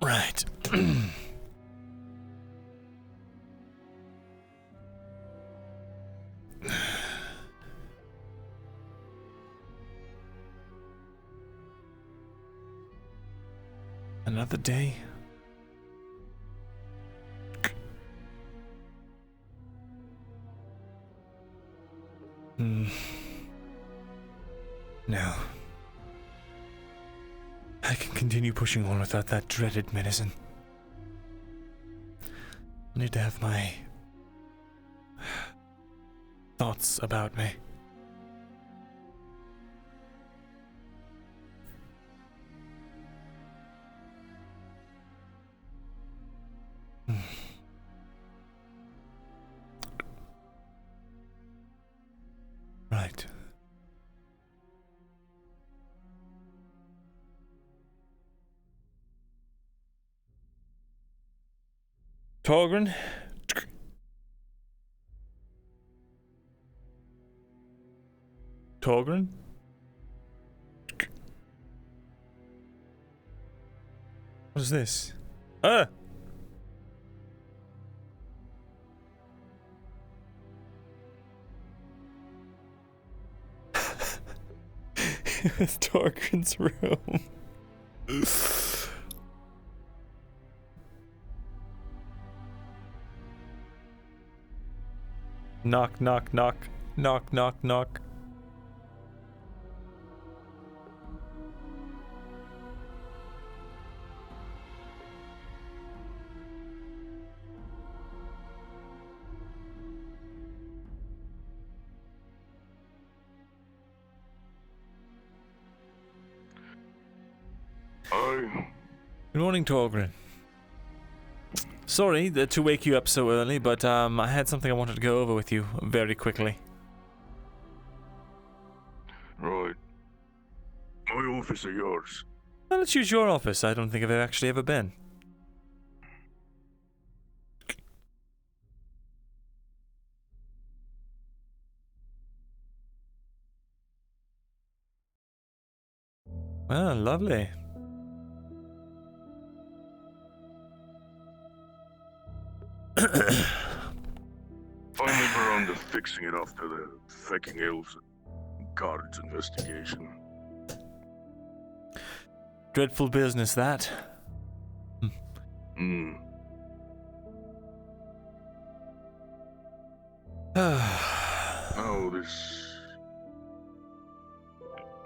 Right. Another day. No. I can continue pushing on without that dreaded medicine. I need to have my thoughts about me. Right. Torgrim? Torgrim? What is this? Ah! It's Torgrim's room. Knock, knock, knock. Knock, knock, knock. Good morning, Torgrim. Sorry to wake you up so early, but I had something I wanted to go over with you very quickly. Right. My office or yours? Well, let's use your office. I don't think I've actually ever been. Well, lovely. Finally around to fixing it after the fucking elves guards investigation. Dreadful business, that. Oh, this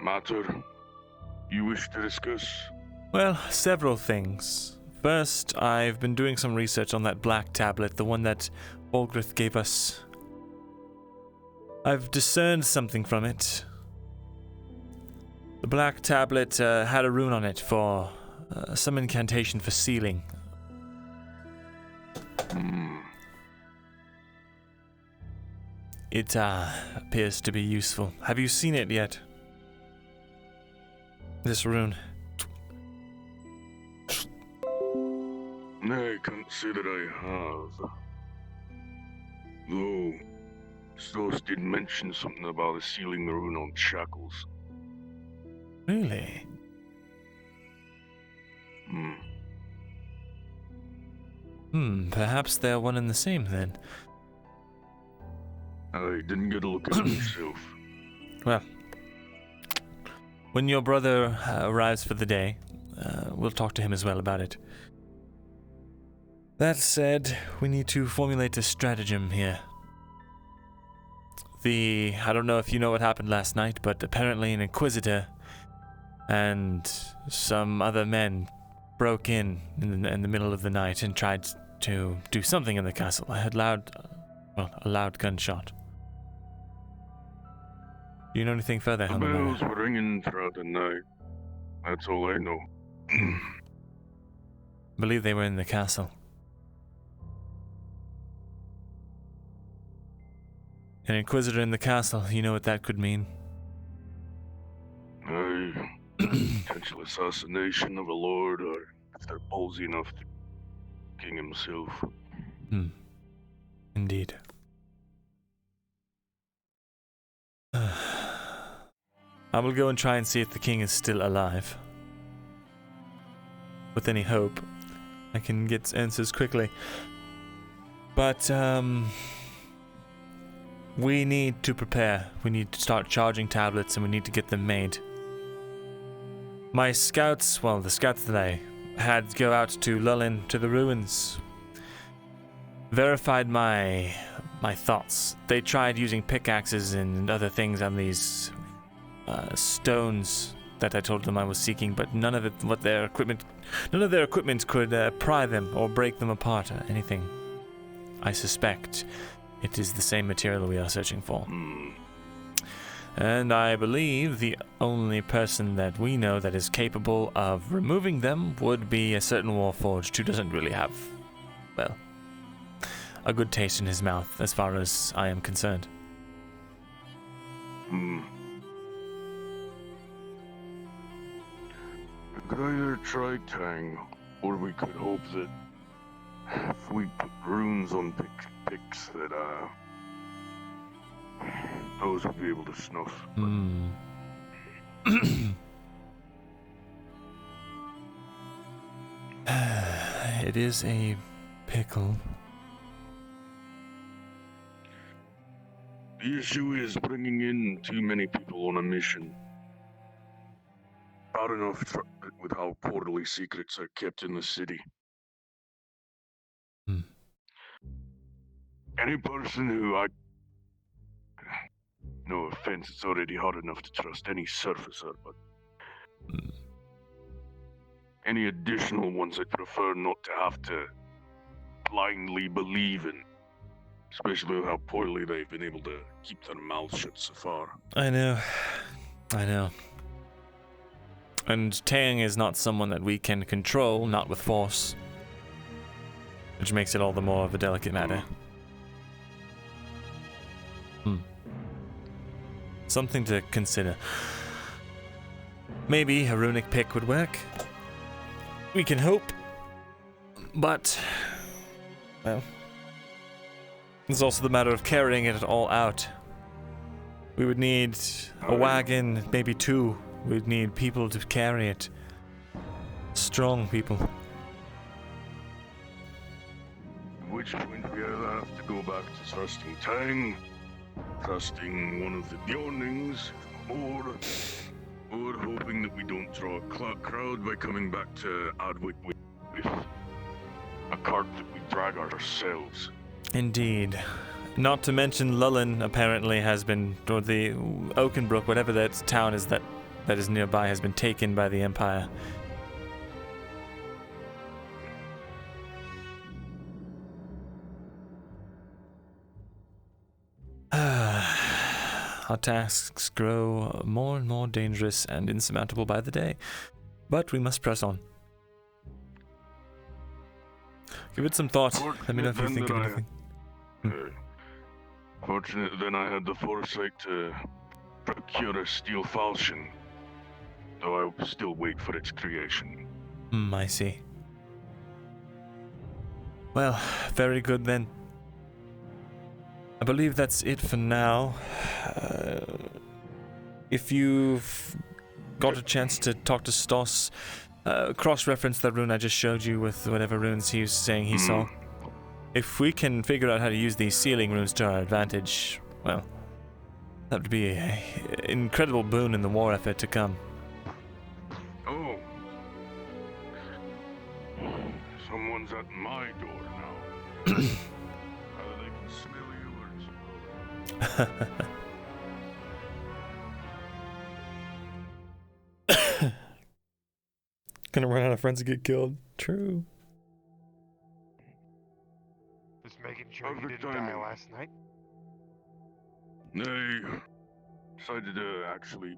matter you wish to discuss? Well, several things. First, I've been doing some research on that black tablet, the one that Olgrith gave us. I've discerned something from it. The black tablet had a rune on it for some incantation for sealing. It appears to be useful. Have you seen it yet? This rune. I can't say that I have. Though, Source did mention something about sealing the rune on shackles. Really? Perhaps they're one and the same then. I didn't get a look at it myself. Well, when your brother arrives for the day, we'll talk to him as well about it. That said, we need to formulate a stratagem here. I don't know if you know what happened last night, but apparently an Inquisitor and some other men broke in the middle of the night and tried to do something in the castle. I heard a loud gunshot. Do you know anything further, The Helena? bells were ringing throughout the night. That's all I know. I believe they were in the castle. An inquisitor in the castle, you know what that could mean? Potential assassination of a lord, or if they're ballsy enough to king himself. Indeed. I will go and try and see if the king is still alive. With any hope, I can get answers quickly. But, we need to prepare. We need to start charging tablets and we need to get them made. My scouts, well, the scouts that I had go out to Lullin, to the ruins, verified my thoughts. They tried using pickaxes and other things on these stones that I told them I was seeking, but none of their equipment could pry them or break them apart or anything. I suspect it is the same material we are searching for. And I believe the only person that we know that is capable of removing them would be a certain Warforged who doesn't really have, well, a good taste in his mouth as far as I am concerned. We could either try Tang, or we could hope that if we put runes on picks that those would be able to snuff. It is a pickle. The issue is bringing in too many people on a mission. Bad enough with how poorly secrets are kept in the city. Any person who no offense, it's already hard enough to trust any surfacer, but any additional ones I'd prefer not to have to blindly believe in, especially with how poorly they've been able to keep their mouths shut so far. I know. And Tang is not someone that we can control, not with force, which makes it all the more of a delicate matter. Something to consider. Maybe a runic pick would work. We can hope. But, well, there's also the matter of carrying it all out. We would need a wagon, maybe two. We'd need people to carry it. Strong people. At which point we either have to go back to trusting Tang, trusting one of the Bjornings, or hoping that we don't draw a crowd by coming back to Adwick with a cart that we drag ourselves. Indeed. Not to mention Lullin apparently has been, or the Oakenbrook, whatever that town is that is nearby, has been taken by the Empire. Our tasks grow more and more dangerous and insurmountable by the day, but we must press on. Give it some thought. Let me know if you think of anything. Fortunate then I had the foresight to procure a steel falchion, though I will still wait for its creation. I see. Well, very good then. I believe that's it for now. If you've got a chance to talk to Stoss, cross-reference that rune I just showed you with whatever runes he was saying he saw. If we can figure out how to use these sealing runes to our advantage, well, that would be an incredible boon in the war effort to come. Oh. Someone's at my door now. Either they can smell you or it's Gonna run out of friends and get killed. True. Just making sure you Perfect didn't die timing. last night. I decided to actually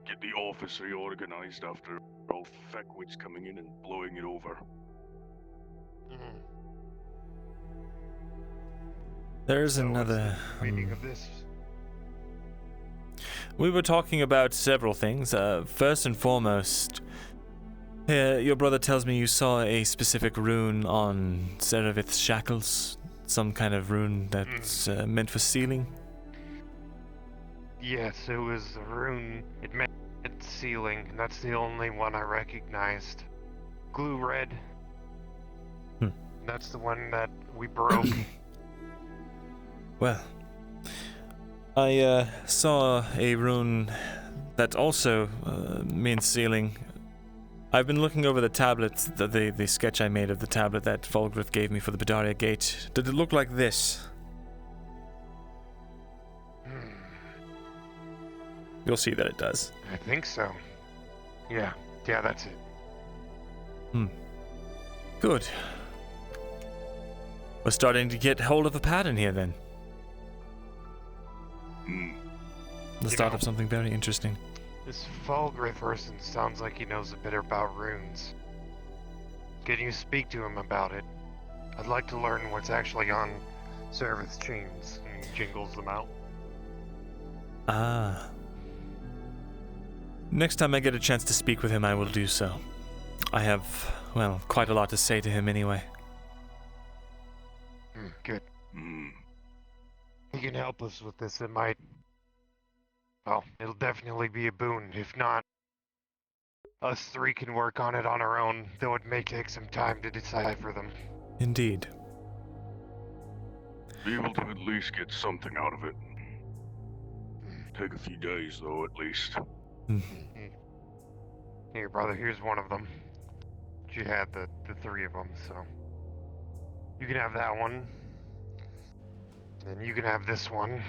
get the office reorganized after all Feckwood's coming in and blowing it over. Mm. There's So what's another. the meaning of this? We were talking about several things. First and foremost, your brother tells me you saw a specific rune on Serevith's shackles. Some kind of rune that's meant for sealing. Yes, it was a rune. It meant sealing, and that's the only one I recognized. Glue red. That's the one that we broke. Well, I saw a rune that also means sealing. I've been looking over the tablets, the sketch I made of the tablet that Volgrith gave me for the Bedaria Gate. Did it look like this? You'll see that it does. I think so. Yeah, that's it. Good. We're starting to get hold of a pattern here then. The start of something very interesting. This Volgrith person sounds like he knows a bit about runes. Can you speak to him about it? I'd like to learn what's actually on Serevith's chains, and he jingles them out. Ah. Next time I get a chance to speak with him, I will do so. I have, well, quite a lot to say to him anyway. Good. He can help us with this. It might... Well, it'll definitely be a boon. If not, us three can work on it on our own, though it may take some time to decipher them. Indeed. Be able to at least get something out of it. Take a few days, though, at least. Here, brother, here's one of them. She had the three of them, so... You can have that one. And you can have this one.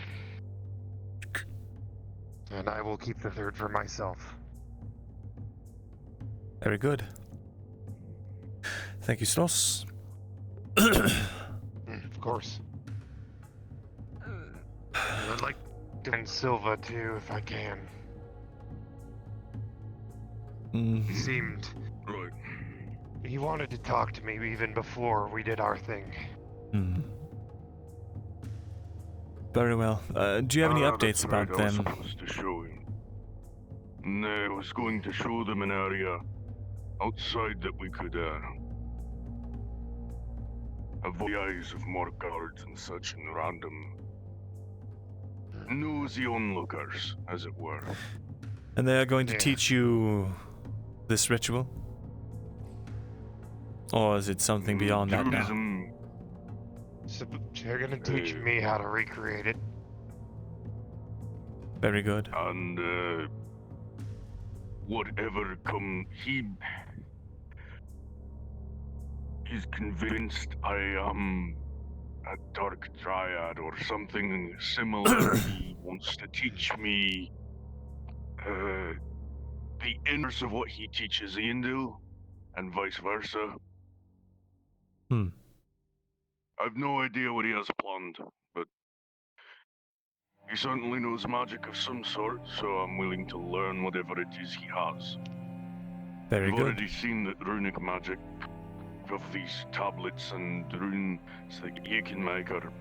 And I will keep the third for myself. Very good. Thank you, Sloss. Of course. I'd like to find Silva, too, if I can. He seemed... Right. He wanted to talk to me even before we did our thing. Very well. Do you have any updates That's right, about I was them? supposed to show him. No, I was going to show them an area outside that we could, avoid the eyes of more guards and such and random nosy onlookers, as it were. And they are going to teach you this ritual? Or is it something beyond that now? Tourism. So they're gonna teach me how to recreate it. Very good. And, whatever he's convinced I am a dark dryad or something similar. He wants to teach me, the inverse of what he teaches Iandil, and vice versa. I've no idea what he has planned, but he certainly knows magic of some sort, so I'm willing to learn whatever it is he has. Very I've good. already seen that runic magic of these tablets and runes that you can make are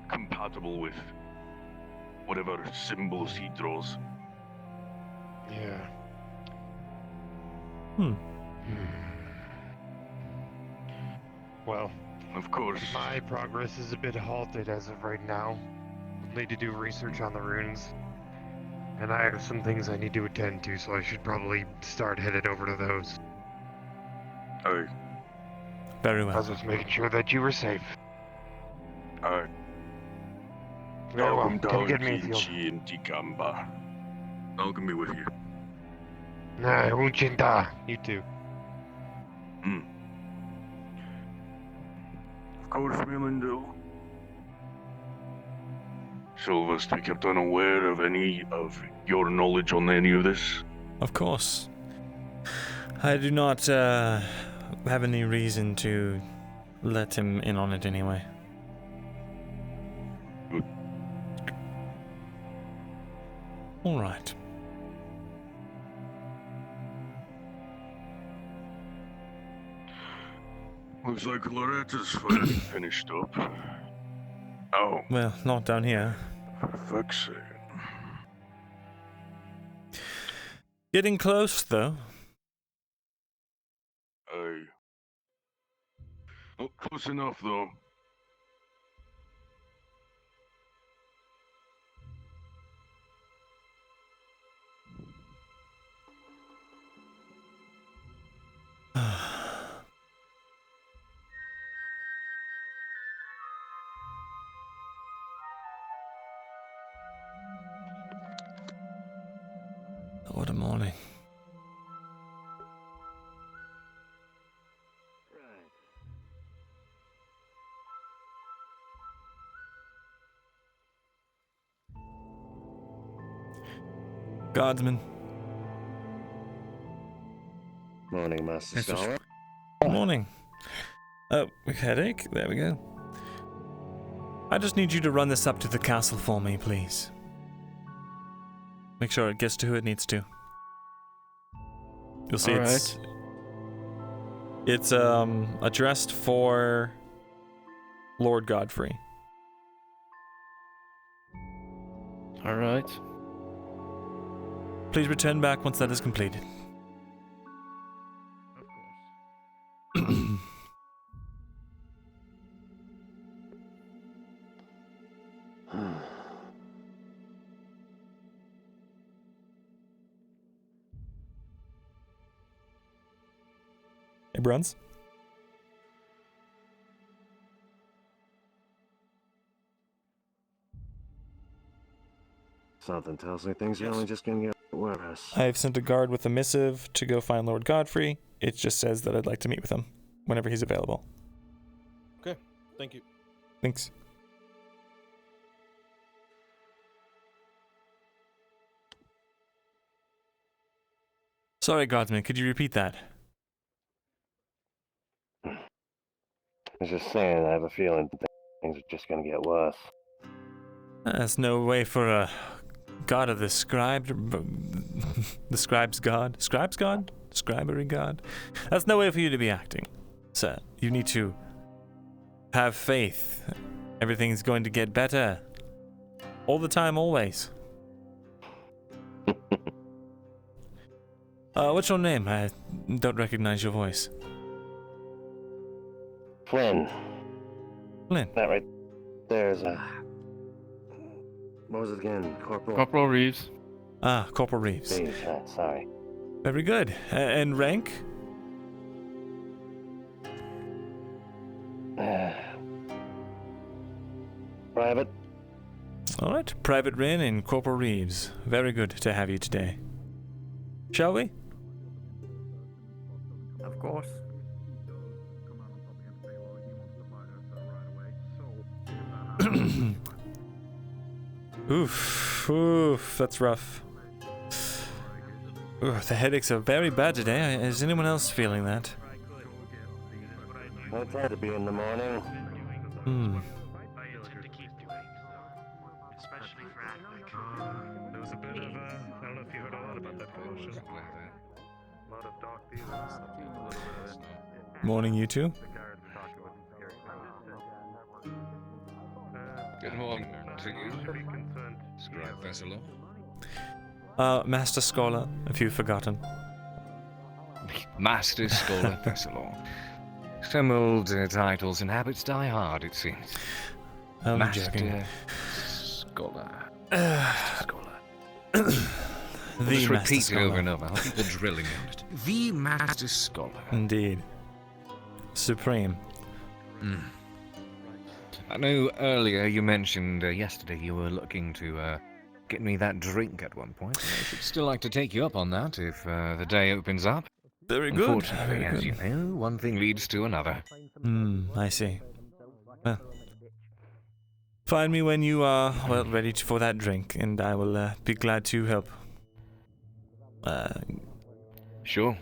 compatible with whatever symbols he draws. Yeah. Well, Of course. my progress is a bit halted as of right now. I'll need to do research on the runes. And I have some things I need to attend to, so I should probably start headed over to those. Aye. Very I well. was just making sure that you were safe. Aye. Very well. Come get me if you'll... and Tikamba. I'll be with you. Nah, Unchinta. You too. Of course, Myrindal. Silvus, to be kept unaware of any of your knowledge on any of this. Of course. I do not have any reason to let him in on it anyway. Good. All right. Looks like Loretta's finally finished up. Oh, Well, not down here. for fuck's sake. Getting close, though. Aye. Oh, close enough, though. What a morning. Guardsman. Morning, Master Scholar. Morning. Oh, headache? There we go. I just need you to run this up to the castle for me, please. Make sure it gets to who it needs to. You'll see it's addressed for Lord Godfrey. All right. Please return back once that is completed. Of course. Hey, Bruns. Something tells me things are only just gonna get worse. I have sent a guard with a missive to go find Lord Godfrey. It just says that I'd like to meet with him whenever he's available. Okay. Thank you. Thanks. Sorry, Guardsman, could you repeat that? I was just saying, I have a feeling things are just gonna get worse. That's no way for a god of the scribe, the scribe's god? Scribe's god? Scribery god? That's no way for you to be acting, sir. You need to have faith. Everything's going to get better. All the time, always. What's your name? I don't recognize your voice. Flynn. Flynn. That right there's what was it again? Corporal Reeves. Ah, Corporal Reeves. VRChat, sorry. Very good. And rank? Private. All right, Private Wren and Corporal Reeves. Very good to have you today. Shall we? Of course. Oof, that's rough. Ooh, the headaches are very bad today. Is anyone else feeling that? It's had to be in the morning. Hmm. There was a bit of I don't know if you heard a lot about that commotion. A lot of dog thieves. Morning, you two. Good morning to you, Scribe Thesalor. Master Scholar, if you've forgotten. Master Scholar Thesalor. Some old titles and habits die hard, it seems. I'm Master joking. Scholar. Master Scholar. The Just Master repeat it Scholar. over and over. I'll keep the drilling on it. The Master Scholar. Indeed. Supreme. Mm. I know earlier you mentioned yesterday you were looking to get me that drink at one point. I should still like to take you up on that if the day opens up. Very good. Unfortunately, Very as you good. know, one thing leads to another. I see. Well, find me when you are, well, ready for that drink, and I will be glad to help. Sure.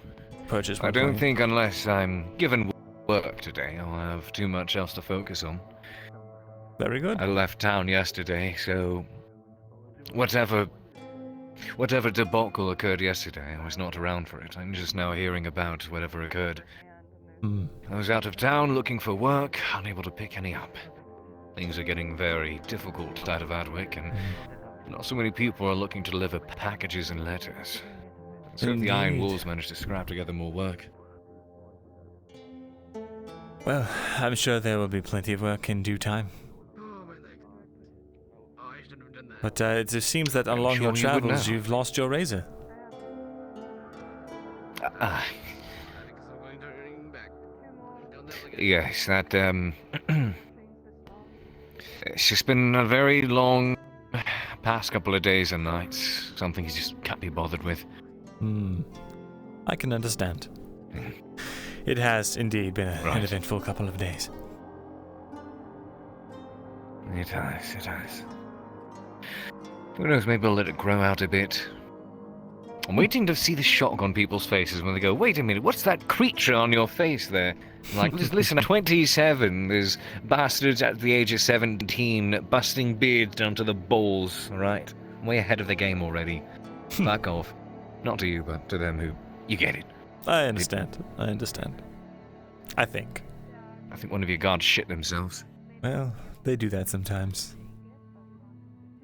purchase I one don't for you. think unless I'm given work today, I'll have too much else to focus on. Very good. I left town yesterday, so whatever debacle occurred yesterday, I was not around for it. I'm just now hearing about whatever occurred. Hmm. I was out of town looking for work, unable to pick any up. Things are getting very difficult out of Adwick, and not so many people are looking to deliver packages and letters. So if the Iron Indeed. Wolves manage to scrap together more work. Well, I'm sure there will be plenty of work in due time. But it just seems that I'm along sure your you would travels, know. you've lost your razor. Yes, that, it's just been a very long past couple of days and nights. Something you just can't be bothered with. Hmm. I can understand. It has indeed been an Right. eventful couple of days. It has. Who knows, maybe I'll let it grow out a bit. I'm waiting to see the shock on people's faces when they go, wait a minute, what's that creature on your face there? I'm like, listen, at 27, there's bastards at the age of 17 busting beards down to the balls, alright? I'm way ahead of the game already. Back off. Not to you, but to them who... You get it. I understand. I think. I think one of your guards shit themselves. Well, they do that sometimes.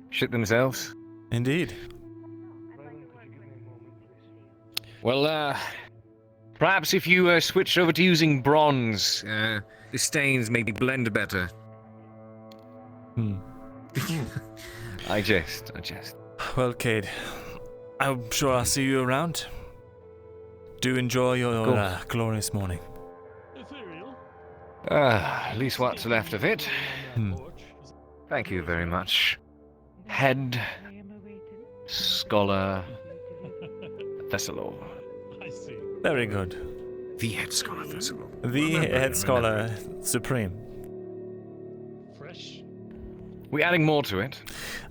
Shit themselves? Indeed. Well, perhaps if you switch over to using bronze, the stains maybe blend better. Hmm. I jest. Well, Cade, I'm sure I'll see you around. Do enjoy your glorious morning. At least what's left of it. Hmm. Thank you very much. Head Scholar Thesalor. Very good. The Head Scholar Thesalor. The Head Scholar Supreme. We're adding more to it.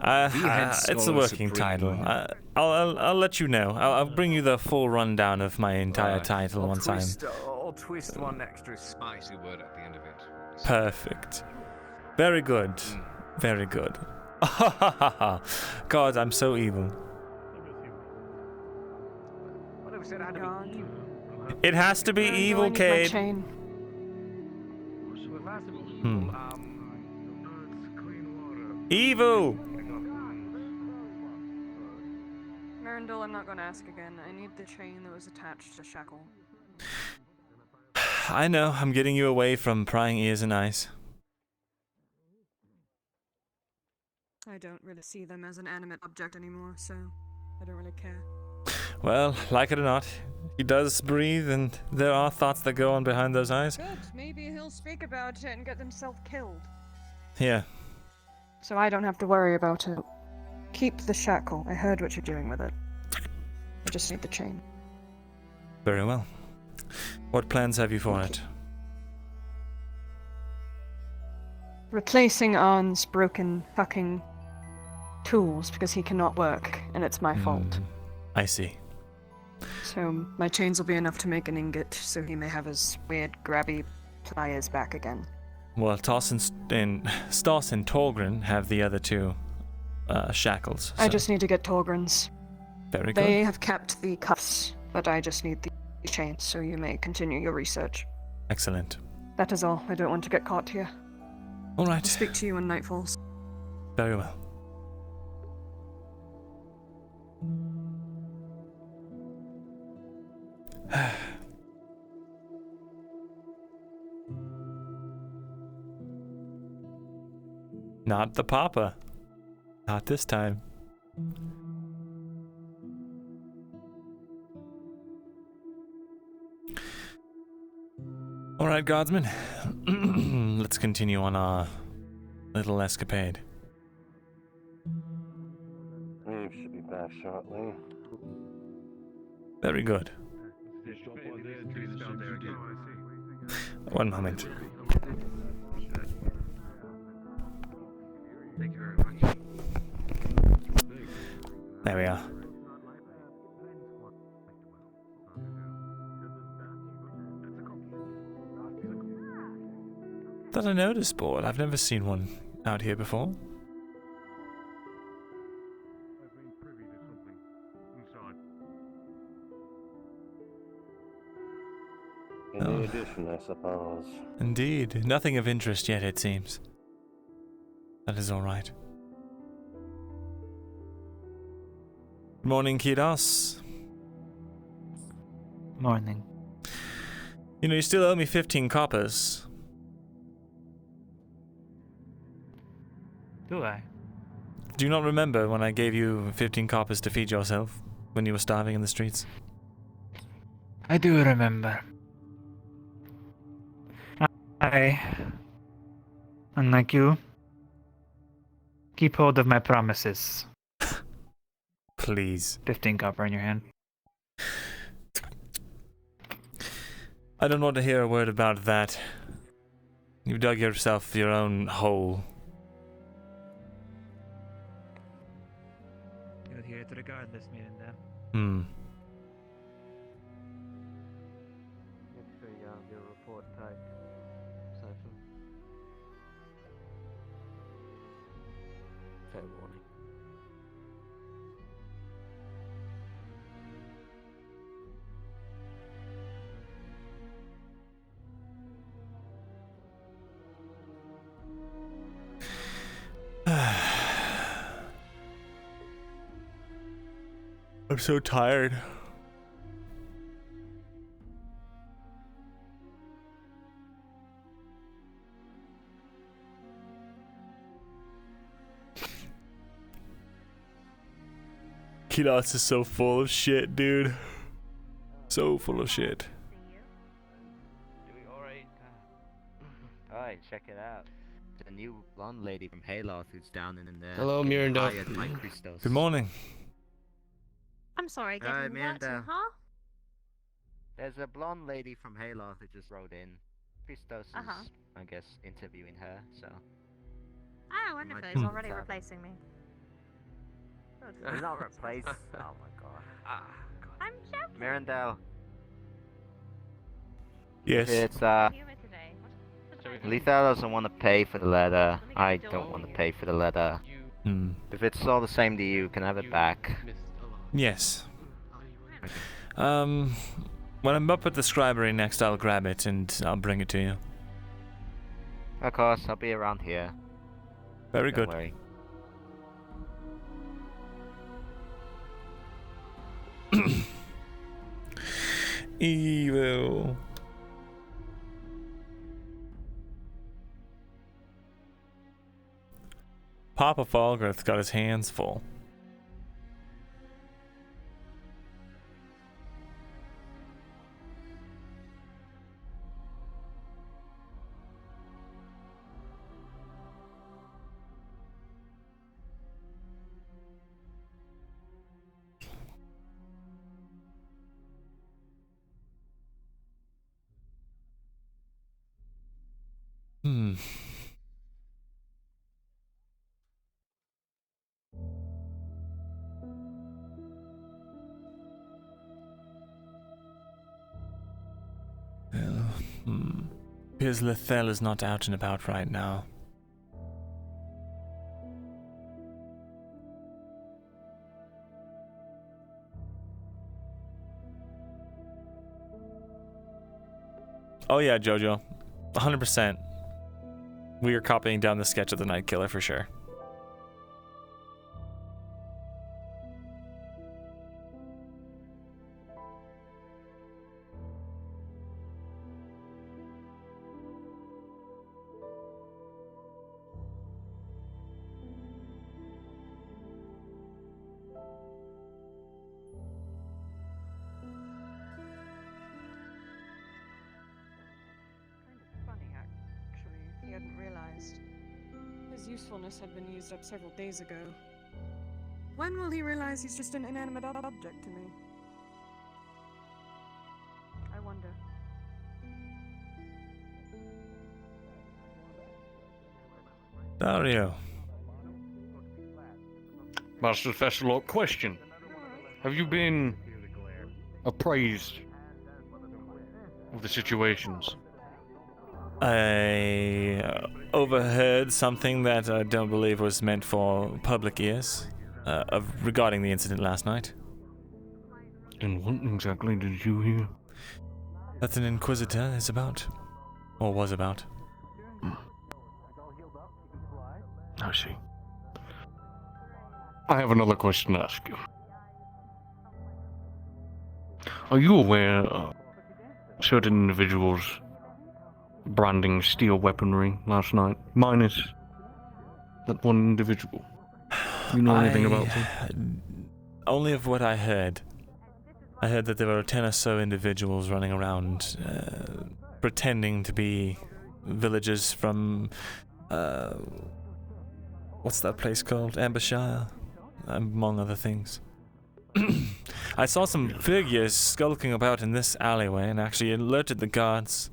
It's a Scholar working Supreme. title. I'll let you know. I'll bring you the full rundown of my entire title once I'm... I'll twist one extra spicy word at the end of it. Perfect. Very good. Very good. God, I'm so evil. It has to be evil, Cade. Evil! Myrindal, I'm not going to ask again. I need the chain that was attached to Shackle. I know, I'm getting you away from prying ears and eyes. I don't really see them as an animate object anymore, so I don't really care. Well, like it or not, he does breathe, and there are thoughts that go on behind those eyes. Good. Maybe he'll speak about it and get himself killed. Yeah. So I don't have to worry about it. Keep the shackle. I heard what you're doing with it. I just need the chain. Very well. What plans have you for it? Replacing Arn's broken fucking tools because he cannot work, and it's my fault. I see. So my chains will be enough to make an ingot, so he may have his weird grabby pliers back again. Well, Stas and Torgrim have the other two shackles. I so- just need to get Torgrim's. Very They good. have kept the cuffs, but I just need the chains, so you may continue your research. Excellent. That is all. I don't want to get caught here. All I'll right. speak to you when night falls. Very well. Not the Papa. Not this time. All right, Guardsmen. Let's continue on our little escapade. Reeves should be back shortly. Very good. One moment. There we are. That a notice board? I've never seen one out here before. I've been privy to something inside. A new Oh. addition, I suppose. Indeed. Nothing of interest yet, it seems. That is all right. Good morning, Kidos. Morning. You know, you still owe me 15 coppers. Do I? Do you not remember when I gave you 15 coppers to feed yourself when you were starving in the streets? I do remember. I, unlike you, keep hold of my promises. Please. 15 copper in your hand. I don't want to hear a word about that. You dug yourself your own hole. You're here to regard this meeting then. Hmm. Make sure you have your report type, Cypher. Fair warning. I'm so tired. Kidos is so full of shit, dude. So full of shit. Doing alright. Alright, check it out. The new blonde lady from Hayloft who's down in there. Hello, getting Myrindal. hired by Christos. Good morning. I'm sorry, getting what, Amanda. huh? There's a blonde lady from Hayloft who just wrote in. Christos is, I guess, interviewing her, so... Oh, wonderful, Might he's be already fun. replacing me. He's not replaced. Oh my god. I'm joking. Myrindal. Yes. It's, Humor today. Letha doesn't want to pay for the letter. I don't want to pay for the letter. Hmm. If it's all the same to you, can I have it back? Yes. When I'm up at the scribery next, I'll grab it and I'll bring it to you. Of course, I'll be around here. Very Don't good. worry. Evil. Papa Falgrith got his hands full. Hmm. Well, appears Lethel is not out and about right now. Oh yeah, Jojo. 100%. We are copying down the sketch of the Night Killer for sure. Funny, actually, if he hadn't realized. His usefulness had been used up several days ago. When will he realize he's just an inanimate object to me? I wonder. Dario. Master Thesalor, question. Have you been appraised of the situations? I overheard something that I don't believe was meant for public ears regarding the incident last night. And what exactly did you hear? That an Inquisitor is about. Or was about. I see. I have another question to ask you. Are you aware of certain individuals branding steel weaponry last night? Minus that one individual. You know anything about them? Only of what I heard. I heard that there were 10 or so individuals running around pretending to be villagers from what's that place called? Ambershire, among other things. I saw some figures skulking about in this alleyway and actually alerted the guards.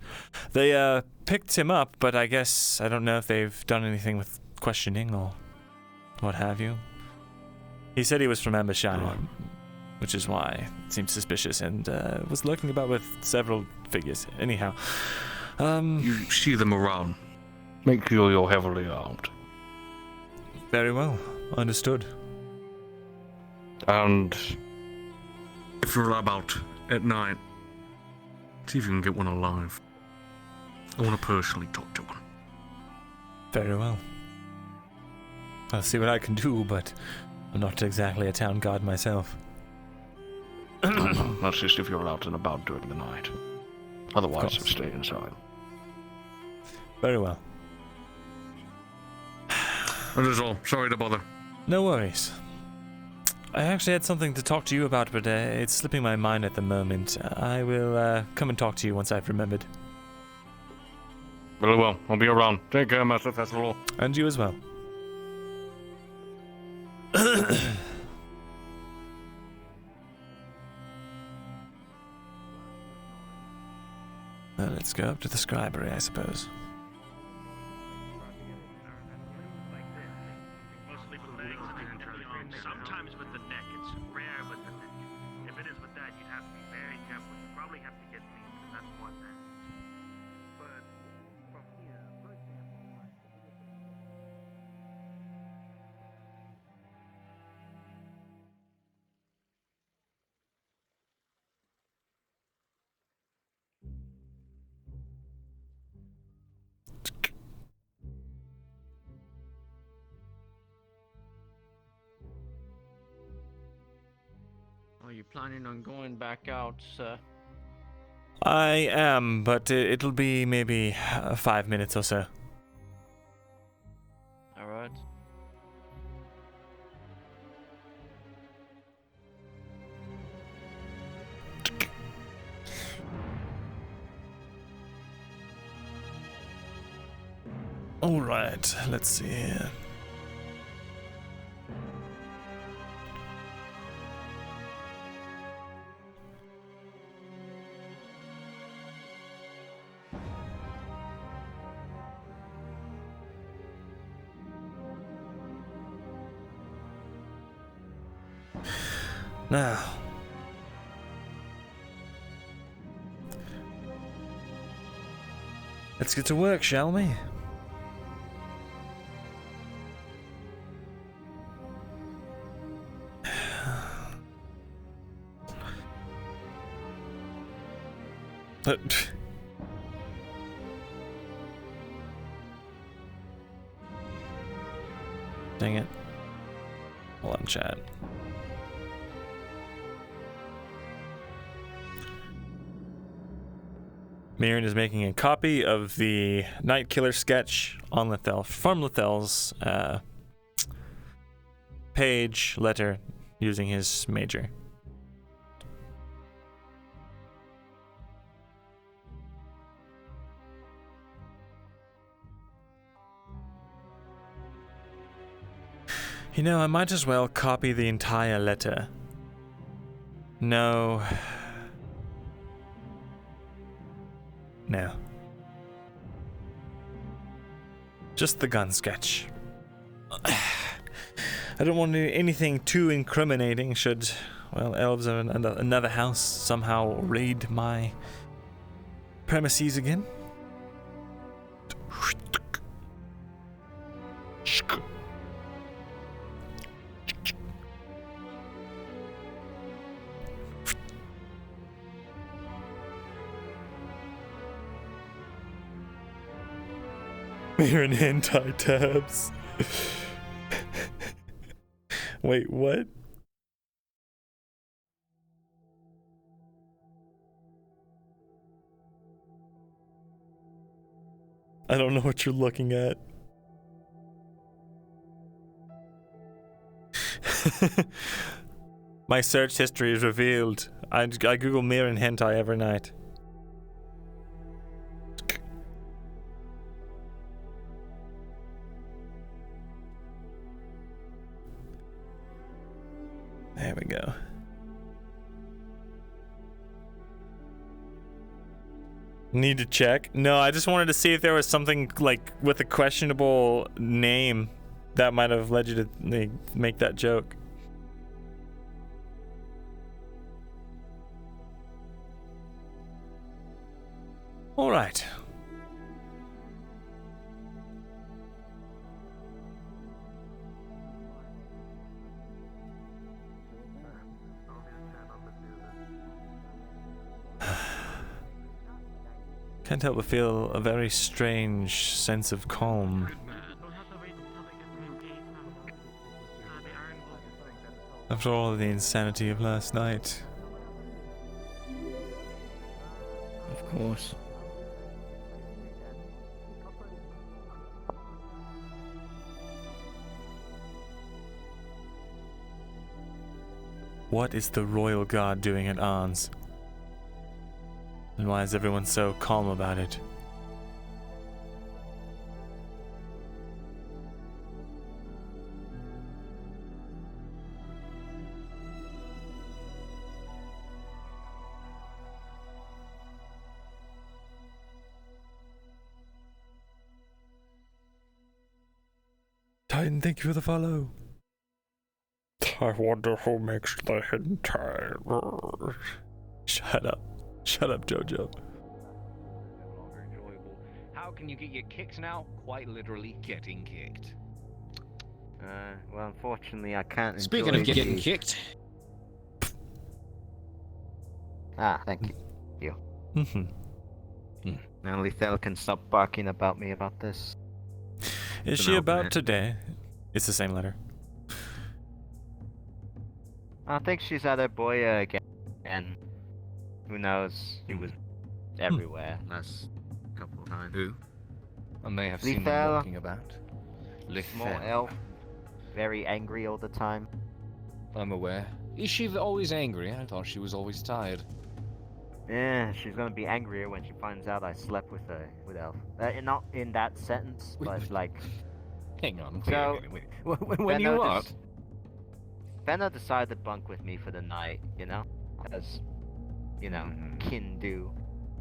They picked him up, but I guess I don't know if they've done anything with questioning or what have you. He said he was from Ambershire, which is why it seemed suspicious, and was lurking about with several figures. Anyhow, you see them around. Make sure you're heavily armed. Very well. Understood. And if you're about at night, see if you can get one alive. I want to personally talk to one. Very well. I'll see what I can do, but I'm not exactly a town guard myself. That's just if you're out and about during the night. Otherwise, stay inside. Very well. That is all. Sorry to bother. No worries. I actually had something to talk to you about, but it's slipping my mind at the moment. I will come and talk to you once I've remembered. Very well. I'll be around. Take care, Master Thesalor. And you as well. Well, let's go up to the scribery, I suppose. Sometimes with the neck, it's rare with the neck. If it is with that, you'd have to be very careful. You probably have to get me, because that's one thing. But from here, for example, Are you planning on going back out, sir? I am, but it'll be maybe 5 minutes or so. Alright. Alright, let's see here. Now, let's get to work, shall we? Dang it. Hold on, chat. Myrindal is making a copy of the Night Killer sketch on Lethel from Lethel's page letter using his major. You know, I might as well copy the entire letter. No. No. Just the gun sketch. I don't want anything too incriminating should, well, elves of another house somehow raid my premises again. We're in hentai tabs. Wait, what? I don't know what you're looking at. My search history is revealed. I Google mirror and hentai every night. There we go. Need to check? No, I just wanted to see if there was something like with a questionable name that might have led you to make that joke. All right. Can't help but feel a very strange sense of calm. After all the insanity of last night. Of course. What is the royal guard doing at Arns? And why is everyone so calm about it? Titan, thank you for the follow. I wonder who makes the hentai. Shut up. Shut up, Jojo. How can you get your kicks now? Quite literally getting kicked. Well, unfortunately, I can't. Speaking of getting kicked. Ah, thank you. Now Lethal can stop barking about me about this. Is she about today? It's the same letter. I think she's at her boy again. And who knows? He was everywhere last couple of times. Who? I may have seen him Lethal. walking about. Small elf. Very angry all the time. I'm aware. Is she always angry? I thought she was always tired. Yeah, she's gonna be angrier when she finds out I slept with elf. Not in that sentence, but like. Hang on. So, wait. When you what? Benna decided to bunk with me for the night, you know? As, you know, kin do.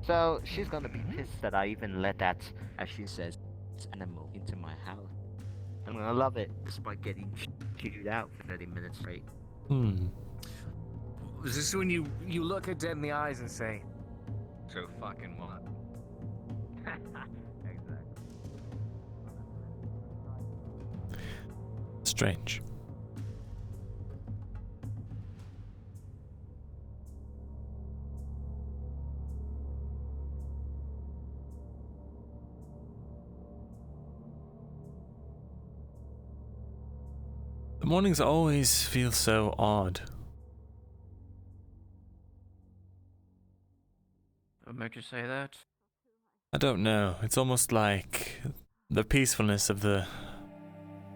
So, she's gonna be pissed that I even let that, as she says, animal into my house. I'm gonna love it, despite getting chewed out for 30 minutes straight. Is this when you look her dead in the eyes and say, "So fucking what?" Exactly. Strange. The mornings always feel so odd. What make you say that? I don't know. It's almost like the peacefulness of the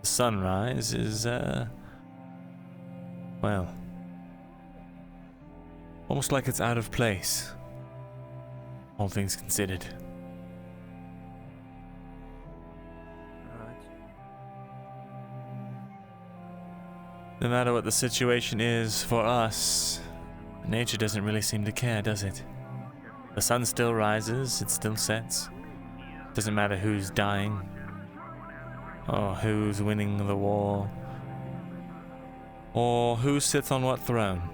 sunrise is, well, almost like it's out of place. All things considered. No matter what the situation is for us, nature doesn't really seem to care, does it? The sun still rises, it still sets. Doesn't matter who's dying, or who's winning the war, or who sits on what throne.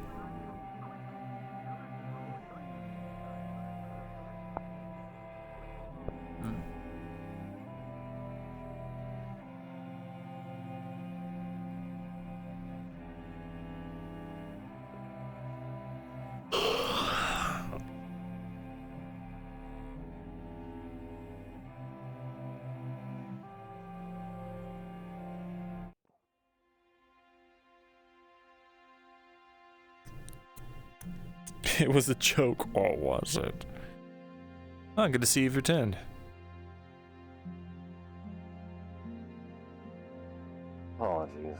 It was a joke, or was it? Oh, good to see you've returned. Apologies.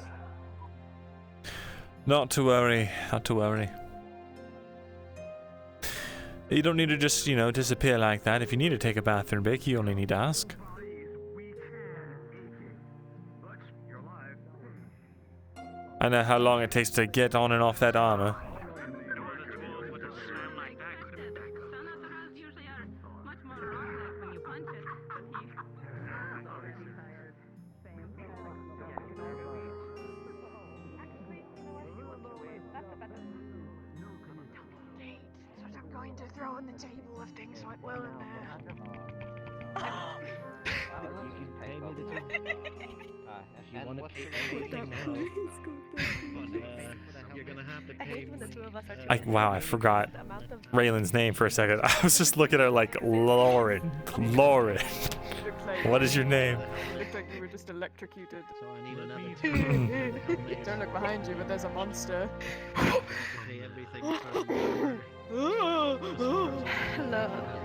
Not to worry, not to worry. You don't need to just, disappear like that. If you need to take a bathroom break, you only need to ask. I know how long it takes to get on and off that armor. I'm going to throw on the table if things went well in there. You want to you're gonna have to pay me. Wow, I forgot Raylan's name for a second. I was just looking at her like, Lauren. Lauren. What is your name? It looked like you were just electrocuted. So I need another Don't look behind you, but there's a monster. pay everything from Hello,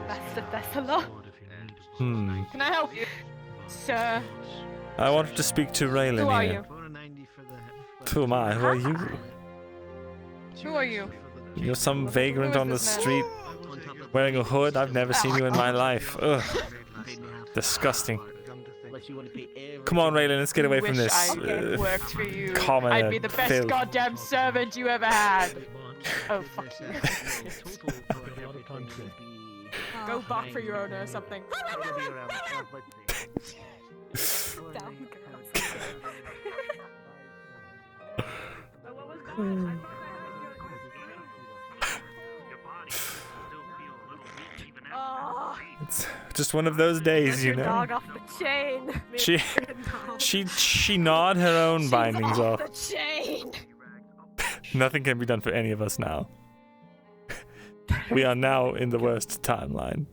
Master Thesalor. Can I help you, sir? I wanted to speak to Raylan Who are here. you? Who am I? Who are you? Who are you? You're some vagrant on the street wearing a hood? I've never seen you in my life. Ugh. Disgusting. Come on, Raylan, let's get away from this. I worked for you. Common I'd be the best filth. goddamn servant you ever had. Oh, fuck you. Go bark for your owner or something. Down It's just one of those days, you know. Dog off the chain. She gnawed her own bindings off. The chain. Nothing can be done for any of us now. We are now in the worst timeline.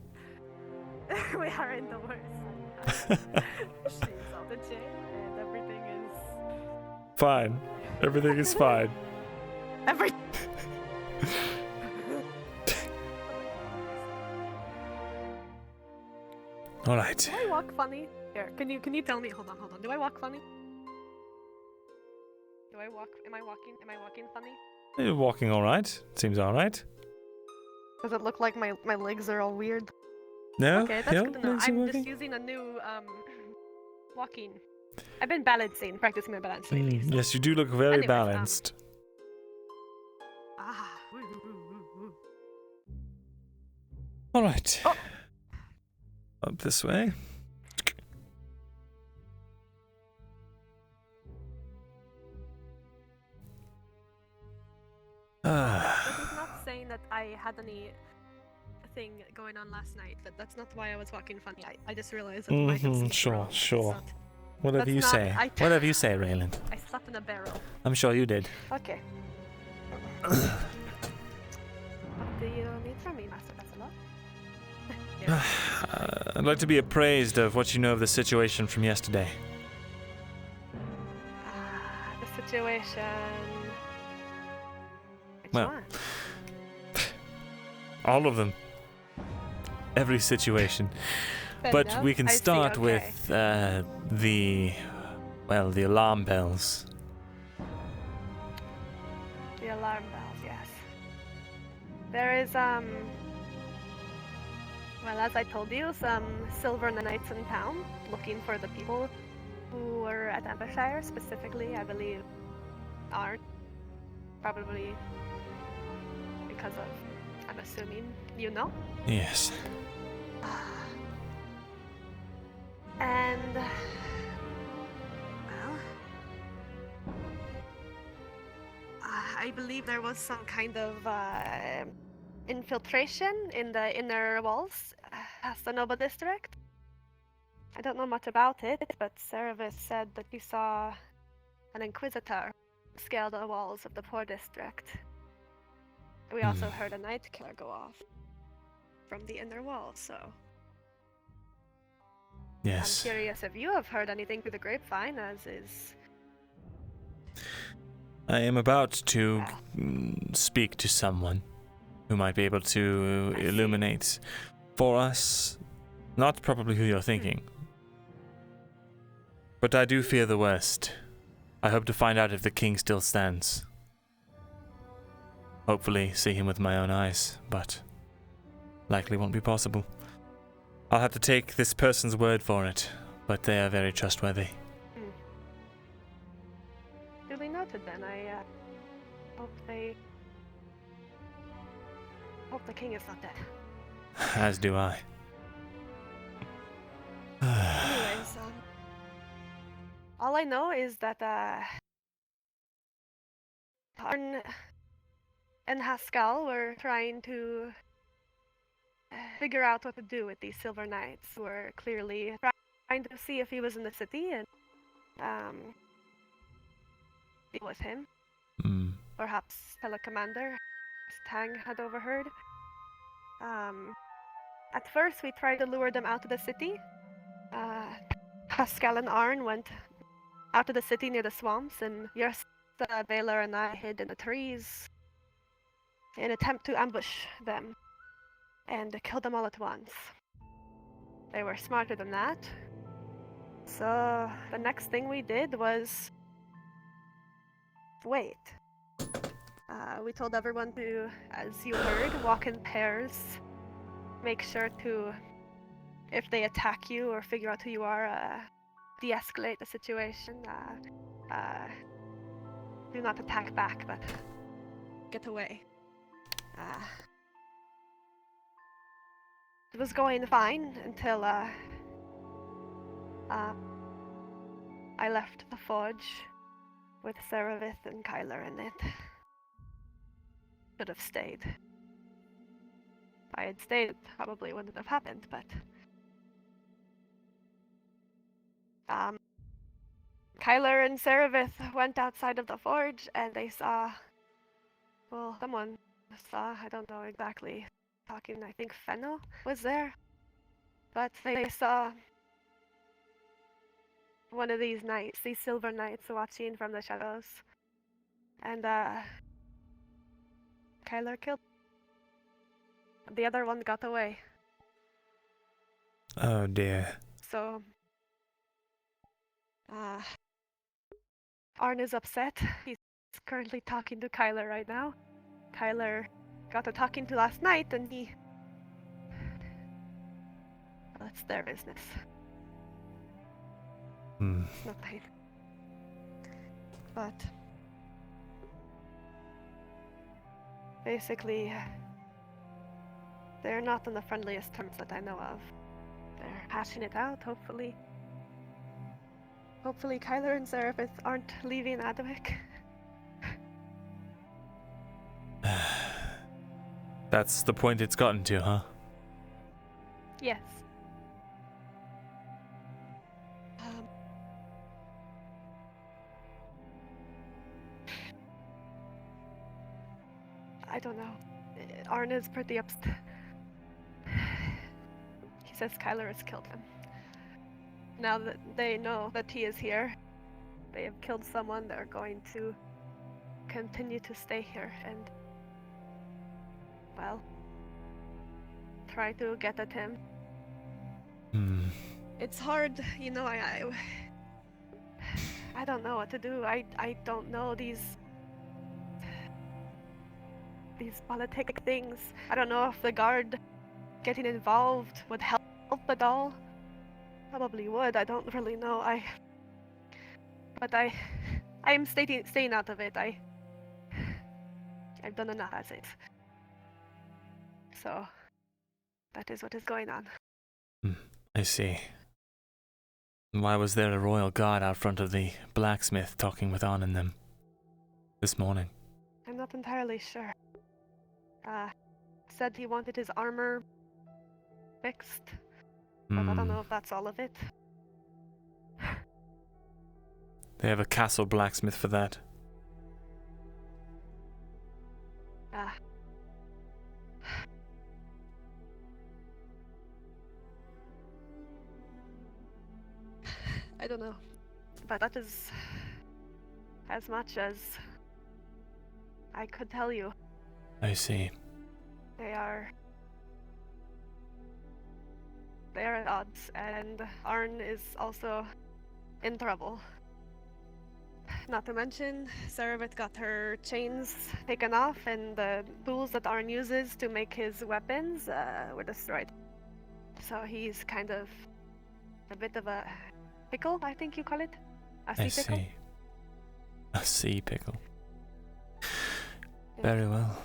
We are in the worst. She's off the chain, and everything is. Fine. Everything is fine. All right. Do I walk funny? Here, can you tell me? Hold on. Do I walk funny? Am I walking funny? You're walking all right. Seems all right. Does it look like my legs are all weird? No. Okay, that's yeah, good to know. legs are I'm working. just using a new walking. I've been balancing, practicing my balance lately. So. Yes, you do look very Anyways, balanced. All right. Oh. Up this way. This is not saying that I had any thing going on last night. That's not why I was walking funny. I just realized that might have something Sure, wrong. sure. It's not- Whatever that's you not- say. Whatever you say, Raylan. I slept in a barrel. I'm sure you did. Okay. What do you need from me, Master Thesalor? I'd like to be appraised of what you know of the situation from yesterday. The situation. Which Well, one? all of them. Every situation. Fair But enough. we can I see, start okay. with the alarm bells. The alarm bells, yes. There is, well, as I told you, some silver knights in town looking for the people who were at Ampshire, specifically, I believe, are probably because of, I'm assuming, you know? Yes. And, well, I believe there was some kind of infiltration in the inner walls of the Nova district. I don't know much about it, but Cerevis said that you saw an inquisitor scale the walls of the poor district. We also heard a night killer go off from the inner wall, so... Yes. I'm curious if you have heard anything through the grapevine, as is... I am about to speak to someone who might be able to illuminate for us. Not probably who you're thinking. But I do fear the worst. I hope to find out if the king still stands. Hopefully see him with my own eyes, but likely won't be possible. I'll have to take this person's word for it, but they are very trustworthy. Duly noted then. I hope the king is not dead. As do I. Anyways, all I know is that Arn and Haskell were trying to figure out what to do with these Silver Knights, who were clearly trying to see if he was in the city and deal with him. Perhaps tell a commander, as Tang had overheard. At first, we tried to lure them out of the city. Haskell and Arn went out of the city near the swamps, and Yersta, Baylor, and I hid in the trees in an attempt to ambush them and kill them all at once. They were smarter than that. So the next thing we did was wait. We told everyone to, as you heard, walk in pairs. Make sure to, if they attack you or figure out who you are, de-escalate the situation. Do not attack back, but get away. It was going fine until I left the forge with Seravith and Kyler in it. Should have stayed. If I had stayed, it probably wouldn't have happened, but Kyler and Seravith went outside of the forge and they saw, well, someone saw, I don't know exactly, talking, I think Fennel was there, but they saw one of these knights, these silver knights, watching from the shadows, and Kyler killed. The other one got away. Oh dear. So, Arn is upset. He's currently talking to Kyler right now. Kyler got to talking to last night, and he... Well, it's their business. Nothing. But... basically, they're not on the friendliest terms that I know of. They're hashing it out, hopefully. Hopefully Kyler and Serapis aren't leaving Adwick. That's the point it's gotten to, huh? Yes. I don't know. Arn is pretty upset. He says Kyler has killed him. Now that they know that he is here, they have killed someone, they're going to continue to stay here and, well, try to get at him. It's hard, you know, I don't know what to do. I don't know these politic things. I don't know if the guard getting involved would help at all. Probably would. I don't really know. I am staying out of it. I've done enough as it. So that is what is going on. I see. Why was there a royal guard out front of the blacksmith talking with Arn and them this morning? I'm not entirely sure. Said he wanted his armor fixed, but I don't know if that's all of it. They have a castle blacksmith for that. I don't know, but that is as much as I could tell you. I see. They are at odds, and Arn is also in trouble. Not to mention, Serevit got her chains taken off, and the tools that Arn uses to make his weapons were destroyed. So he's kind of a bit of a pickle, I think you call it. A sea I pickle. see. A sea pickle. Yeah. Very well.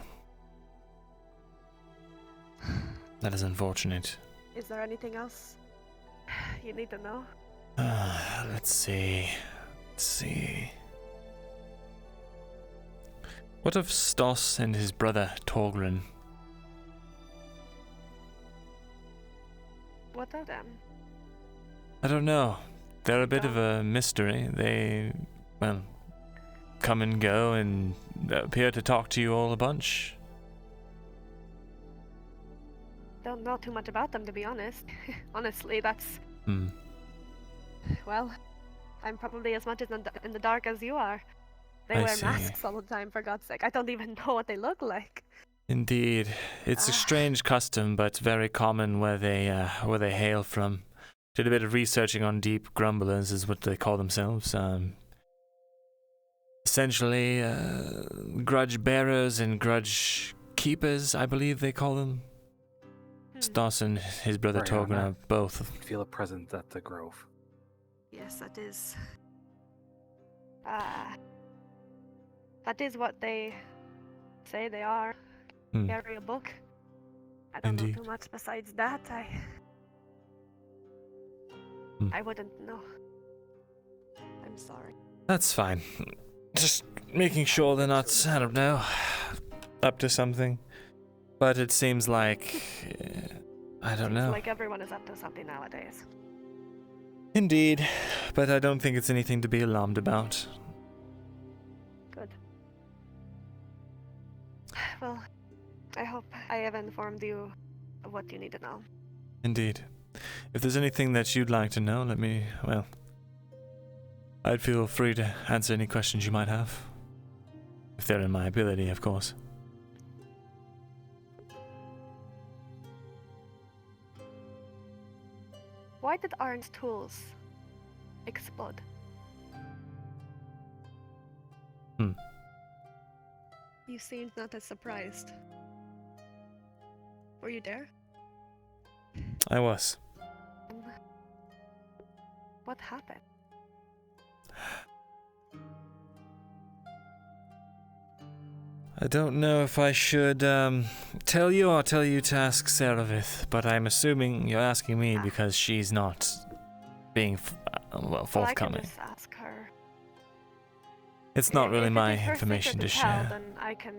That is unfortunate. Is there anything else you need to know? Let's see. Let's see. What of Stos and his brother Torgrin? What of them? I don't know. They're a bit of a mystery. They, well, come and go and appear to talk to you all a bunch. Don't know too much about them, to be honest. Honestly, that's... Well, I'm probably as much in the dark as you are. They wear masks all the time, for God's sake. I don't even know what they look like. Indeed. It's a strange custom, but very common where they hail from. Did a bit of researching on deep grumblers, is what they call themselves. Essentially, grudge bearers and grudge keepers, I believe they call them. Stas and his brother Torgrin are both. Feel a presence at the grove. Yes, that is... that is what they say they are. Carry a book. I don't know too much besides that. I wouldn't know. I'm sorry. That's fine. Just making sure they're not, I don't know, up to something. But it seems like... I don't know. Like everyone is up to something nowadays. Indeed, but I don't think it's anything to be alarmed about. Good. Well, I hope I have informed you of what you need to know. Indeed. If there's anything that you'd like to know, let me, well, I'd feel free to answer any questions you might have. If they're in my ability, of course. Why did Arn's tools explode? You seemed not as surprised. Were you there? I was. What happened? I don't know if I should tell you or tell you to ask Serevith, but I'm assuming you're asking me because she's not being forthcoming. I can just ask her. It's not really my if it is her information to secret tell, share. then I can.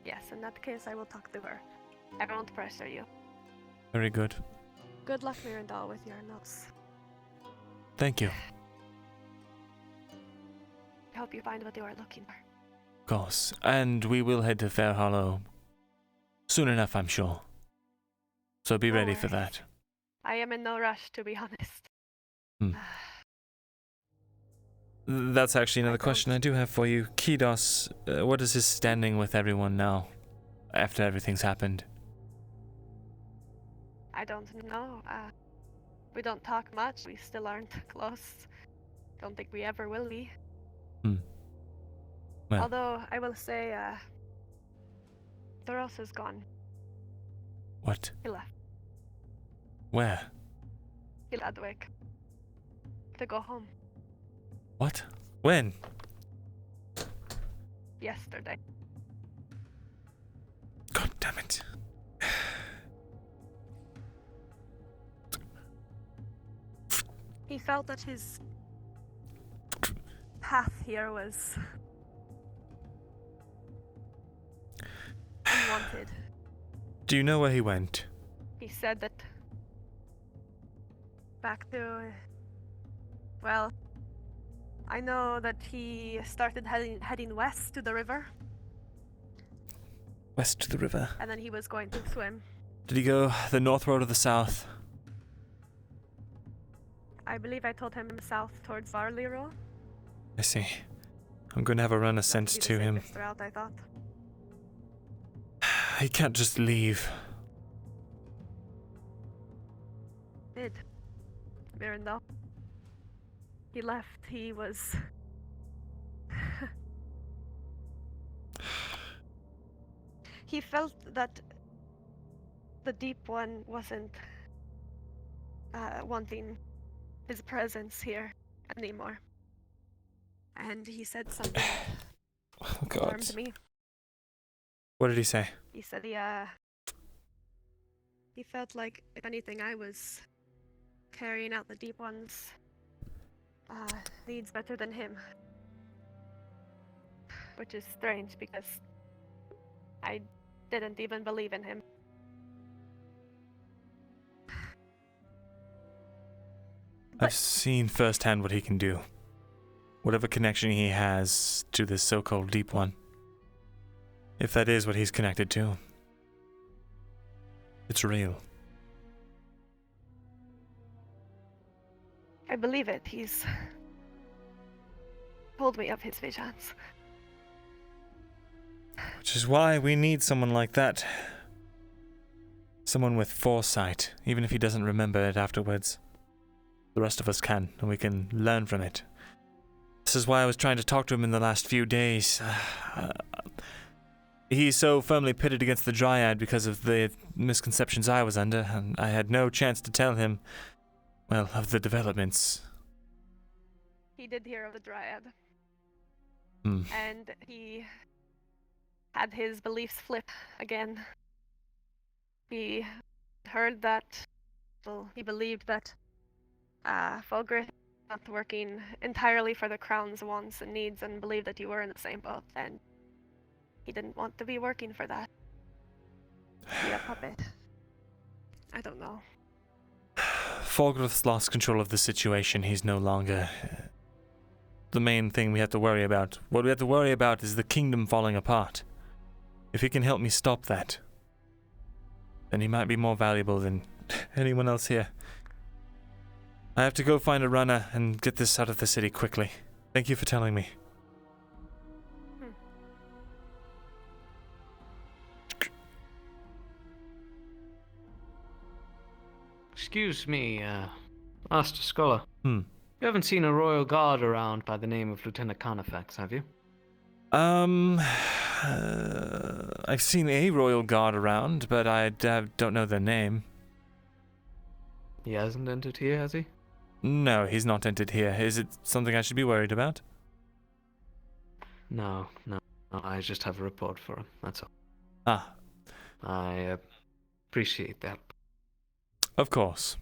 Yes, in that case, I will talk to her. I won't pressure you. Very good. Good luck, Myrindal, with your notes. Thank you. I hope you find what you are looking for. Of course. And we will head to Fair Hollow soon enough, I'm sure. So be ready for that. I am in no rush, to be honest. That's actually another question I do have for you. Kidos, what is his standing with everyone now, after everything's happened? I don't know. We don't talk much. We still aren't close. Don't think we ever will be. Well. Although, I will say, Thoros is gone. What? He left. Where? Gladwick. To go home. What? When? Yesterday. God damn it. He felt that his path here was unwanted. Do you know where he went? He said that back to, well, I know that he started heading west to the river, West to the river. and then he was going to swim. Did he go the north road or the south? I believe I told him south towards Varliro. I see. I'm going to have a run a scent to him. Route, I thought. He can't just leave. Did. Myrindal. He left. He was... He felt that the Deep One wasn't wanting his presence here anymore. And he said something Oh, that God. alarmed me. What did he say? He said he felt like, if anything, I was carrying out the Deep One's needs better than him. Which is strange, because I didn't even believe in him. I've seen firsthand what he can do. Whatever connection he has to this so-called Deep One. If that is what he's connected to. It's real. I believe it. He's told me of his visions. Which is why we need someone like that. Someone with foresight, even if he doesn't remember it afterwards. The rest of us can, and we can learn from it. This is why I was trying to talk to him in the last few days. He's so firmly pitted against the Dryad because of the misconceptions I was under, and I had no chance to tell him, well, of the developments. He did hear of the Dryad. Hmm. And he had his beliefs flip again. He heard that, well, he believed that Fulgrim was not working entirely for the Crown's wants and needs, and believed that you were in the same boat, and he didn't want to be working for that. Be a puppet. I don't know. Fulgrim's lost control of the situation. He's no longer the main thing we have to worry about. What we have to worry about is the kingdom falling apart. If he can help me stop that, then he might be more valuable than anyone else here. I have to go find a runner and get this out of the city quickly. Thank you for telling me. Excuse me, Master Scholar. You haven't seen a royal guard around by the name of Lieutenant Carnifex, have you? I've seen a royal guard around, but I don't know their name. He hasn't entered here, has he? No, he's not entered here. Is it something I should be worried about? No. I just have a report for him, that's all. Ah. I appreciate that. Of course.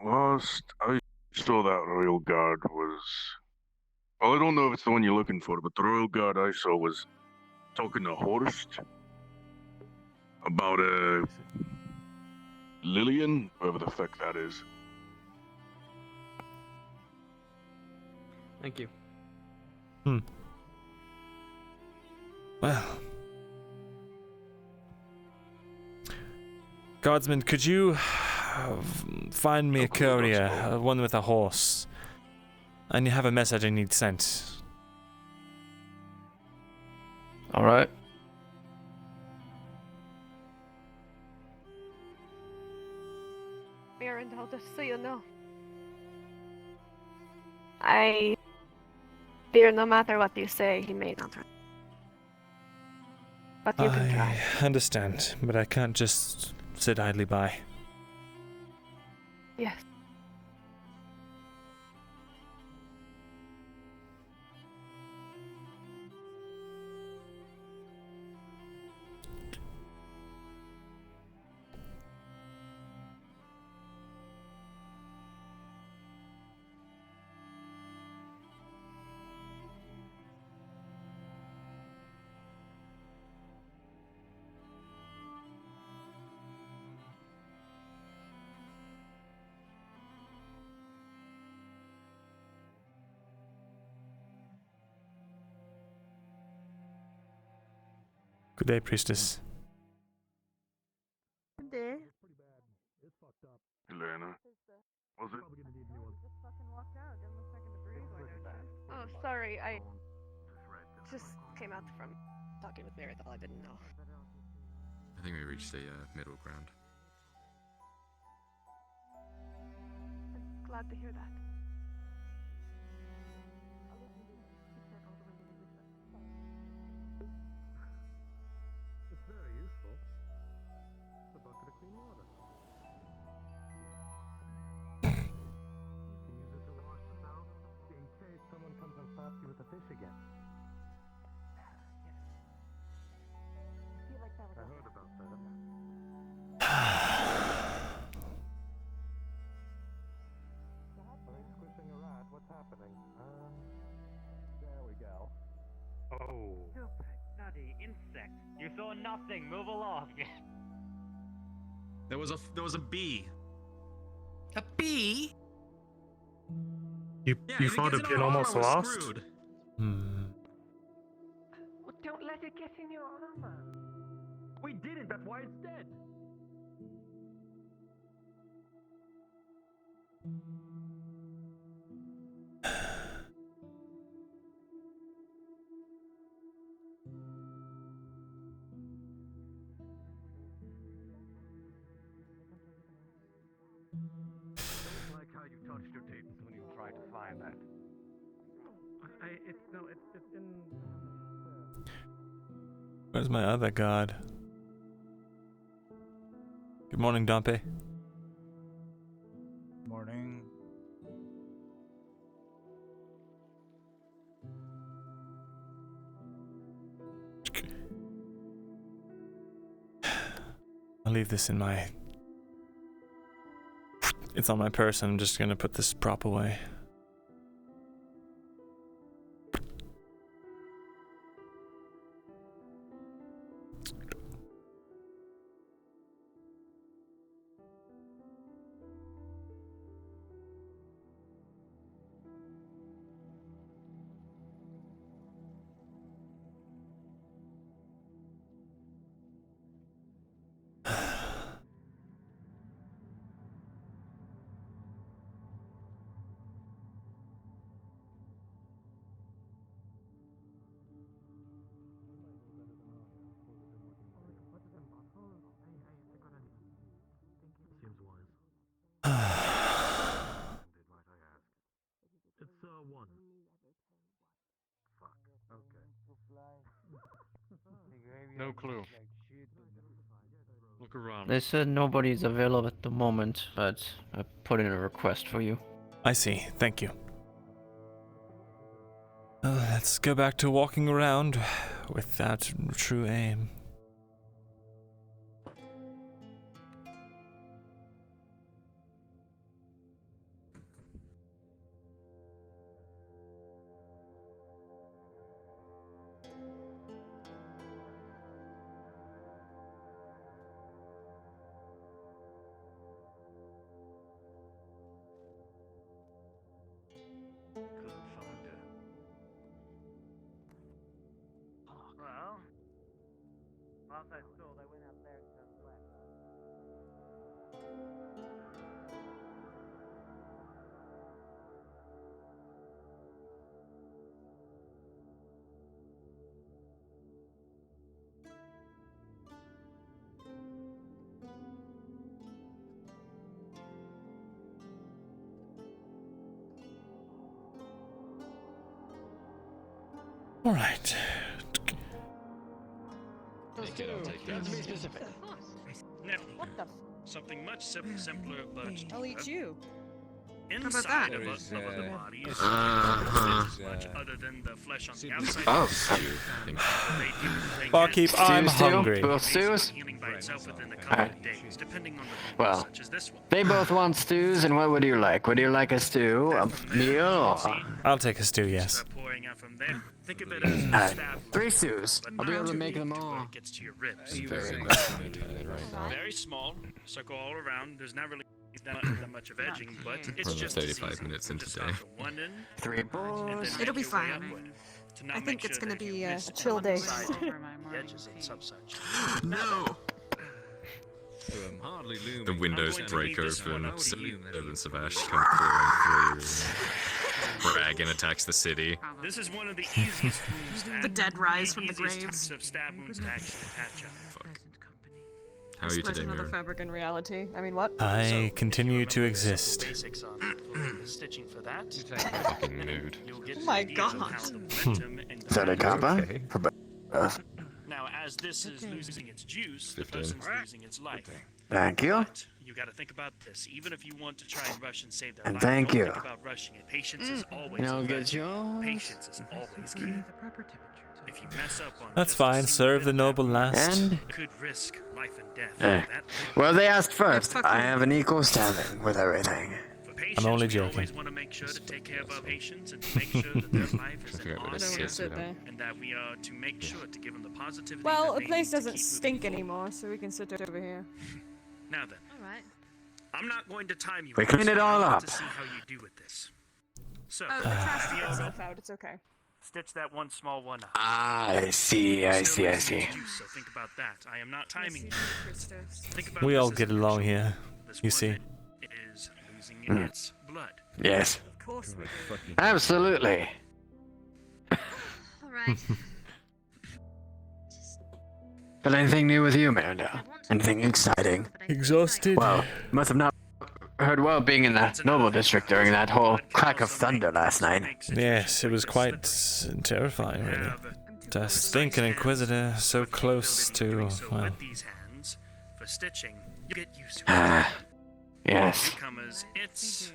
Last I saw, that royal guard was... Well, I don't know if it's the one you're looking for, but the royal guard I saw was talking to Horst about Lillian, whoever the fuck that is. Thank you. Well. Guardsman, could you find me a courier, one with a horse? And you have a message I need sent. Alright. Myrindal, just so you know, I fear no matter what you say, he may not. But you can try. I understand, but I can't just sit idly by. Yes. Good day, priestess. Good day. Helena. Was it? Oh, sorry, I just came out from talking with Myrindal. I didn't know. think we reached a middle ground. I'm glad to hear that. It's very useful. It's a bucket of clean water. You can use it to wash the mouth in case someone comes and slaps you with a fish again. I heard about that. Are they squishing a rat? What's happening? There we go. Oh. Stupid, bloody insect. You saw nothing. Move along. There was a bee. A bee? You Yeah, found a gets in pin our almost armor, we're lost? screwed. Well, don't let it get in your armor. We did it. That's why it's dead. I like how you touched your titties when you tried to find that. It's in. Where's my other god? Good morning, Dompe. Morning. I'll leave this in my... It's on my person. I'm just gonna put this prop away. Seems wise. It's one. Fuck. Okay. No clue. Look around. They said nobody's available at the moment, but I put in a request for you. I see. Thank you. Let's go back to walking around without true aim. Well, last I saw, they went out there and turned left. All right. Take it, I'll take To be that. specific. Now, What the? something much simpler but I'll eat you. inside that? of There's, the body is Uh-huh. much other than the flesh on the outside. Oh, Barkeep, I'm Stews too? hungry. Both stews? Healing by itself within a couple Alright. of days, depending on the wound, Well, such as this one. they both want stews, and what would you like? Would you like a stew, a meal, or... I'll take a stew, yes. Pouring out from there. Think of it as a Alright, stab wound, 3 stews. but I'll be not able to too make deep them to where all. it gets to your ribs. Very Very small, circle all around. There's not really that much of edging, but it's We're just 35 easy minutes to into start day. from one end, 3 and then balls. make It'll be your way fine. upward, to not I make think sure it's gonna that you be a miss chill day. the edges and subsuch. No! Hardly The windows going to break leave this one open, out. Elven Savash come pouring through. Dragon attacks the city. This is one of the easiest wounds to The dead rise from the easiest graves. types of stab wounds to actually patch up. How are you Split today, another Mirror? fabric in reality. I mean, what? I continue to exist. Basics on pulling the stitching for that. Fucking mood. You'll get Oh an my idea of God. how the momentum and Is that a kappa? Now, as this is losing its juice, the 15. person's losing its life. Thank you. But you got to think about this. Even if you want to try and rush and save their And life, thank don't you. think about rushing it. Patience is always Now the get best. yours. Patience is always key. If you mess up on That's just a fine. single Serve bit the of noble that, last. And you could risk life and death. Eh. That Well, they asked first. fuck I you. have an equal standing with everything. For patients, I'm only we joking. always want to make sure to take care of our patients and to make sure that their life is I forgot an what it I don't want to honor, sit there. and that we are to make sure to give them the positivity Well, that the they place need to doesn't keep stink moving anymore, so we can sit over here. forward. Now then, Alright. I'm not going to time you. We on this, cleaned it but I all want up. To see how you do with this. So, Oh, the trash took itself out. It's okay. stitch that one small one up. I see, I Still see, I losing see. its juice, so think about that. I am not timing you. Think about We this all as get a along ritual. here. This You see. woman is losing Mm. its blood. Yes, Of course we do. absolutely. Alright. But anything new with you, Myrindal? Anything exciting? Exhausted. Well, must have not heard well being in the noble district during that whole crack of thunder last night. Yes, it was quite terrifying, really. To think an Inquisitor so close to, well, With these hands, for stitching, you get used to it. Ah, yes. Newcomers, it's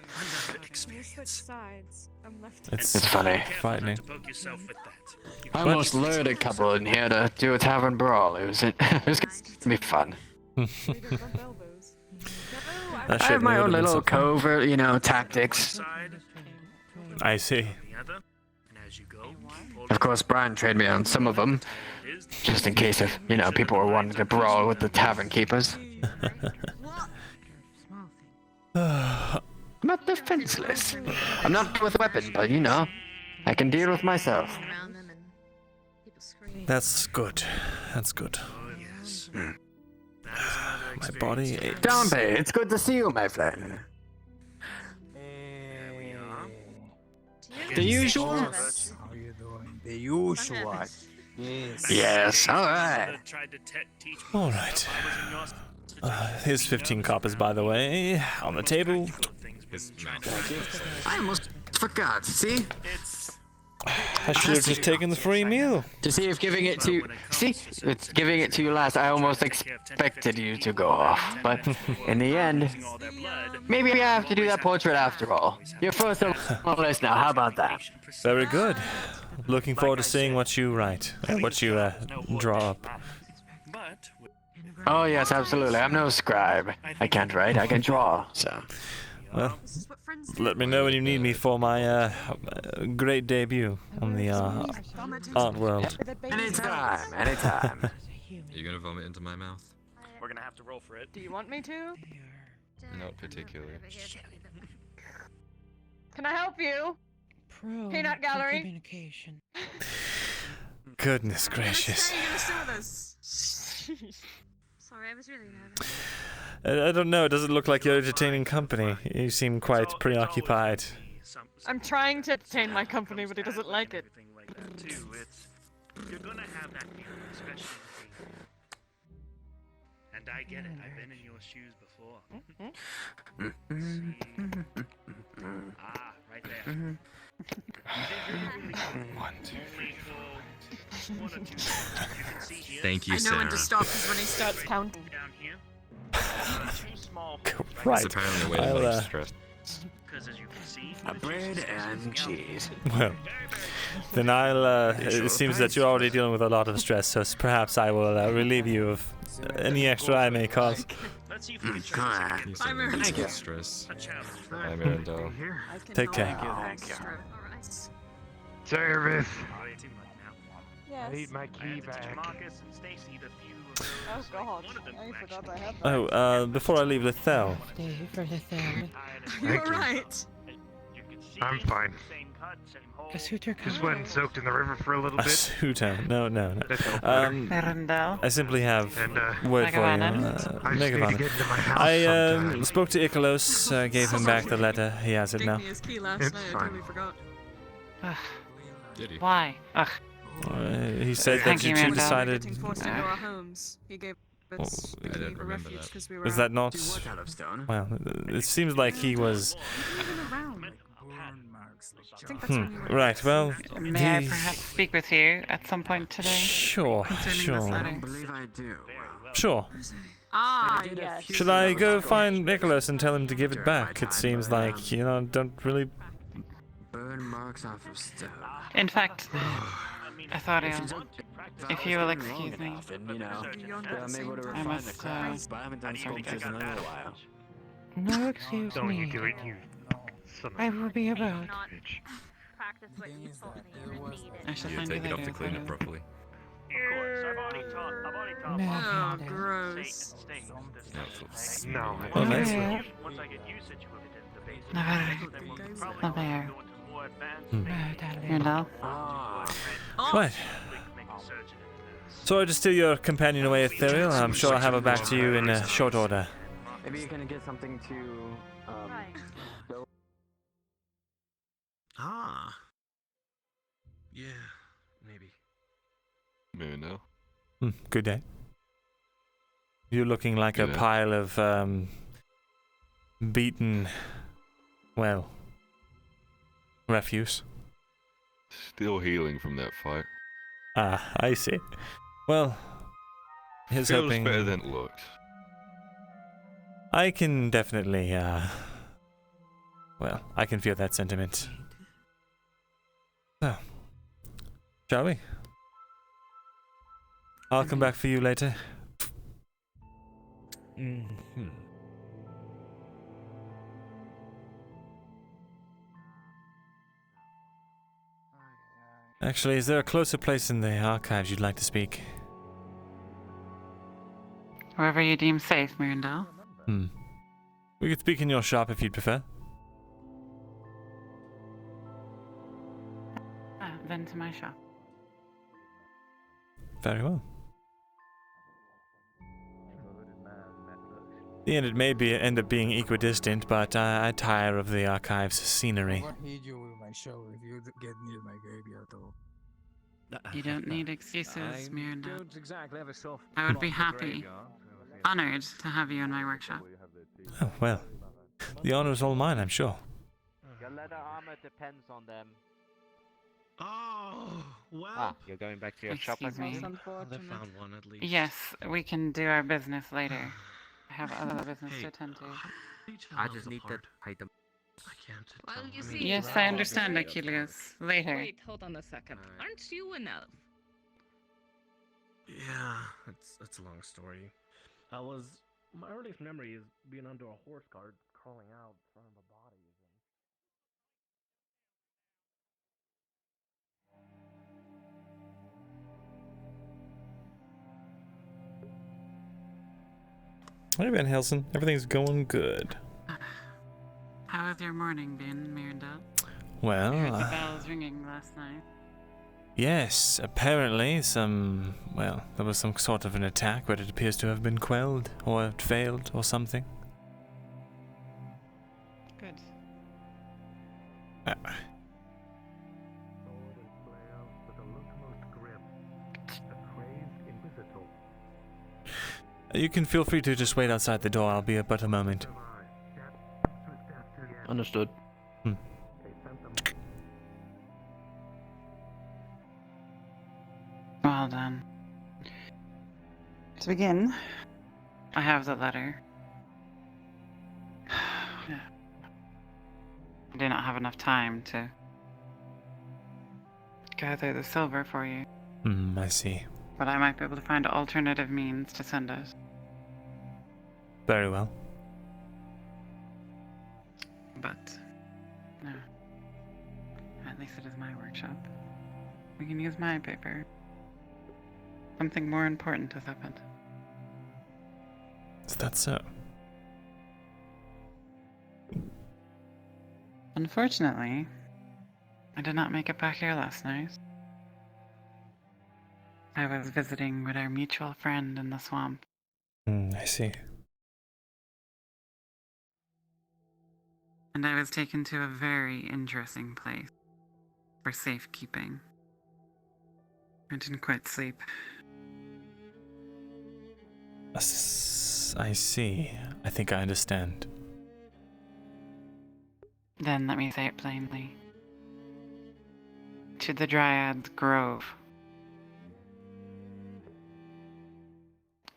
another We experience. switch sides. I'm left. It's funny. Careful frightening. not to poke yourself with that. You I can almost use lured a couple in here to do a tavern brawl. It was gonna be fun. We don't bump elbows. that I have my certainly own would've been little so fun. covert, tactics. side, I see. the other, and as you go, pull Of course, Brian trained me on some of them, it is. just in case if, people were wanting to brawl with the tavern keepers. I'm not defenseless. I'm not with a weapon, but I can deal with myself. That's good. That's good. Oh, yes. Hmm. That is another My experience. body aches. Dombe, it's good to see you, my friend. There we are. The usual? How are you doing? The usual. Yes. Yes, alright. Alright. Here's 15 coppers, by the way, on the table. I almost forgot, see? I should have just taken the free meal. To see if giving it to it's giving it to you last, I almost expected you to go off. But in the end, maybe I have to do that portrait after all. You're first on my list now, how about that? Very good. Looking forward to seeing what you write, what you draw up. Oh yes, absolutely. I'm no scribe. I can't write, I can draw, so. Well, let me know when you need me for my great debut on the art world. Anytime, anytime. Are you gonna vomit into my mouth? We're gonna have to roll for it. Do you want me to? Not particularly. Can I help you? Peanut gallery. Goodness gracious. Sorry, I was really nervous. I don't know, it doesn't look like you're entertaining company. You seem quite preoccupied. I'm trying to entertain my company, but he doesn't like it. You're gonna have that feeling, especially in the and I get it. I've been in your shoes before. Ah, right there. One, two, three, four. 1 or 2. You can see here. Thank you, I know when to Sarah. stop because when he starts counting. Down here. 2 small. Right. It's apparently a way to I'll, relieve stress. Because as you can see, A bread and cheese. Well, then it seems that you're already dealing with a lot of stress, so perhaps I will relieve you of any extra I may cause. Let's see if we can Alright. You said Thank you. stress. a challenge. Hi, Myrindal. Take care. Thank you. Service. Yes. I need my key back. Marcus and Stacy, the few of those, Oh god, one of them I forgot I had that. Oh, before I leave Lethal, You're right. I'm fine. Just went and soaked in the river for a little a bit. suitor. No. That felt better. Myrindal. I simply have And, word for you. I just need to Megavana. get into my house I sometime. spoke to Icolos, gave him back the letter. He has it Gave now. me his key last It's night. I fine. totally forgot. Did he? Why? Ugh. He said that Thank you you, two Myrindal. decided. Getting forced into our homes. He gave It's I didn't became a remember refuge that. 'cause we were Is out that not? to What out of stone? Well, it seems like he was. around, like burn marks. I think that's when you were Right. Well, May I perhaps speak with you at some point today? Sure. Concerning Sure. this I letter? don't believe I do. Sure. Ah, yes. Should I go find Nicholas and tell him to give it back? It seems like, you know, don't really. Burn marks off of stone. In fact, I thought if you will excuse me, I'm able to I refine the must. crafts, but I haven't done sculptures in a little while. No, excuse Don't you me. do it, you son of I will be about. Practice what you told me you needed. I shall You find take you it off later. to clean it properly. Of course, I've already taught No, Oh, no. gross. No, Oh, nice. Once I get used to it within the basics, Never. then we'll Not probably there. go into more advanced Myrindal. Right. Sorry to steal your companion away, Ethereal. I'm sure I'll have her back to you in short order. Maybe you can get something to, go. Ah. Yeah, maybe. Maybe no. Good day. You're looking like a Yeah. pile of beaten, well, refuse. Still healing from that fight. Ah, I see. Well, here's Feels hoping. better than it looks. I can definitely, well, I can feel that sentiment. So, shall we? I'll come back for you later. Actually, is there a closer place in the archives you'd like to speak? Wherever you deem safe, Myrindal. We could speak in your shop if you'd prefer. Then to my shop. Very well. In the end, it may end up being equidistant, but I tire of the archives scenery. What need you with my show if you get near my graveyard though? You don't need excuses, Myrindal. Don't exactly have a soft I would spot be in the happy, graveyard, honored to have you in my workshop. Oh, well. The honor is all mine, I'm sure. Your leather armor depends on them. Oh, well. Ah, you're going back to your shop, I Excuse me. suppose? They found one at least. Yes, we can do our business later. I have other business to attend to. I just need to hide them. I can't. Well, you see, Yes, I understand, Achilles. Later. Wait, hold on a second. Aren't you an elf? Yeah, it's a long story. My earliest memory is being under a horse cart, crawling out front of a body. Hey, Van Helsing. Everything's going good. How has your morning been, Myrindal? Well, I heard the bells ringing last night. yes, apparently there was some sort of an attack, but it appears to have been quelled, or it failed, or something. Good. You can feel free to just wait outside the door. I'll be but a moment. Understood. Well done. To begin, I have the letter. I do not have enough time to gather the silver for you, I see. but I might be able to find alternative means to send it. Very well. But, no. At least it is my workshop. We can use my paper. Something more important has happened. Is that so? Unfortunately, I did not make it back here last night. I was visiting with our mutual friend in the swamp. I see. And I was taken to a very interesting place for safekeeping. I didn't quite sleep. I see. I think I understand. Then let me say it plainly. To the Dryad's Grove.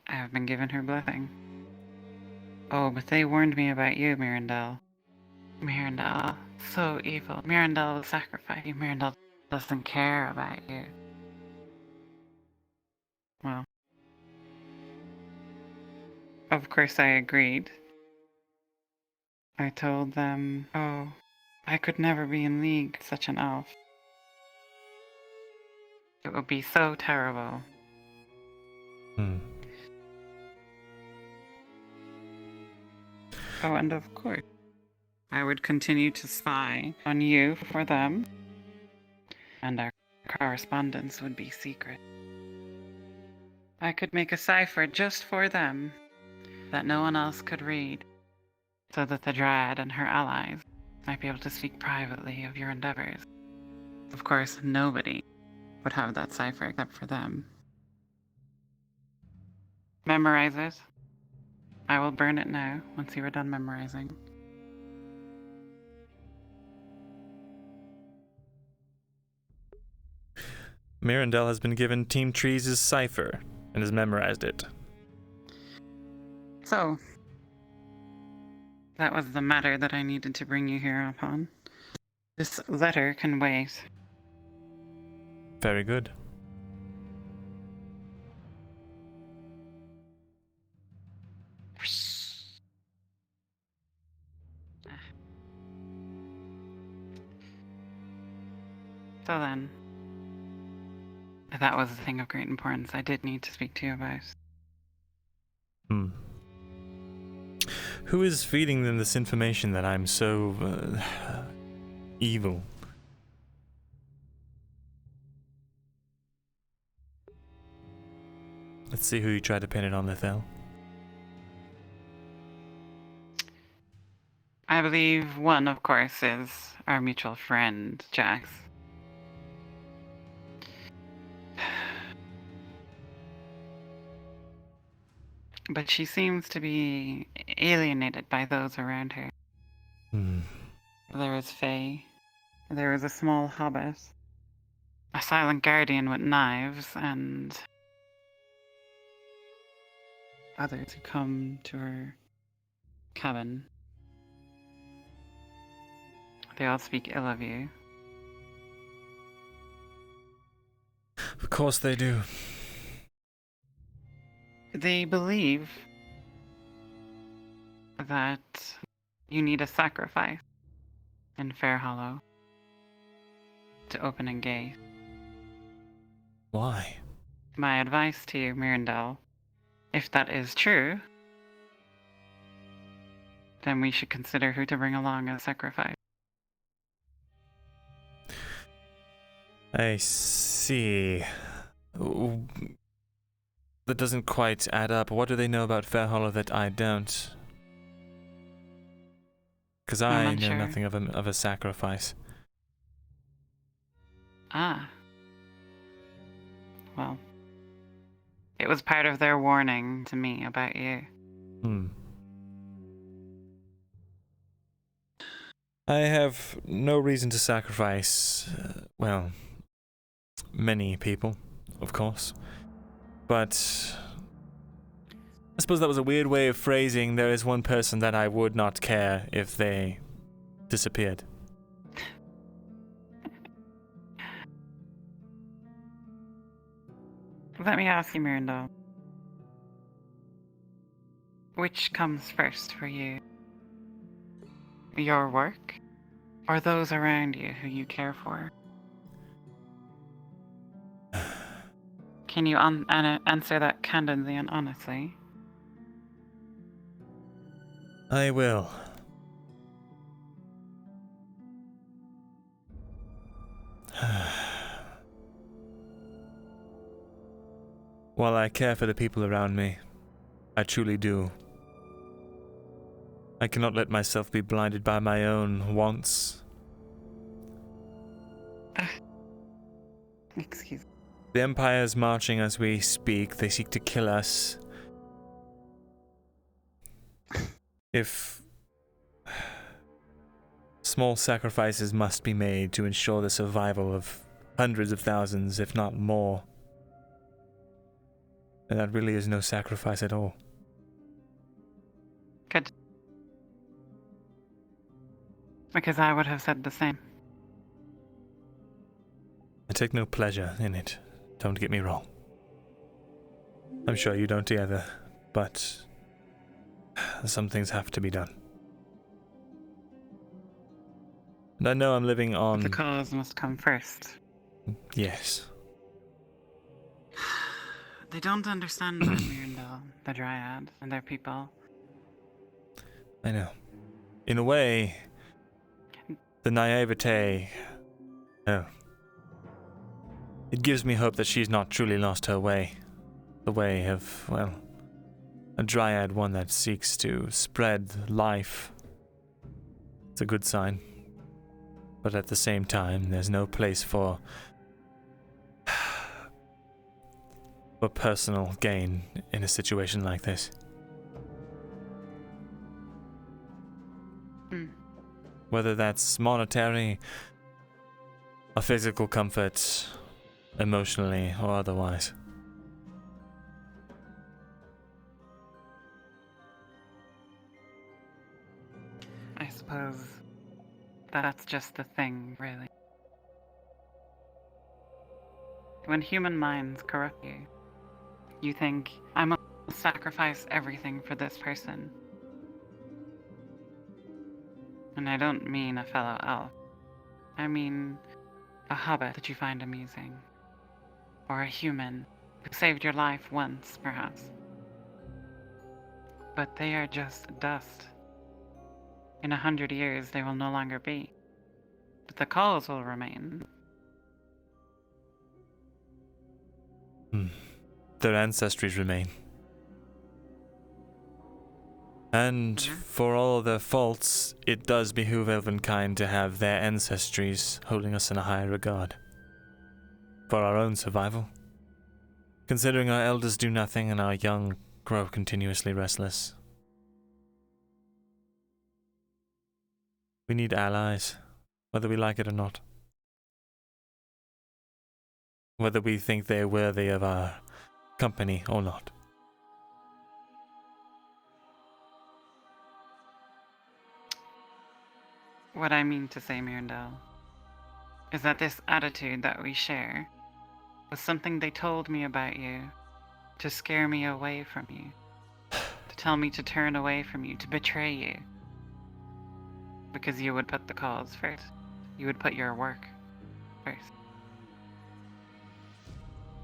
I have been given her blessing. Oh, but they warned me about you, Myrindal. Myrindal, so evil. Myrindal will sacrifice you. Myrindal doesn't care about you. Well, of course I agreed. I told them, oh, I could never be in league with such an elf. It would be so terrible. Oh, and of course, I would continue to spy on you for them, and our correspondence would be secret. I could make a cipher just for them that no one else could read, so that the Dryad and her allies might be able to speak privately of your endeavors. Of course, nobody would have that cipher except for them. Memorize it. I will burn it now, once you are done memorizing. Myrindal has been given Team Trees' cipher and has memorized it. So, that was the matter that I needed to bring you here upon. This letter can wait. Very good. So then, that was a thing of great importance I did need to speak to you about. Who is feeding them this information that I'm so evil? Let's see who you tried to pin it on, Lethel. I believe one, of course, is our mutual friend, Jax. But she seems to be alienated by those around her. There is Faye. There is a small hobbit. A silent guardian with knives, and others who come to her cabin. They all speak ill of you. Of course they do. They believe that you need a sacrifice in Fairhollow to open a gate. Why? My advice to you, Myrindal, if that is true, then we should consider who to bring along as sacrifice. I see. That doesn't quite add up. What do they know about Fairhollow that I don't? Because I know nothing of a sacrifice. Ah. Well, it was part of their warning to me about you. I have no reason to sacrifice, well, many people, of course. But I suppose that was a weird way of phrasing there is one person that I would not care if they disappeared. Let me ask you, Myrindal. Which comes first for you? Your work? Or those around you who you care for? Can you answer that candidly and honestly? I will. While I care for the people around me, I truly do. I cannot let myself be blinded by my own wants. Excuse me. The Empire is marching as we speak. They seek to kill us. if small sacrifices must be made to ensure the survival of hundreds of thousands, if not more, then that really is no sacrifice at all. Good. Because I would have said the same. I take no pleasure in it, don't get me wrong. I'm sure you don't either, but some things have to be done. And I know I'm living on... The cause must come first. Yes. They don't understand that, Myrindal, the Dryad, and their people. I know. In a way, the naivete... Oh. It gives me hope that she's not truly lost her way. The way of, well, a Dryad, one that seeks to spread life. It's a good sign. But at the same time, there's no place for personal gain in a situation like this. Whether that's monetary, or physical comfort, emotionally, or otherwise. I suppose that's just the thing, really. When human minds corrupt you, you think, I must sacrifice everything for this person. And I don't mean a fellow elf. I mean a hobbit that you find amusing. Or a human who saved your life once, perhaps. But they are just dust. In 100 years, they will no longer be. But the cause will remain. Their ancestries remain. And for all their faults, it does behoove Elvenkind to have their ancestries holding us in a high regard. For our own survival. Considering our elders do nothing and our young grow continuously restless. We need allies, whether we like it or not. Whether we think they're worthy of our company or not. What I mean to say, Myrindal, is that this attitude that we share was something they told me about you to scare me away from you, to tell me to turn away from you, to betray you. Because you would put the cause first. You would put your work first.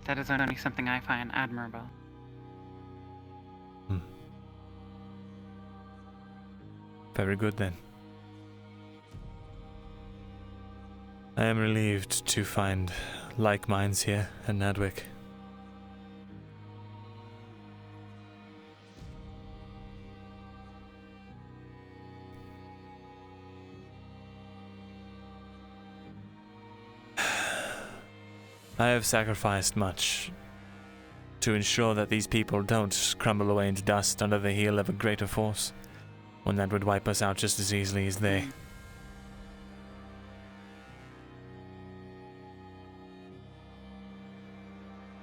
That is only something I find admirable. Very good then. I am relieved to find like minds here in Nadwick. I have sacrificed much to ensure that these people don't crumble away into dust under the heel of a greater force, one that would wipe us out just as easily as they.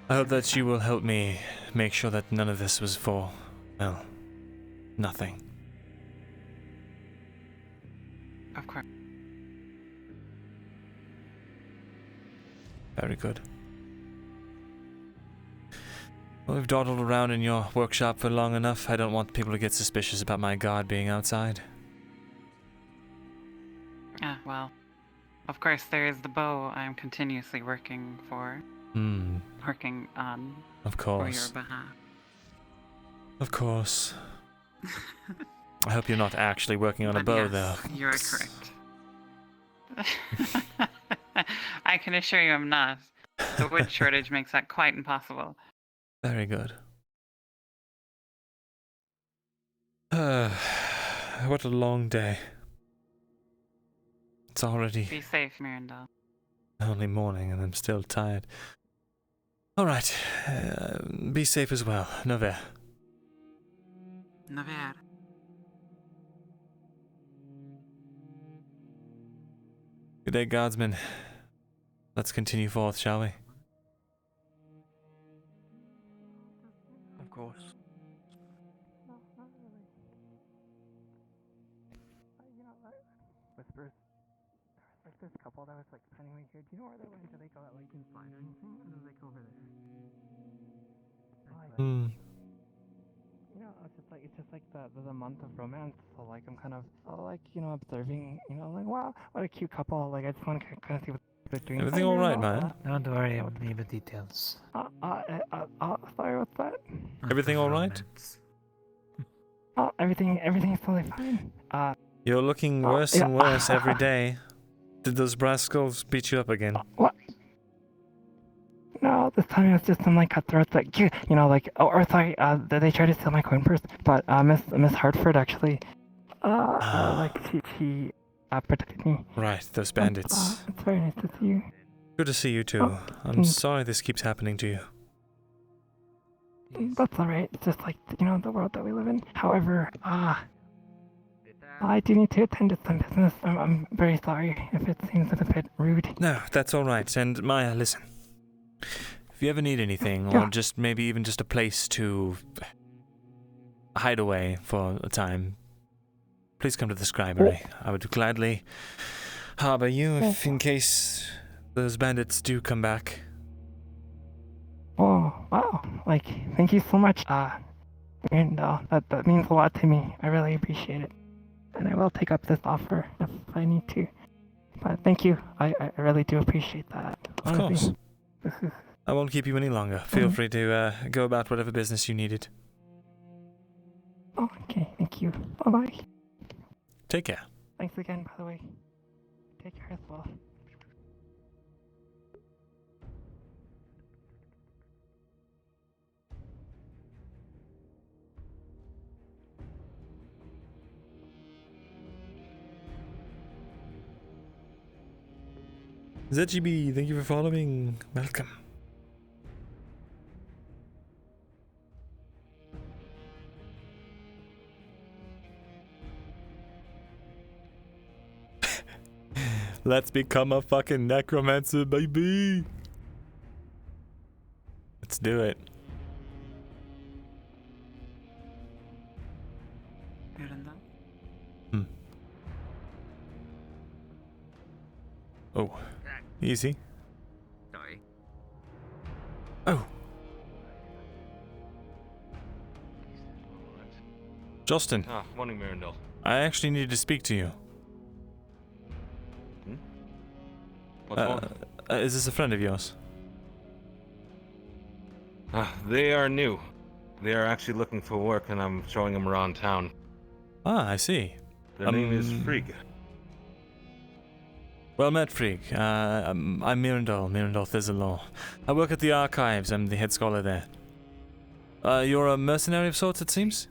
I hope that you will help me make sure that none of this was for, well, nothing. Of course. Very good. Well, we've dawdled around in your workshop for long enough. I don't want people to get suspicious about my guard being outside. Well, of course there is the bow I'm continuously working for. Working on. Of course. For your behalf. Of course. I hope you're not actually working on a bow, yes, though. You're correct. I can assure you I'm not. The wood shortage makes that quite impossible. Very good. What a long day. It's already Be safe, Myrindal. only morning and I'm still tired. Alright, be safe as well. Nover. Nover. Good day, guardsmen. Let's continue forth, shall we? Of course. Whispers. Like this couple that was like planning me here. Do you know where they went? Do they go out like inside or anything? Or do they go over there? You know, it's just like the month of romance. So like I'm kind of like observing. Like wow, what a cute couple. Like I just want to kind of see what they're doing. Everything all right, man? Don't worry, I will leave the details. Sorry, what's that? Everything all right? Everything's totally fine. You're looking worse and worse every day. Did those brass skulls beat you up again? What? No, this time it was just some like cutthroats like sorry, they tried to steal my coin purse, but Miss Hartford actually she protected me. Right, those bandits. It's very nice to see you. Good to see you too. I'm sorry this keeps happening to you. That's alright. It's just like the world that we live in. However, I do need to attend to some business. I'm very sorry if it seems a bit rude. No, that's all right. And Maya, listen. If you ever need anything, or just maybe even just a place to hide away for a time, please come to the scribery. I would gladly harbor you if in case those bandits do come back. Oh, wow. Thank you so much. Myrindal, that means a lot to me. I really appreciate it. And I will take up this offer if I need to. But thank you. I really do appreciate that. Of course. I won't keep you any longer. Feel free to go about whatever business you needed. Oh, okay. Thank you. Bye-bye. Take care. Thanks again, by the way. Take care as well. ZGB, thank you for following. Welcome. Let's become a fucking necromancer, baby. Let's do it. Oh, easy. Sorry. Oh. Justin. Morning, Myrindal. I actually needed to speak to you. What's wrong? Is this a friend of yours? They are new. They are actually looking for work, and I'm showing them around town. Ah, I see. Their name is Frigg. Well met, Frigg. I'm Myrindal Thesalor. I work at the archives. I'm the head scholar there. You're a mercenary of sorts, it seems?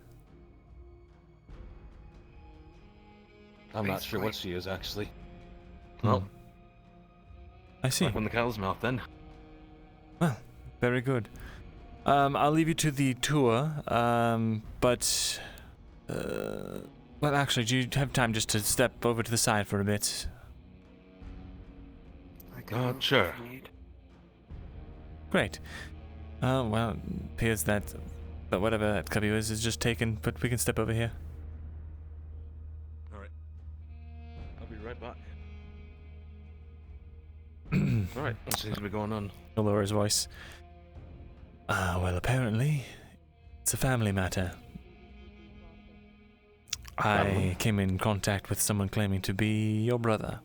I'm not sure what she is, actually. Well, I see. Like when the cow's mouth, then. Well, very good. I'll leave you to the tour, but... well, actually, do you have time just to step over to the side for a bit? Sure. Great. Well, it appears that whatever that cubby is just taken, but we can step over here. Alright. I'll be right back. Alright, what seems to be going on? He'll lower his voice. Well, apparently, it's a family matter. I came in contact with someone claiming to be your brother.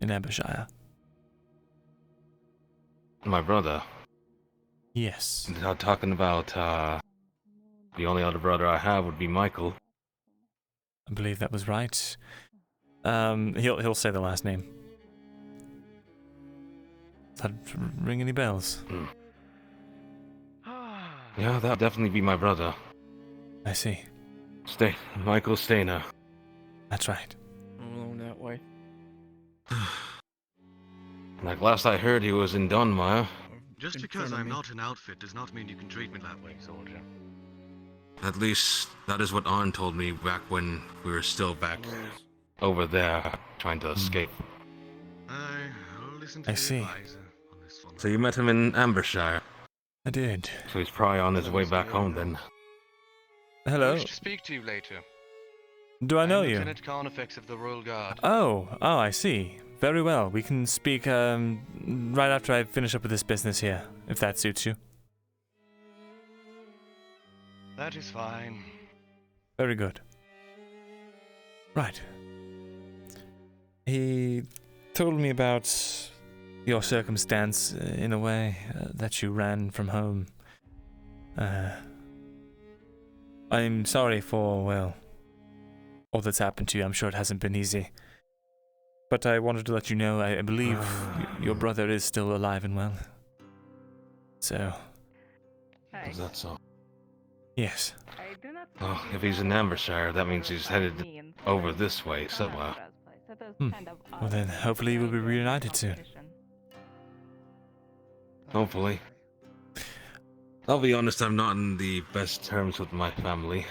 In Abershire. My brother? Yes. Not talking about, the only other brother I have would be Michael. I believe that was right. He'll say the last name. Does that ring any bells? Yeah, that'd definitely be my brother. I see. Michael Stainer. That's right. Along that way. Like last I heard, he was in Dunmire. Just because I'm not an outfit does not mean you can treat me that way, soldier. At least, that is what Arn told me back when we were still back over there, trying to escape. I'll listen to I the see. advisor on this one. So you met him in Ambershire? I did. So he's probably on his way back home then. I Hello. wish to speak to you later. Do I know I'm you? Lieutenant Carnifex of the Royal Guard. Oh, I see. Very well. We can speak right after I finish up with this business here, if that suits you. That is fine. Very good. Right. He told me about your circumstance in a way, that you ran from home. I'm sorry for, well, all that's happened to you. I'm sure it hasn't been easy. But I wanted to let you know, I believe your brother is still alive and well. So. Is that so? Yes. Well, if he's in Ambershire, that means he's headed over this way somewhere. Well then, hopefully we'll be reunited soon. Hopefully. I'll be honest, I'm not in the best terms with my family.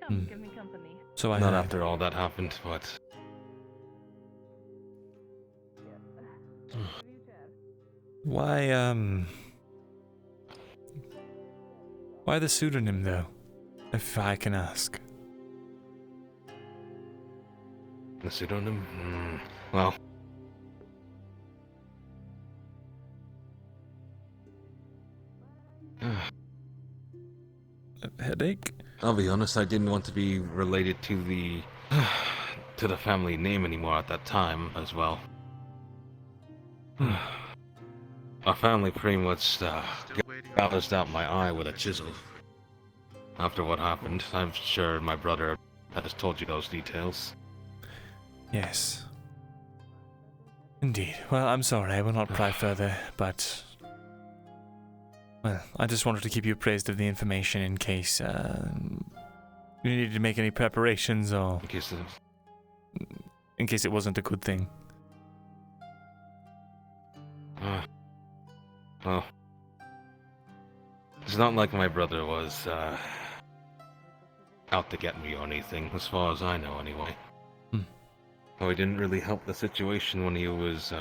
Come, give me company. So I Not heard. after all that happened, but... Why the pseudonym, though? If I can ask. The pseudonym? Well... A headache? I'll be honest, I didn't want to be related to the... to the family name anymore at that time, as well. Our family pretty much, gouged out my eye with a chisel. After what happened, I'm sure my brother has told you those details. Yes. Indeed. Well, I'm sorry, I will not pry further, but... Well, I just wanted to keep you appraised of the information in case, you needed to make any preparations or... In case it wasn't a good thing. Well... It's not like my brother was, out to get me or anything, as far as I know, anyway. Well, he didn't really help the situation when he was,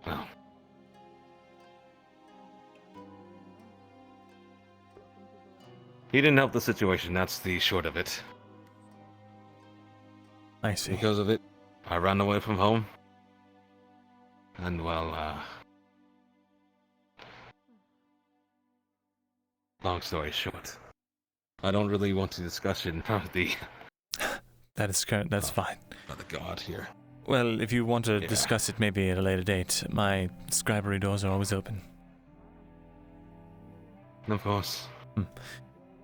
well... He didn't help the situation, that's the short of it. I see. Because of it, I ran away from home. And, well, long story short, I don't really want to discuss it in front of the... That is correct, that's fine. The god here. Well, if you want to discuss it maybe at a later date, my scribery doors are always open. Of course.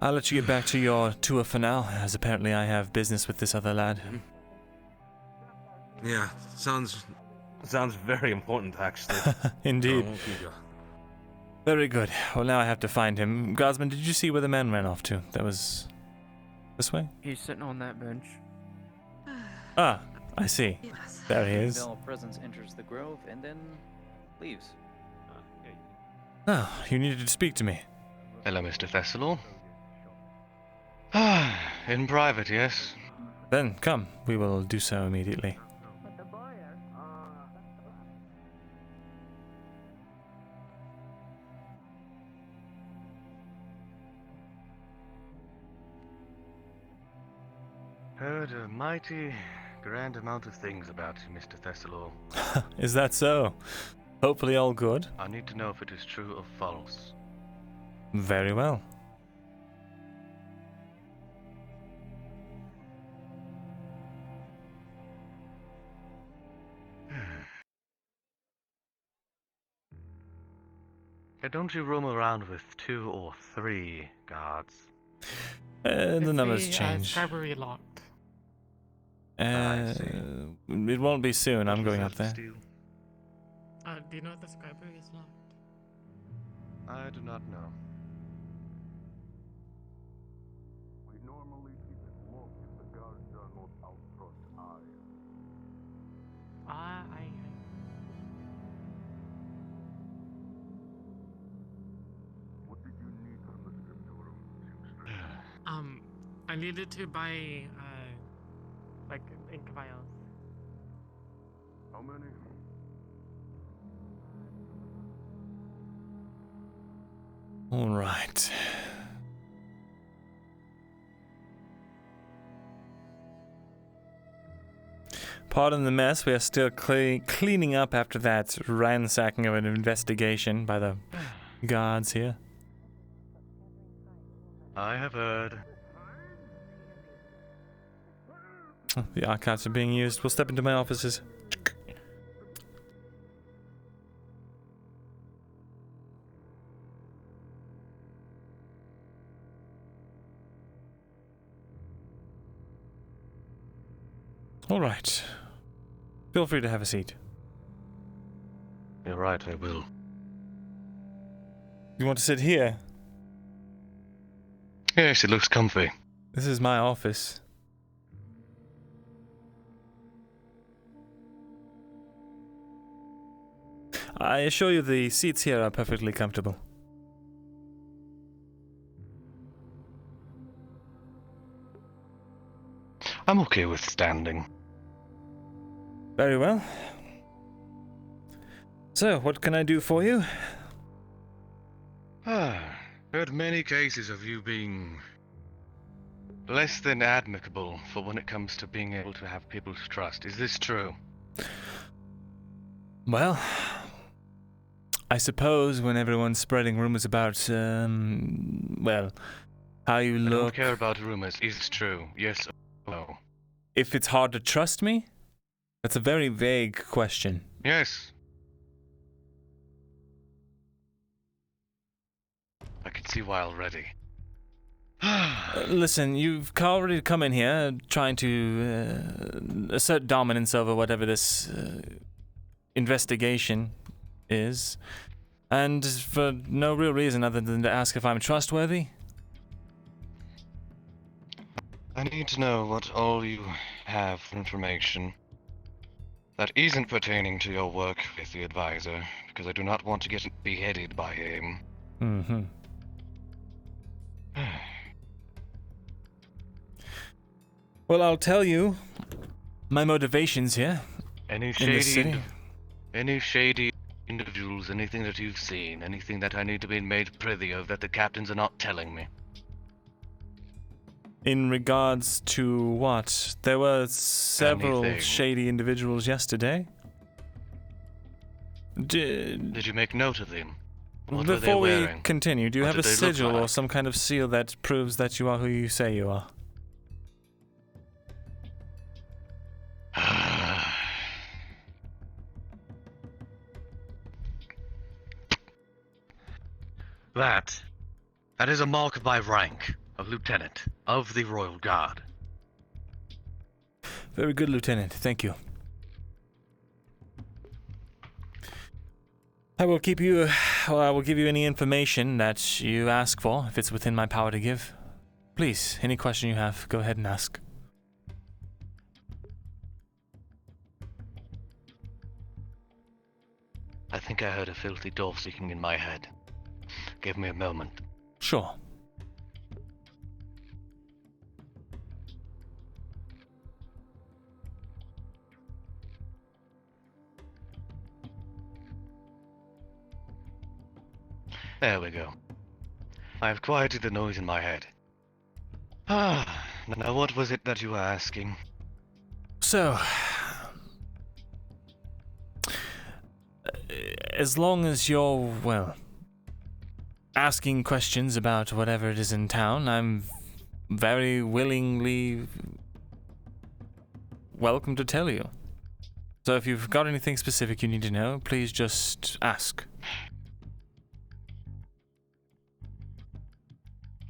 I'll let you get back to your tour for now, as apparently I have business with this other lad. Yeah, sounds very important, actually. Indeed. Oh, Very good. Well, now I have to find him. Gosman, did you see where the man ran off to? That was... this way? He's sitting on that bench. Ah, I see. There he is. Veil presence enters the grove and then leaves. Ah, you needed to speak to me. Hello, Mr. Thesalor. In private, yes. Then, come. We will do so immediately. Heard a mighty grand amount of things about you, Mr. Thesalor. Is that so? Hopefully all good. I need to know if it is true or false. Very well. Don't you roam around with 2 or 3 guards? The numbers change. Scribery locked. It won't be soon. I'm going up there. Do you know if the scribery is locked? I do not know. We normally keep it locked if the guards are not out front eye. What did you need from the scriptorium, seamstress? I needed to buy, like, ink vials. How many? All right. Pardon the mess. We are still cleaning up after that ransacking of an investigation by the guards here. I have heard. The archives are being used. We'll step into my offices. All right. Feel free to have a seat. You're right, I will. You want to sit here? Yes, it looks comfy. This is my office. I assure you the seats here are perfectly comfortable. I'm okay with standing. Very well. So, what can I do for you? Heard many cases of you being less than amicable for when it comes to being able to have people's trust. Is this true? Well, I suppose when everyone's spreading rumors about, well, how you I look... don't care about rumors. Is it true? Yes or no? If it's hard to trust me? That's a very vague question. Yes. I can see why already. Listen, you've already come in here trying to assert dominance over whatever this investigation is, and for no real reason other than to ask if I'm trustworthy. I need to know what all you have for information that isn't pertaining to your work with the advisor, because I do not want to get beheaded by him. Mm-hmm. Well, I'll tell you my motivations here. Any shady individuals, anything that you've seen, anything that I need to be made privy of that the captains are not telling me. In regards to what? There were several Anything. shady individuals yesterday. Did you make note of them? What were they Before we wearing? continue, do you What have a did they look sigil or like? some kind of seal that proves that you are who you say you are? That is a mark of my rank of lieutenant of the Royal Guard. Very good, Lieutenant. Thank you. I will give you any information that you ask for, if it's within my power to give. Please, any question you have, go ahead and ask. I think I heard a filthy dwarf speaking in my head. Give me a moment. Sure. There we go. I have quieted the noise in my head. Now what was it that you were asking? So, as long as you're, well, asking questions about whatever it is in town, I'm very willingly welcome to tell you. So if you've got anything specific you need to know, please just ask.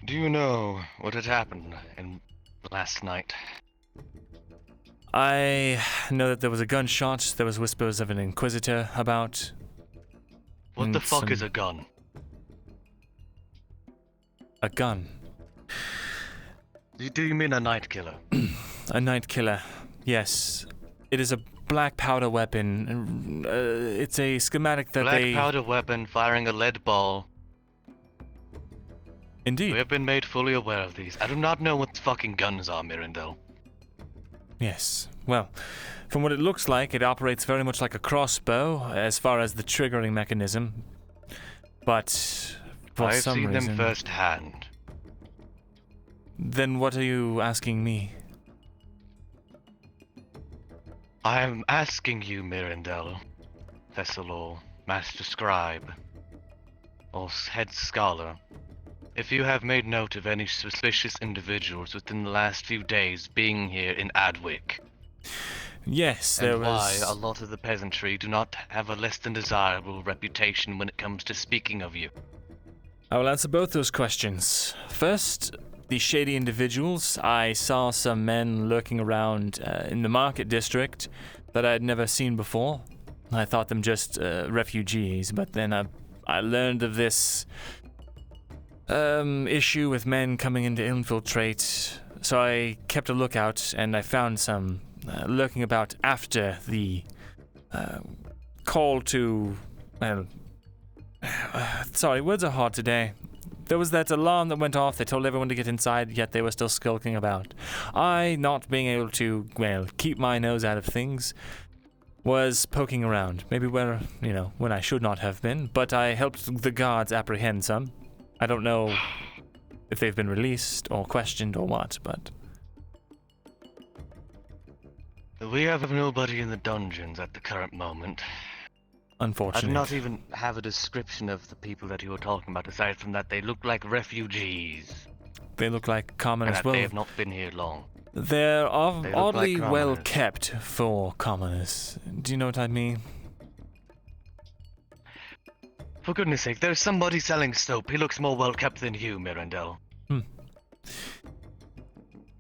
Do you know what had happened last night? I know that there was a gunshot, there was whispers of an inquisitor about. What the fuck is a gun? A gun. Do you mean a night killer? A night killer, yes. It is a black powder weapon. It's a schematic that Black powder weapon firing a lead ball. Indeed. We have been made fully aware of these. I do not know what fucking guns are, Myrindal. Yes. Well, from what it looks like, it operates very much like a crossbow as far as the triggering mechanism. But for I've some seen reason... them firsthand. Then what are you asking me? I am asking you, Myrindal Thesalor, Master Scribe, or Head Scholar, if you have made note of any suspicious individuals within the last few days being here in Adwick. Yes, and there why was... a lot of the peasantry do not have a less than desirable reputation when it comes to speaking of you. I will answer both those questions. First, the shady individuals. I saw some men lurking around in the market district that I had never seen before. I thought them just refugees, but then I learned of this issue with men coming in to infiltrate, so I kept a lookout and I found some lurking about after the call to... sorry, words are hard today. There was that alarm that went off. They told everyone to get inside, yet they were still skulking about. I, not being able to, keep my nose out of things, was poking around. Maybe where, when I should not have been, but I helped the guards apprehend some. I don't know if they've been released or questioned or what, but... We have nobody in the dungeons at the current moment. Unfortunate. I do not even have a description of the people that you were talking about, aside from that they look like refugees. They look like common and as that well. they have not been here long. They're They look oddly like well commoners. kept for commoners. Do you know what I mean? For goodness sake, there's somebody selling soap. He looks more well kept than you, Myrindal.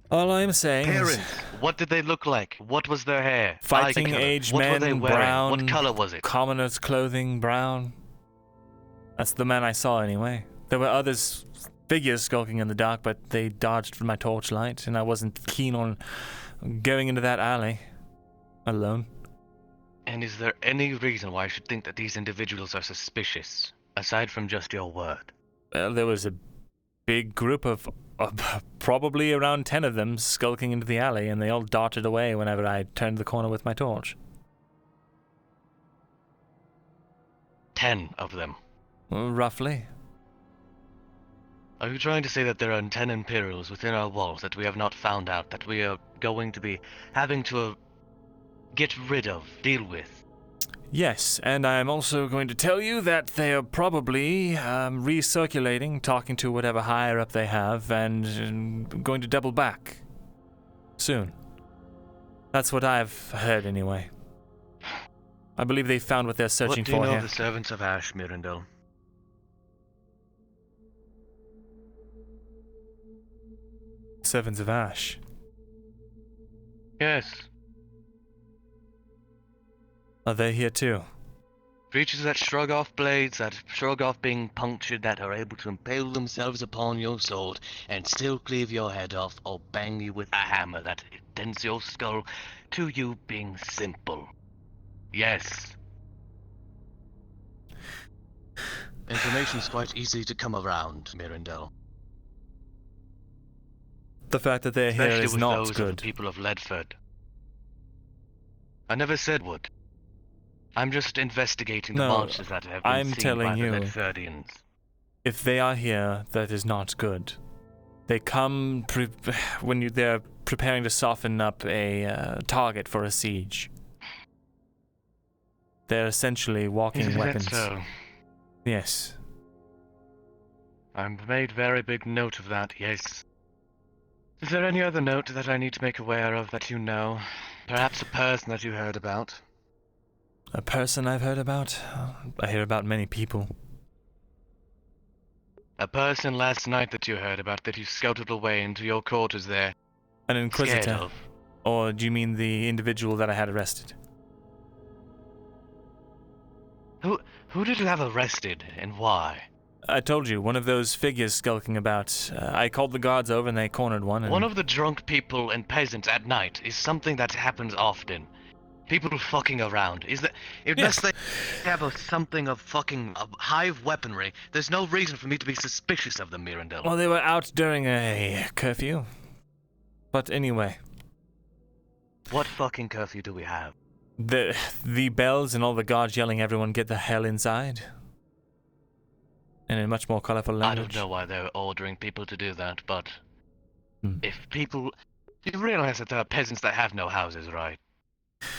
All I'm saying Parents, is... what did they look like? What was their hair? Fighting Eye color? age what men, were they wearing? brown. What color was it? Commoners' clothing, brown. That's the man I saw anyway. There were others, figures skulking in the dark, but they dodged my torchlight, and I wasn't keen on going into that alley alone. And is there any reason why I should think that these individuals are suspicious, aside from just your word? Well, there was a big group of probably around 10 of them skulking into the alley, and they all darted away whenever I turned the corner with my torch. 10 of them. Roughly. Are you trying to say that there are 10 Imperials within our walls that we have not found out, that we are going to be having to get rid of, deal with? Yes, and I'm also going to tell you that they are probably recirculating, talking to whatever higher up they have, and going to double back soon. That's what I've heard anyway. I believe they found what they're searching for here. What do you know of the servants of Ash, Myrindal? Servants of Ash? Yes. Are they here too? Creatures that shrug off blades, that shrug off being punctured, that are able to impale themselves upon your sword and still cleave your head off or bang you with a hammer that dents your skull to you being simple. Yes. Information's quite easy to come around, Myrindal. The fact that they're Especially here is with not those of good. the people of Ledford. I never said would. I'm just investigating the No, monsters that have been I'm seen telling by you. the Ledfordians. If they are here, that is not good. They come when they're preparing to soften up a target for a siege. They're essentially walking Is weapons. that so? Yes. I've made very big note of that, yes. Is there any other note that I need to make aware of that you know? Perhaps a person that you heard about? A person I've heard about? I hear about many people. A person last night that you heard about that you scouted away into your quarters there. An inquisitor? Scared of. Or do you mean the individual that I had arrested? Who did you have arrested, and why? I told you, one of those figures skulking about. I called the guards over and they cornered one. And... One of the drunk people and peasants at night is something that happens often. People fucking around. Unless they have something of fucking hive weaponry, there's no reason for me to be suspicious of them, Myrindal. Well, they were out during a curfew. But anyway. What fucking curfew do we have? The bells and all the guards yelling, everyone get the hell inside. In a much more colorful I language. don't know why they're ordering people to do that, but if people... You realize that there are peasants that have no houses, right?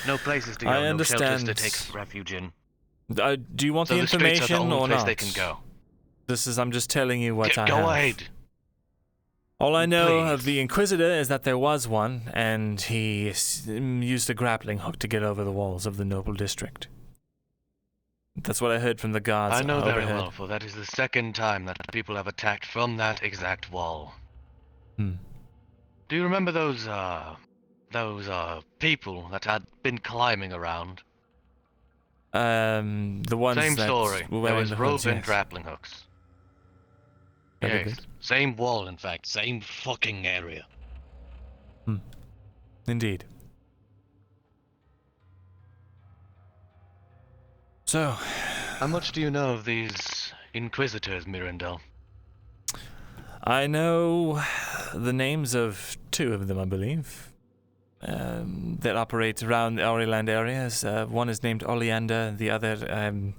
No places to go, I no shelters to understand. take refuge in. Do you want So the the streets information are the only or place not? they can go. I'm just telling you what I Go have. ahead. All I know Please. of the Inquisitor is that there was one, and he used a grappling hook to get over the walls of the noble district. That's what I heard from the guards. I know very overhead. well, for that is the second time that people have attacked from that exact wall. Hmm. Do you remember those people that had been climbing around? The ones Same that story. were There wearing was the rope hoods, and yes. grappling hooks. Very Yes, good. same wall, in fact, same fucking area. Indeed. So, how much do you know of these Inquisitors, Myrindal? I know the names of two of them, I believe, that operate around the Auriland areas. One is named Oleander, the other,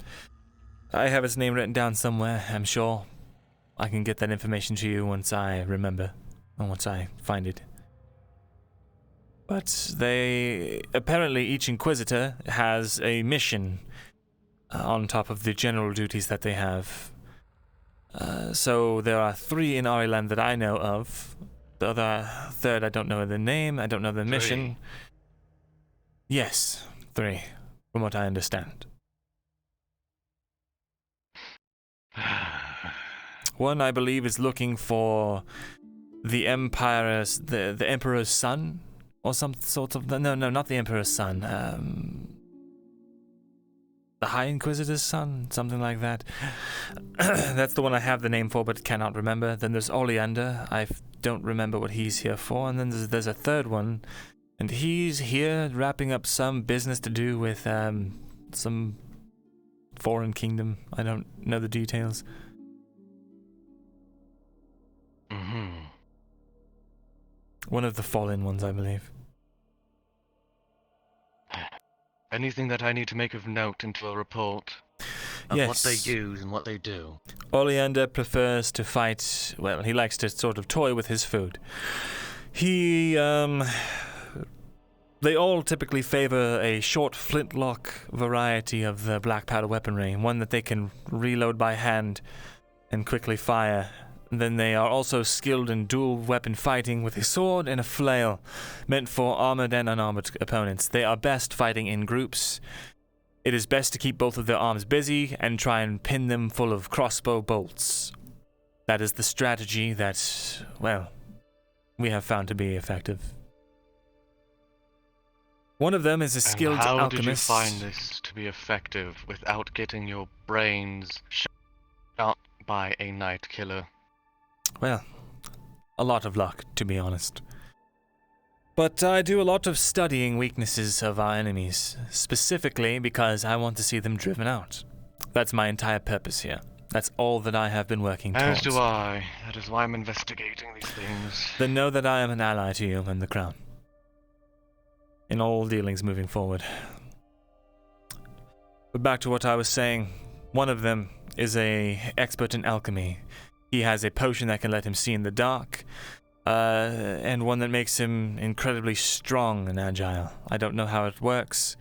I have his name written down somewhere, I'm sure. I can get that information to you once I remember, or once I find it. But apparently each Inquisitor has a mission on top of the general duties that they have. So there are 3 in Auriland that I know of. The other third, I don't know the name, I don't know the mission. Yes, 3, from what I understand. One, I believe, is looking for the Empire's, the Emperor's son, or some sort of, no, not the Emperor's son, the High Inquisitor's son, something like that. That's the one I have the name for, but cannot remember. Then there's Oleander, I don't remember what he's here for, and then there's a third one, and he's here wrapping up some business to do with, some foreign kingdom. I don't know the details. One of the fallen ones, I believe. Anything that I need to make of note into a report of Yes. what they use and what they do? Oleander prefers to fight, well, he likes to sort of toy with his food. They all typically favor a short flintlock variety of the black powder weaponry, one that they can reload by hand and quickly fire. Then they are also skilled in dual weapon fighting with a sword and a flail, meant for armored and unarmored opponents. They are best fighting in groups. It is best to keep both of their arms busy and try and pin them full of crossbow bolts. That is the strategy that, well, we have found to be effective. One of them is a skilled how alchemist. Did you find this to be effective without getting your brains shot by a night killer? Well, a lot of luck, to be honest. But I do a lot of studying weaknesses of our enemies, specifically because I want to see them driven out. That's my entire purpose here. That's all that I have been working towards. As do I. That is why I'm investigating these things. Then know that I am an ally to you and the Crown. In all dealings moving forward. But back to what I was saying. One of them is an expert in alchemy. He has a potion that can let him see in the dark, and one that makes him incredibly strong and agile. I don't know how it works.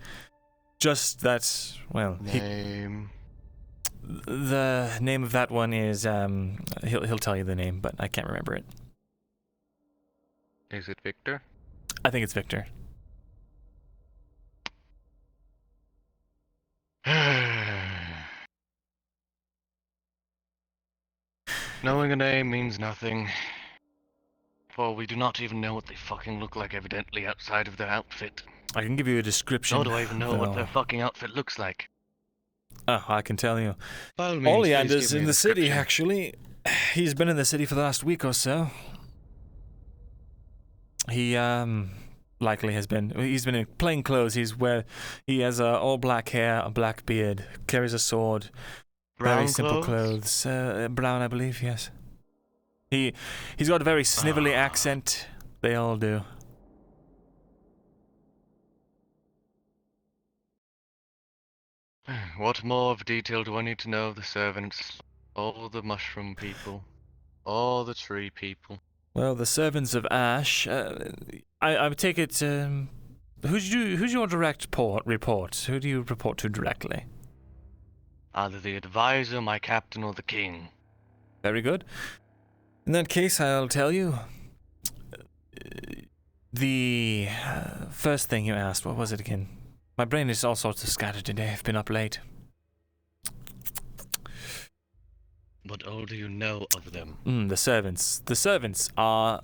Just that, well... Name? The name of that one is, he'll tell you the name, but I can't remember it. Is it Victor? I think it's Victor. Knowing a name means nothing. For we do not even know what they fucking look like, evidently, outside of their outfit. I can give you a description. Nor do I even know what though. their fucking outfit looks like. Oh, I can tell you. By all means, please Oleander's give me in a the city, description. actually. He's been in the city for the last week or so. He, likely has been. He's been in plain clothes. He has all black hair, a black beard, carries a sword. Brown very simple clothes. Brown, I believe, yes. He's got a very snivelly accent. They all do. What more of detail do I need to know of the servants? All the mushroom people. All the tree people. Well, the servants of Ash, I take it, who's your direct report? Who do you report to directly? Either the advisor, my captain, or the king. Very good. In that case, I'll tell you. The first thing you asked, what was it again? My brain is all sorts of scattered today. I've been up late. What all do you know of them? The servants. The servants are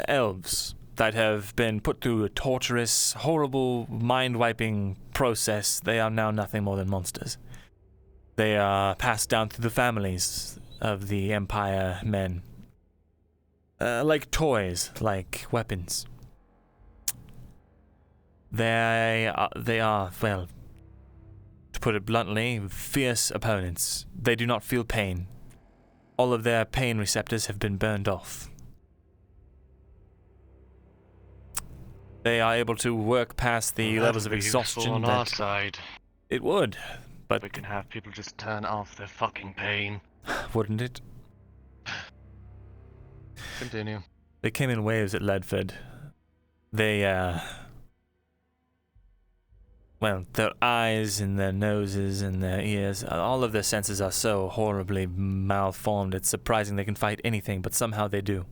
elves that have been put through a torturous, horrible, mind-wiping process. They are now nothing more than monsters. They are passed down through the families of the Empire men. Like toys, like weapons. They are, well, to put it bluntly, fierce opponents. They do not feel pain. All of their pain receptors have been burned off. They are able to work past the levels of exhaustion. On our side. It would, but we can have people just turn off their fucking pain. Wouldn't it? Continue. They came in waves at Ledford. They, well, their eyes and their noses and their ears, all of their senses are so horribly malformed, it's surprising they can fight anything, but somehow they do.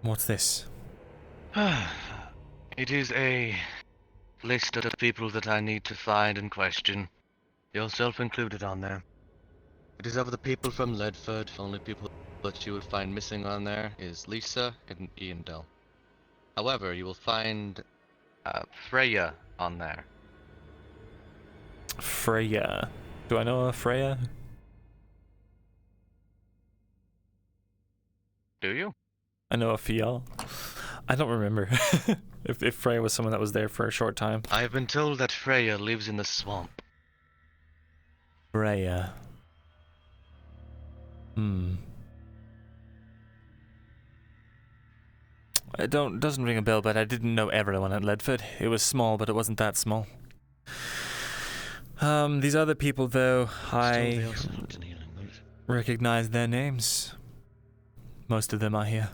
What's this? It is a list of people that I need to find and question. Yourself included on there. It is of the people from Ledford. Only people that you would find missing on there is Lisa and Myrindal. However, you will find Freya on there. Freya. Do I know a Freya? Do you? I know a Fial. I don't remember if Freya was someone that was there for a short time. I have been told that Freya lives in the swamp. Freya. It doesn't ring a bell, but I didn't know everyone at Ledford. It was small, but it wasn't that small. These other people, though, I recognize their names. Most of them are here.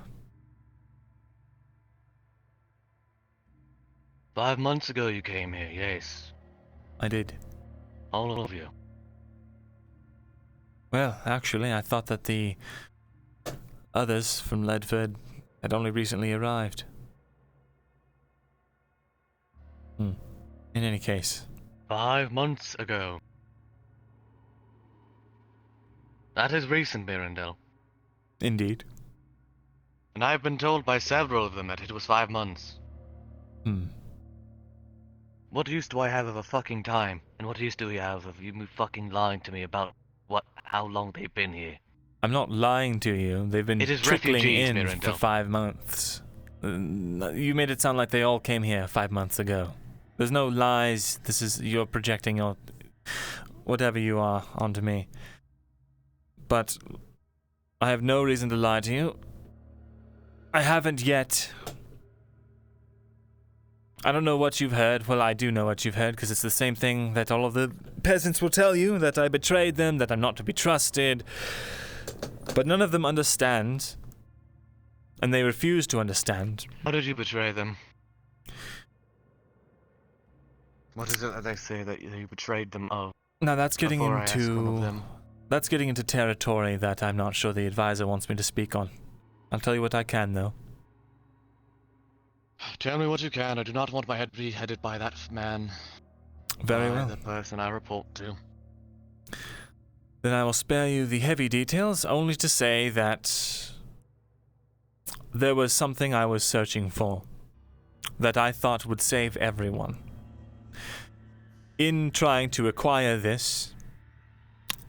5 months ago you came here, yes. I did. All of you. Well, actually, I thought that the others from Ledford had only recently arrived. In any case. 5 months ago. That is recent, Myrindal. Indeed. And I've been told by several of them that it was 5 months. What use do I have of a fucking time? And what use do we have of you fucking lying to me about how long they've been here? I'm not lying to you. They've been trickling in Myrindal. for 5 months. You made it sound like they all came here 5 months ago. There's no lies. This is, you're projecting your whatever you are onto me. But I have no reason to lie to you. I haven't yet. I don't know what you've heard. Well, I do know what you've heard, because it's the same thing that all of the peasants will tell you, that I betrayed them, that I'm not to be trusted. But none of them understand, and they refuse to understand. How did you betray them? What is it that they say that you betrayed them of? Now that's getting into territory that I'm not sure the advisor wants me to speak on. I'll tell you what I can, though. Tell me what you can. I do not want my head to be headed by that man. Very well. The person I report to. Then I will spare you the heavy details, only to say that there was something I was searching for that I thought would save everyone. In trying to acquire this,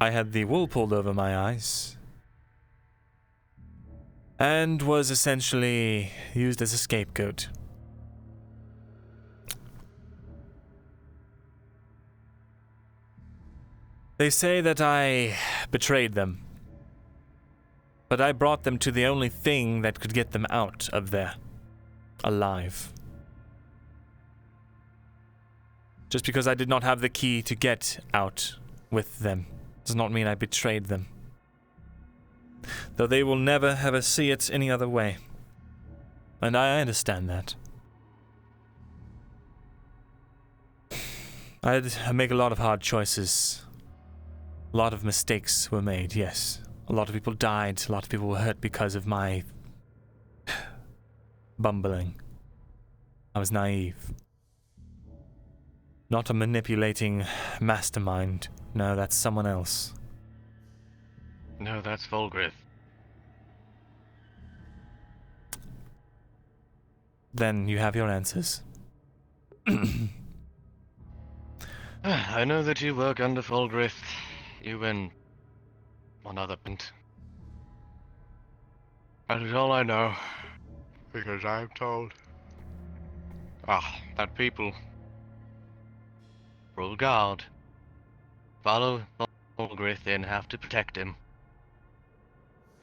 I had the wool pulled over my eyes and was essentially used as a scapegoat. They say that I betrayed them, but I brought them to the only thing that could get them out of there, alive. Just because I did not have the key to get out with them does not mean I betrayed them. Though they will never ever see it any other way. And I understand that. I had to make a lot of hard choices. A lot of mistakes were made, yes. A lot of people died, a lot of people were hurt because of my bumbling. I was naive. Not a manipulating mastermind. No, that's someone else. No, that's Volgrith. Then you have your answers. I know that you work under Volgrith. You and one other pint. That is all I know. Because I'm told. That people rule guard. Follow Volgrith and have to protect him.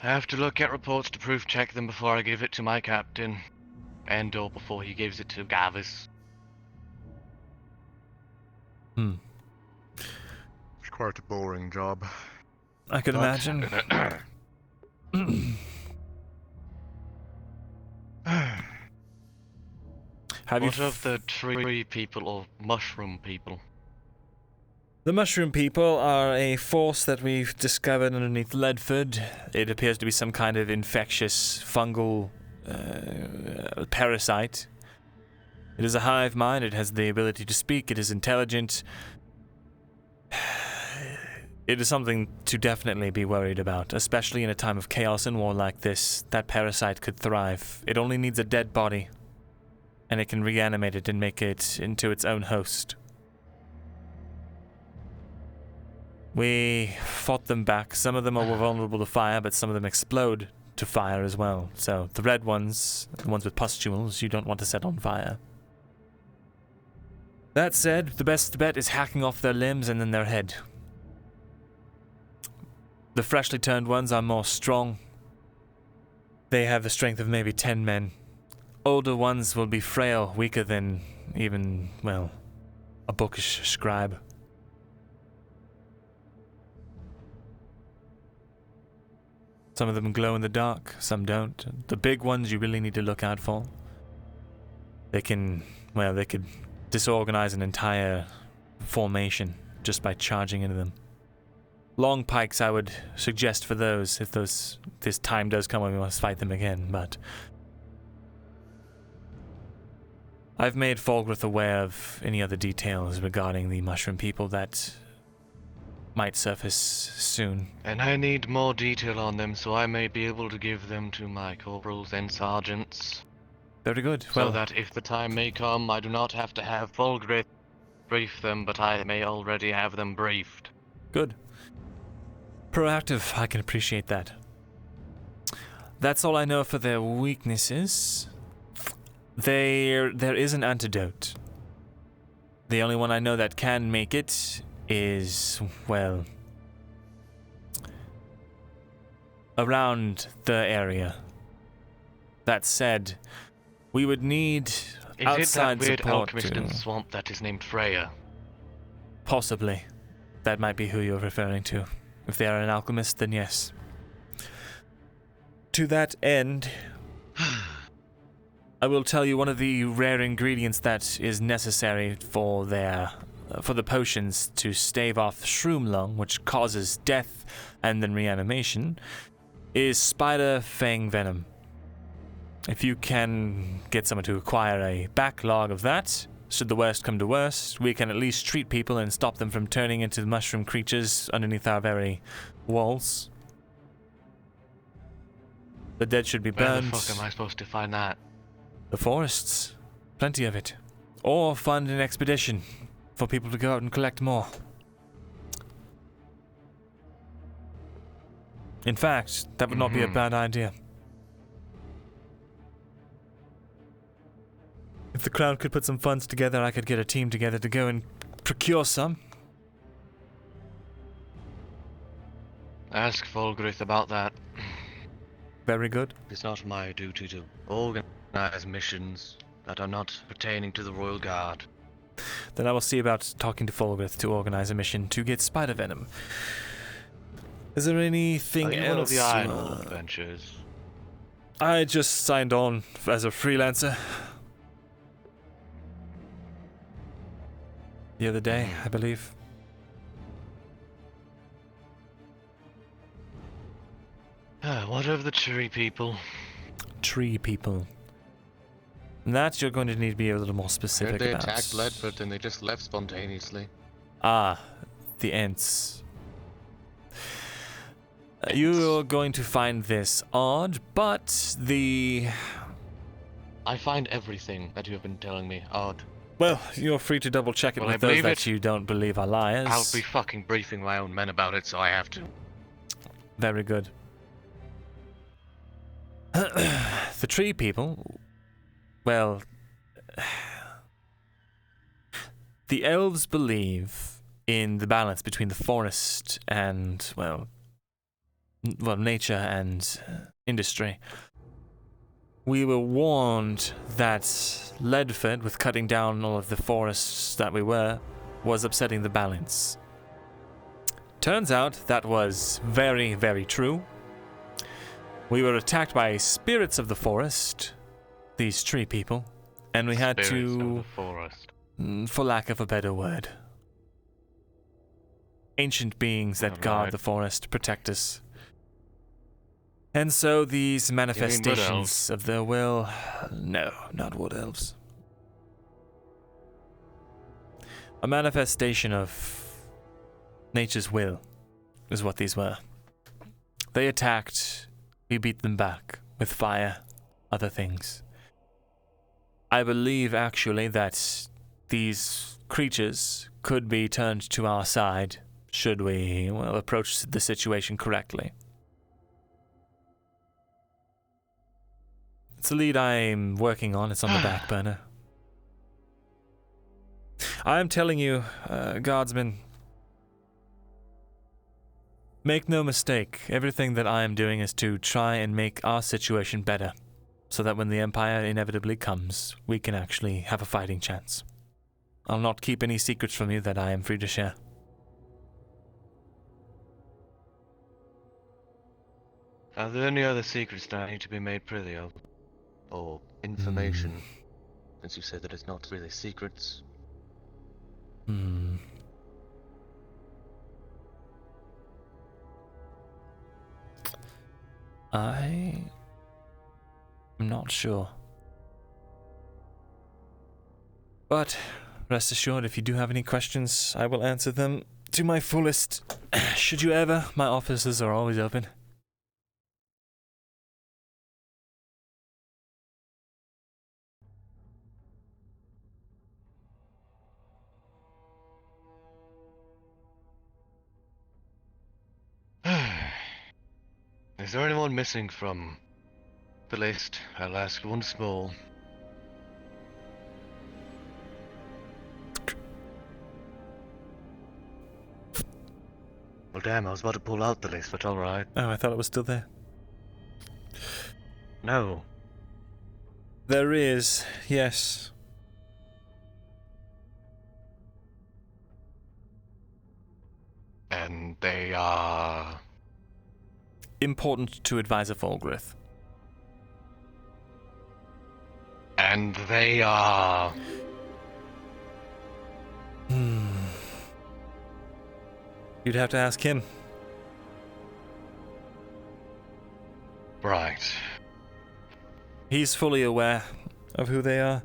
I have to look at reports to proof check them before I give it to my captain. And or before he gives it to Gavis. It's quite a boring job. I could imagine. What of the tree people or mushroom people? The mushroom people are a force that we've discovered underneath Ledford. It appears to be some kind of infectious fungal parasite. It is a hive mind. It has the ability to speak. It is intelligent. It is something to definitely be worried about, especially in a time of chaos and war like this. That parasite could thrive. It only needs a dead body, and it can reanimate it and make it into its own host. We fought them back. Some of them are vulnerable to fire, but some of them explode to fire as well. So the red ones, the ones with pustules, you don't want to set on fire. That said, the best bet is hacking off their limbs and then their head. The freshly turned ones are more strong. They have the strength of maybe 10 men. Older ones will be frail, weaker than even, well, a bookish scribe. Some of them glow in the dark, some don't. The big ones you really need to look out for. They could disorganize an entire formation just by charging into them. Long pikes I would suggest for those, if this time does come when we must fight them again, but I've made Volgrith aware of any other details regarding the mushroom people that might surface soon. And I need more detail on them so I may be able to give them to my corporals and sergeants. Very good. So that if the time may come, I do not have to have Volgrith brief them, but I may already have them briefed. Good. Proactive, I can appreciate that. That's all I know for their weaknesses. There is an antidote. The only one I know that can make it is, well, around the area. That said, we would need outside Is it that weird support alchemist in the swamp that is named Freya? Possibly. That might be who you're referring to. If they are an alchemist, then yes. To that end, I will tell you one of the rare ingredients that is necessary for the potions to stave off shroom lung, which causes death and then reanimation, is spider fang venom. If you can get someone to acquire a backlog of that, should the worst come to worst, we can at least treat people and stop them from turning into mushroom creatures underneath our very walls. The dead should be burned. Where the fuck am I supposed to find that? The forests. Plenty of it. Or fund an expedition for people to go out and collect more. In fact, that would not be a bad idea. If the Crown could put some funds together, I could get a team together to go and procure some. Ask Volgrith about that. Very good. It's not my duty to organize missions that are not pertaining to the Royal Guard. Then I will see about talking to Fulgrith to organize a mission to get spider venom. Is there anything Are you else? one of the Ironwood adventures? I just signed on as a freelancer. The other day, I believe. What of the tree people? Tree people. That you're going to need to be a little more specific They about. attacked Ledford and they just left spontaneously. Ah, the Ents. You're going to find this odd, but I find everything that you have been telling me odd. Well, you're free to double check it Well, with I those believe that it. you don't believe are liars. I'll be fucking briefing my own men about it, so I have to. Very good. The tree people, well, the elves believe in the balance between the forest and, well, nature and industry. We were warned that Ledford, with cutting down all of the forests that we were, was upsetting the balance. Turns out that was very, very true. We were attacked by spirits of the forest, these tree people, and we had Spirits of to, the forest. for lack of a better word, ancient beings that guard Alright. the forest, protect us. And so these manifestations of their will, no, not wood elves. A manifestation of nature's will is what these were. They attacked, we beat them back with fire, other things. I believe actually that these creatures could be turned to our side should we, well, approach the situation correctly. It's a lead I'm working on. It's on the back burner. I'm telling you, guardsmen, make no mistake, everything that I am doing is to try and make our situation better, so that when the Empire inevitably comes, we can actually have a fighting chance. I'll not keep any secrets from you that I am free to share. Are there any other secrets that I need to be made privy of? Or information? Since you said that it's not really secrets. I'm not sure. But rest assured, if you do have any questions, I will answer them to my fullest. Should you ever, my offices are always open. Is there anyone missing from the list? I'll ask once more. Well, damn, I was about to pull out the list, but alright. Oh, I thought it was still there. No. There is, yes. And they are... important to Advisor Fulgrith. And they are... You'd have to ask him. Right. He's fully aware of who they are.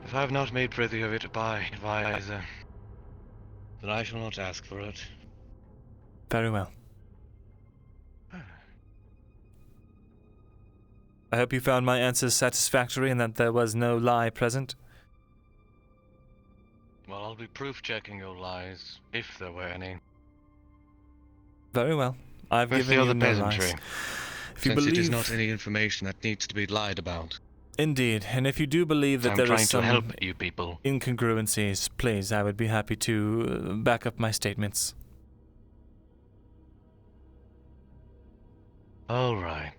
If I have not made privy of it by Advisor, then I shall not ask for it. Very well. I hope you found my answers satisfactory and that there was no lie present. Well, I'll be proof-checking your lies, if there were any. Very well. I've With given the you other no peasantry, lies. If you since believe... it is not any information that needs to be lied about. Indeed, and if you do believe that I'm there trying is to some help you people. incongruencies, please, I would be happy to back up my statements. Alright.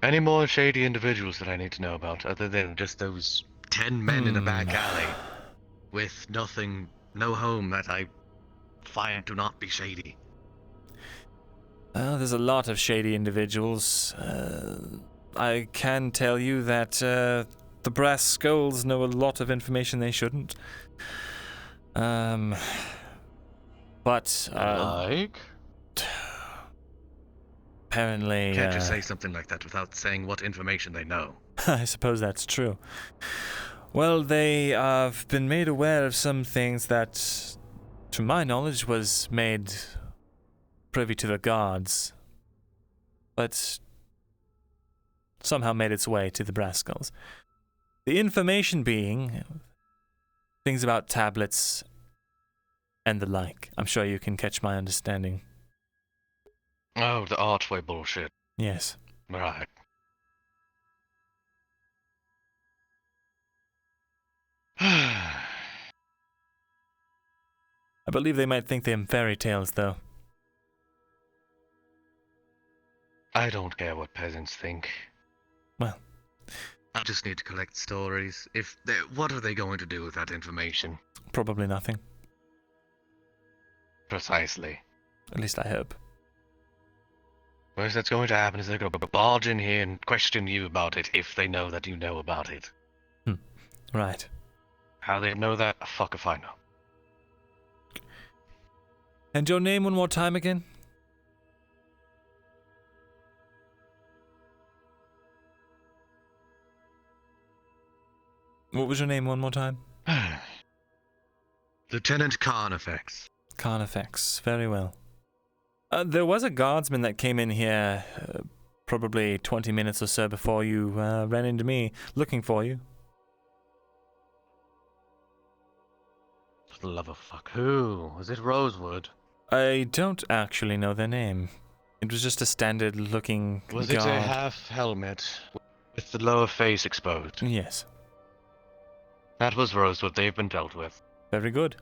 Any more shady individuals that I need to know about, other than just those 10 men in a back alley with nothing, no home that I find to not be shady? Well, there's a lot of shady individuals. I can tell you that the brass skulls know a lot of information they shouldn't. But like? Apparently, You can't just say something like that without saying what information they know. I suppose that's true. Well, they have been made aware of some things that, to my knowledge, was made privy to the gods, but somehow made its way to the brass skulls. The information being things about tablets and the like. I'm sure you can catch my understanding. Oh, the archway bullshit. Yes. Right. I believe they might think them fairy tales, though. I don't care what peasants think. Well, I just need to collect stories. What are they going to do with that information? Probably nothing. Precisely. At least I hope. Worst that's going to happen is they're going to barge in here and question you about it if they know that you know about it. Right. How they know that? Fuck if I know. And your name one more time again? What was your name one more time? Lieutenant Carnifex. Carnifex. Very well. There was a guardsman that came in here probably 20 minutes or so before you ran into me, looking for you. For the love of fuck. Who? Was it Rosewood? I don't actually know their name. It was just a standard-looking guard. Was it a half helmet with the lower face exposed? Yes. That was Rosewood. They've been dealt with. Very good.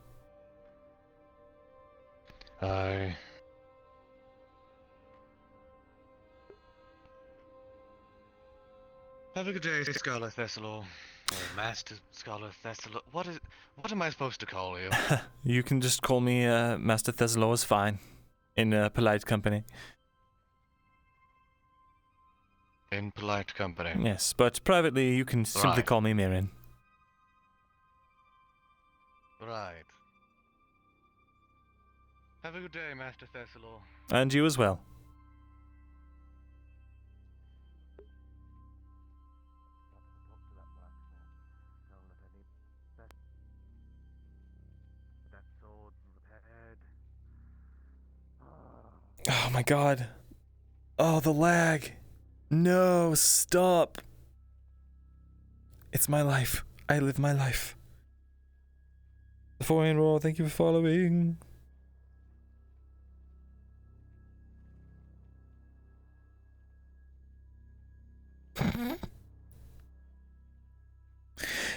Have a good day, Scholar Thesalor. Or Master Scholar Thesalor. What am I supposed to call you? You can just call me Master Thesalor is fine. In polite company. In polite company. Yes, but privately you can simply Right. call me Mirin. Right. Have a good day, Master Thesalor. And you as well. Oh my god. Oh, the lag. No, stop. It's my life. I live my life. The Foreign Roar, thank you for following.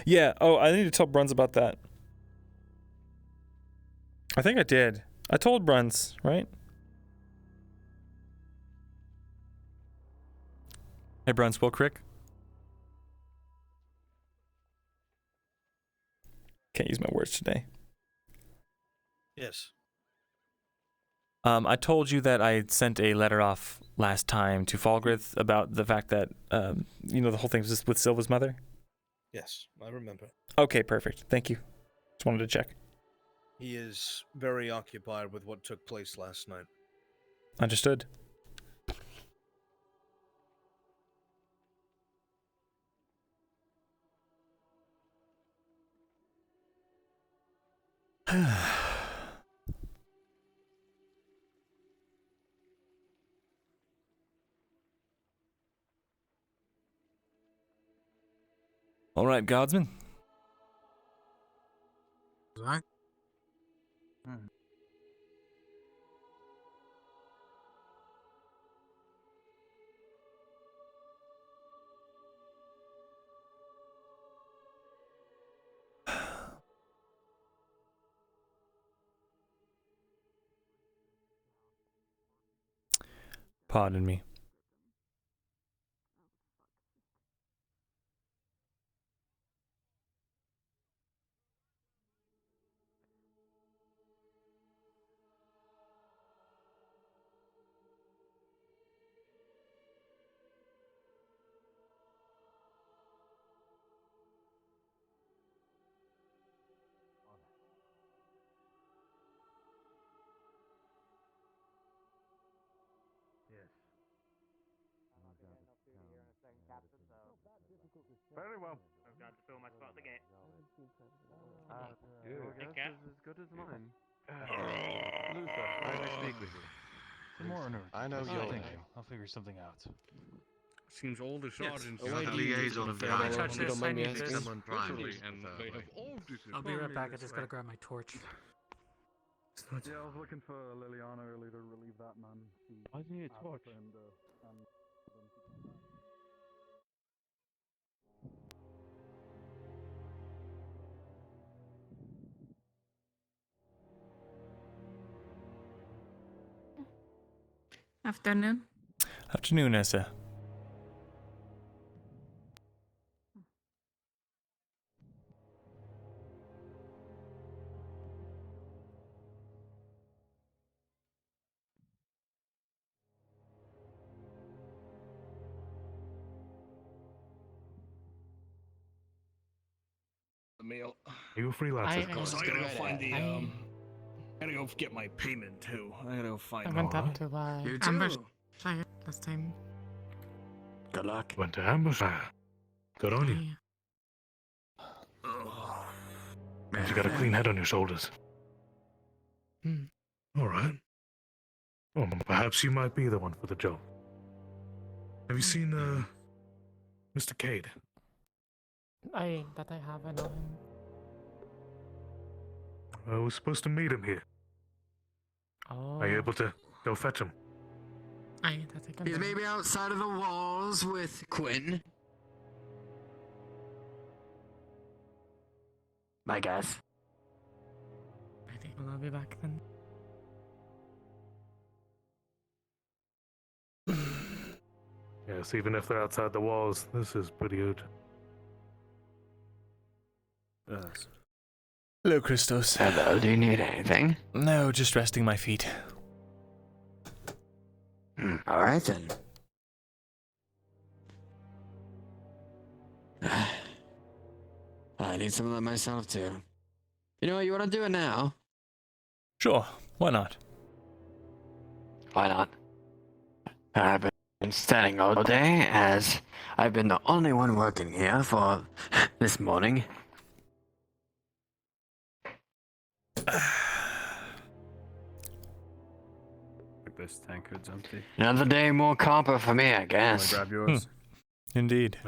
Yeah, oh, I need to tell Bruns about that. I think I did. I told Bruns, right? Hey, Bruns, Will Crick. Can't use my words today. Yes. I told you that I sent a letter off last time to Falgrith about the fact that, the whole thing was just with Silva's mother? Yes, I remember. Okay, perfect. Thank you. Just wanted to check. He is very occupied with what took place last night. Understood. All right, Guardsman. Right? Pardon me. Very well. I've got to fill my spot at the gate. Your Take guess care. is as good as mine. Luther, May I speak with you? Good morning. I know you'll. you'll- Thank you. I'll figure something out. Seems all the sergeants Yes. are Away the liaison of for the how island. long you don't mind me asking? Someone privately, and they have all I'll be right back. I just gotta grab my torch. Yeah, I was looking for Liliana earlier to relieve that man. Why do you need a torch? Afternoon. Afternoon, Essa. The mail. You a freelancer? I gotta go find the gotta go get my payment too. I gotta go find. I went up to You ambush too. fire last time. Good luck. Went to Ambushire. Good on you. Means you got a clean head on your shoulders. All right. Well, perhaps you might be the one for the job. Have you seen Mr. Cade? I have, I know him. I was supposed to meet him here. Oh. Are you able to go fetch him? He's maybe outside of the walls with Quinn. My guess. I think I'll be back then. Yes, even if they're outside the walls, this is pretty urgent. Yes. Hello, Christos. Hello, do you need anything? No, just resting my feet. Alright then. I need some of that myself too. You know what, you wanna do it now? Sure, why not? Why not? I've been standing all day as I've been the only one working here for this morning. This tankard's empty. Another day more copper for me, I guess. Grab yours. Indeed.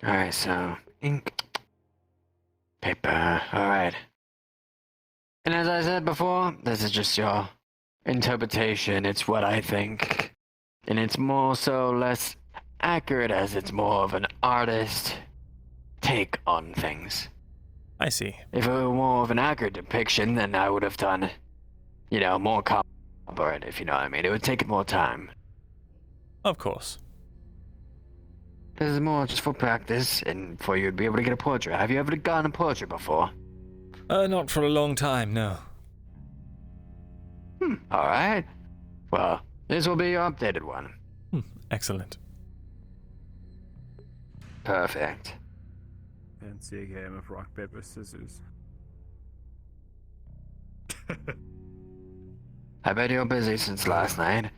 Alright, so ink, paper, alright. And as I said before, this is just your interpretation, it's what I think. And it's more so less accurate as it's more of an artist take on things. I see. If it were more of an accurate depiction, then I would have done, you know, more copper, if you know what I mean. It would take more time. Of course. This is more just for practice and for you to be able to get a portrait. Have you ever gotten a portrait before? Not for a long time, no. Alright. Well, this will be your updated one. Excellent. Perfect. Fancy a game of rock, paper, scissors. I bet you're busy since last night.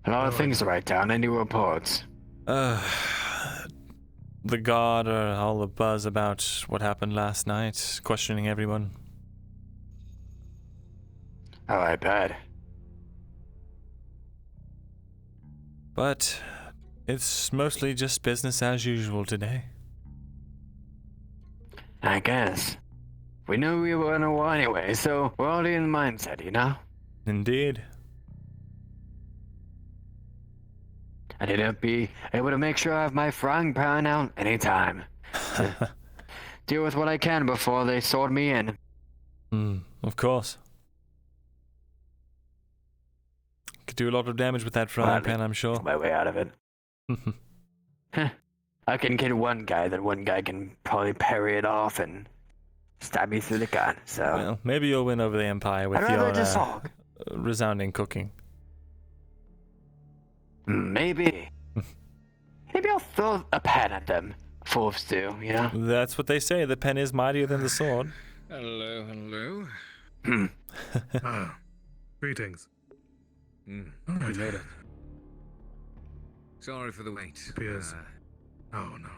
A lot of things to write down, any reports. The guard are all the buzz about what happened last night, questioning everyone. Oh, I bet. But it's mostly just business as usual today. I guess. We knew we were in a war anyway, so we're already in the mindset, you know? Indeed. I need to be able to make sure I have my frying pan out anytime. To deal with what I can before they sword me in. Of course. Could do a lot of damage with that frying pan, I'm sure. My way out of it. I can get one guy, then one guy can probably parry it off and stab me through the gun, so... Well, maybe you'll win over the Empire with I'd rather your just talk. resounding cooking. Maybe. Maybe I'll throw a pen at them. Fools do, you know? That's what they say. The pen is mightier than the sword. Hello, hello. Greetings. Alright. We made it. Sorry for the wait. Yes. Oh no.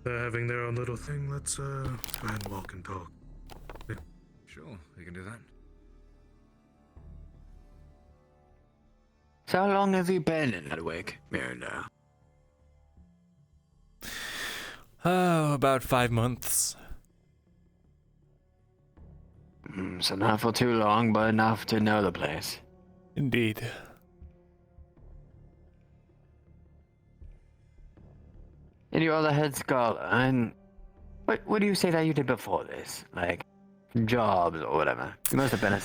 They're having their own little thing. Let's go ahead and walk and talk. Sure, we can do that. So how long have you been in Ludwig, Myrindal? Oh, about 5 months. So not for too long, but enough to know the place. Indeed. And you are the head scholar, and what do you say that you did before this? Like, jobs or whatever? You must have been a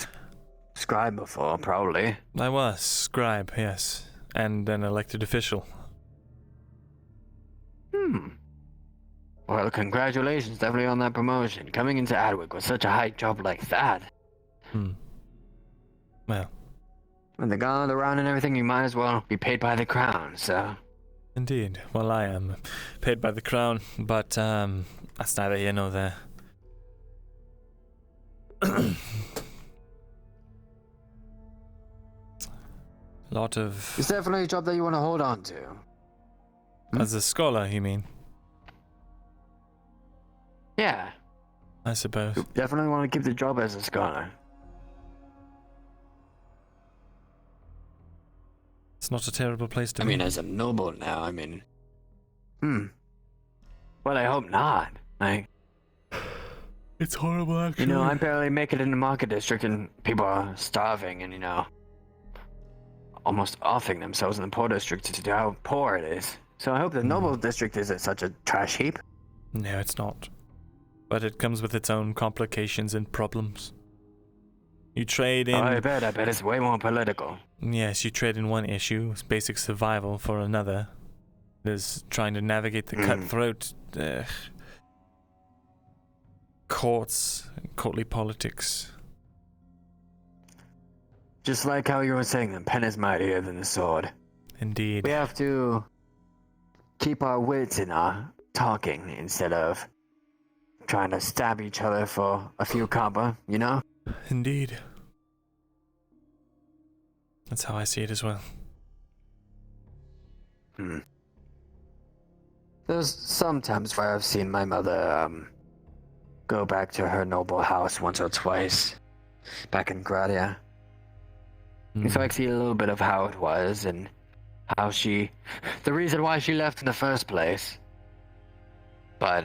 scribe before, probably. I was scribe, yes, and an elected official. Well, congratulations, definitely on that promotion. Coming into Adwick with such a high job like that. Well. With the guard around and everything, you might as well be paid by the crown, so... Indeed. Well, I am paid by the crown, but that's neither here nor there. Lot of... It's definitely a job that you want to hold on to. As a scholar, you mean? Yeah. I suppose. You definitely want to keep the job as a scholar. It's not a terrible place to be. I mean, as a noble now, I mean... Well, I hope not. Like... It's horrible, actually. You know, I barely make it in the market district and people are starving and, you know... almost offing themselves in the poor district to how poor it is. So I hope the noble district isn't such a trash heap. No, it's not. But it comes with its own complications and problems. You trade in... Oh, I bet it's way more political. Yes, you trade in one issue, basic survival, for another. There's trying to navigate the cutthroat courts, courtly politics. Just like how you were saying, the pen is mightier than the sword. Indeed. We have to keep our wits in our talking instead of trying to stab each other for a few copper, you know? Indeed. That's how I see it as well. There's some times where I've seen my mother, go back to her noble house once or twice, back in Gradia. So I see a little bit of how it was and how the reason why she left in the first place. But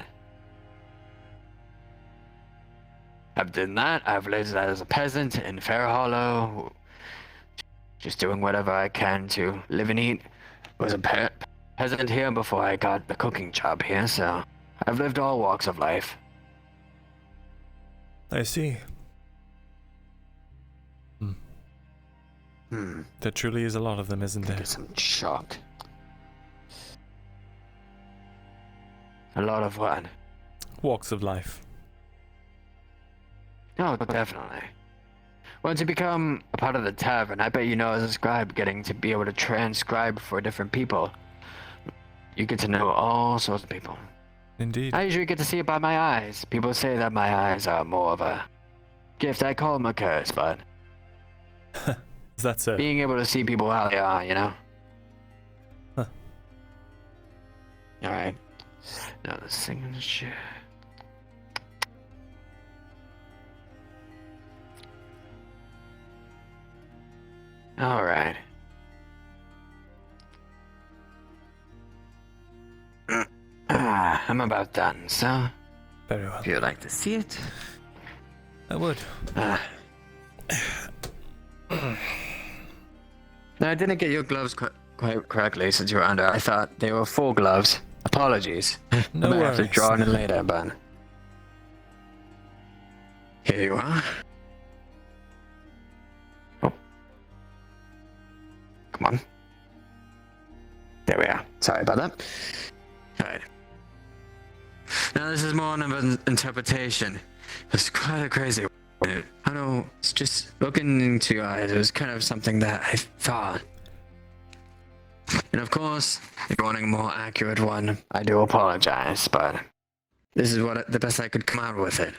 I've done that. I've lived as a peasant in Fair Hollow, just doing whatever I can to live and eat. Was a peasant here before I got the cooking job here, so I've lived all walks of life. I see. There truly is a lot of them, isn't there? I'm shocked. A lot of what? Walks of life. Oh, definitely. Once you become a part of the tavern, I bet you know as a scribe, getting to be able to transcribe for different people. You get to know all sorts of people. Indeed. I usually get to see it by my eyes. People say that my eyes are more of a gift. I call them a curse, but... Is that so? Being able to see people how they are, you know? Alright. Now the singing shit. Alright. I'm about done, so... Very well. If you'd like to see it... I would. No, I didn't get your gloves quite correctly since you were under. I thought they were full gloves. Apologies. No I might have to worries. draw in later, but... Here you are. Oh. Come on. There we are. Sorry about that. Alright. Now this is more of an interpretation. It's quite a crazy one. I don't know, it's just looking into your eyes, it was kind of something that I thought. And of course, if you're wanting a more accurate one, I do apologize, but this is the best I could come out with it.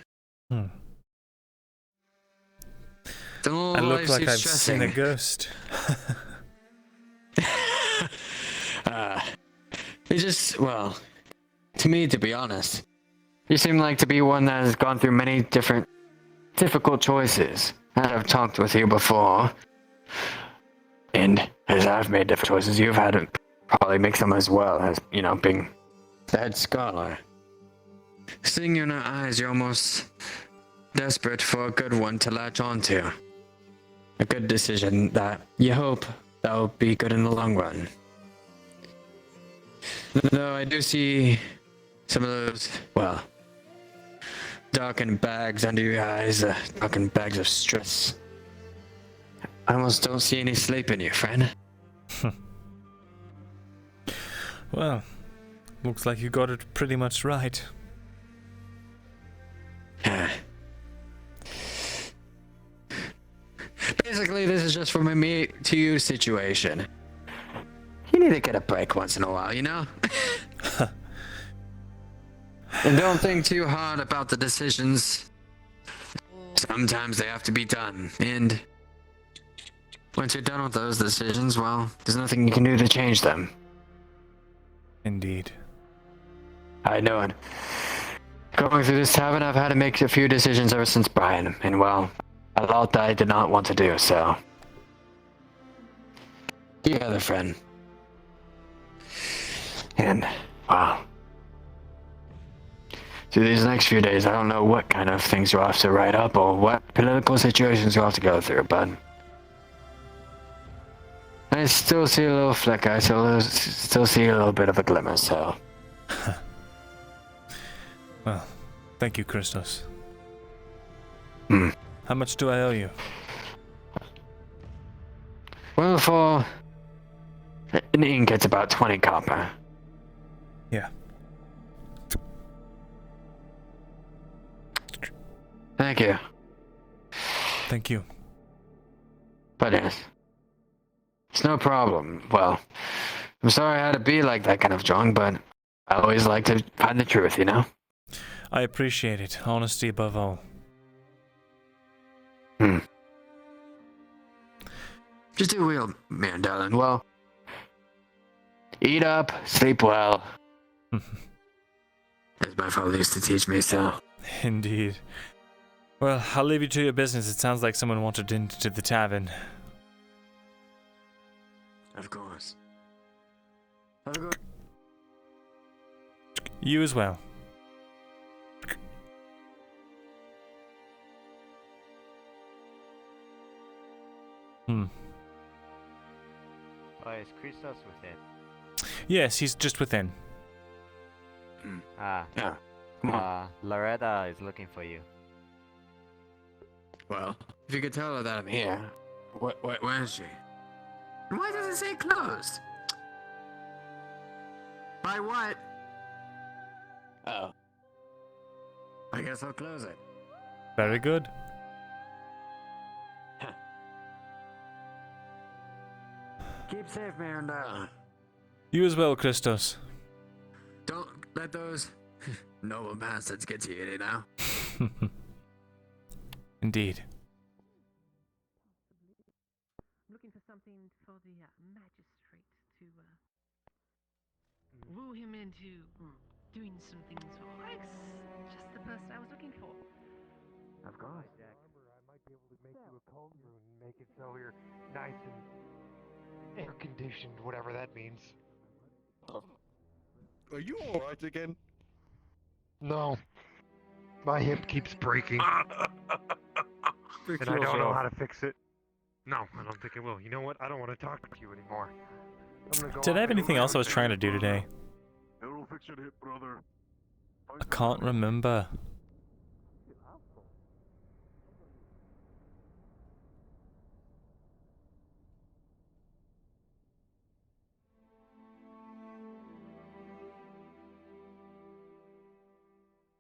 Don't I look life like seems I've stressing. seen a ghost. It just, well, to me, to be honest, you seem like to be one that has gone through many different difficult choices. I've talked with you before, and as I've made different choices, you've had to probably make them as well, as, you know, being the head scholar. Seeing you in our eyes, you're almost desperate for a good one to latch onto. A good decision that you hope that will be good in the long run. Though I do see some of those, well, darkened bags under your eyes, darkened bags of stress. I almost don't see any sleep in you, friend. Well, looks like you got it pretty much right. Basically, this is just from a me to you situation. You need to get a break once in a while, you know? And don't think too hard about the decisions. Sometimes they have to be done, and once you're done with those decisions, well, there's nothing you can do to change them. Indeed. I know it. Going through this tavern, I've had to make a few decisions ever since Brian, and well, a lot that I did not want to do, so. The other friend. And, wow. Through these next few days, I don't know what kind of things you'll have to write up or what political situations you'll have to go through, but I still see a little flicker. I still see a little bit of a glimmer, so. Well, thank you, Christos. Hmm. How much do I owe you? Well, for an ink, it's about 20 copper. Yeah. Thank you. Thank you. But yes. It's no problem. Well, I'm sorry I had to be like that kind of drunk, but I always like to find the truth, you know? I appreciate it. Honesty above all. Just do real, man, darling. Well, eat up, sleep well. As my father used to teach me, so. Indeed. Well, I'll leave you to your business. It sounds like someone wandered into the tavern. Of course. Have a good. You as well. Oh, is Christos within? Yes, he's just within. Ah. Yeah. Come on. Loretta is looking for you. Well, if you could tell her that I'm here. Where is she? Why does it say closed? By what? Oh. I guess I'll close it. Very good. Keep safe, Myrindal. You as well, Christos. Don't let those noble bastards get to you, you know? Indeed. Looking for something for the magistrate to woo him into doing some things for us. Just the person I was looking for. Of course. I might be able to make you a cold room and make it so you're nice and air conditioned, whatever that means. Are you alright again? No. My hip keeps breaking. And I don't know how to fix it. No, I don't think I will. You know what? I don't want to talk to you anymore. Did I have anything else I was trying to do today? It'll fix your hip, brother. I can't remember.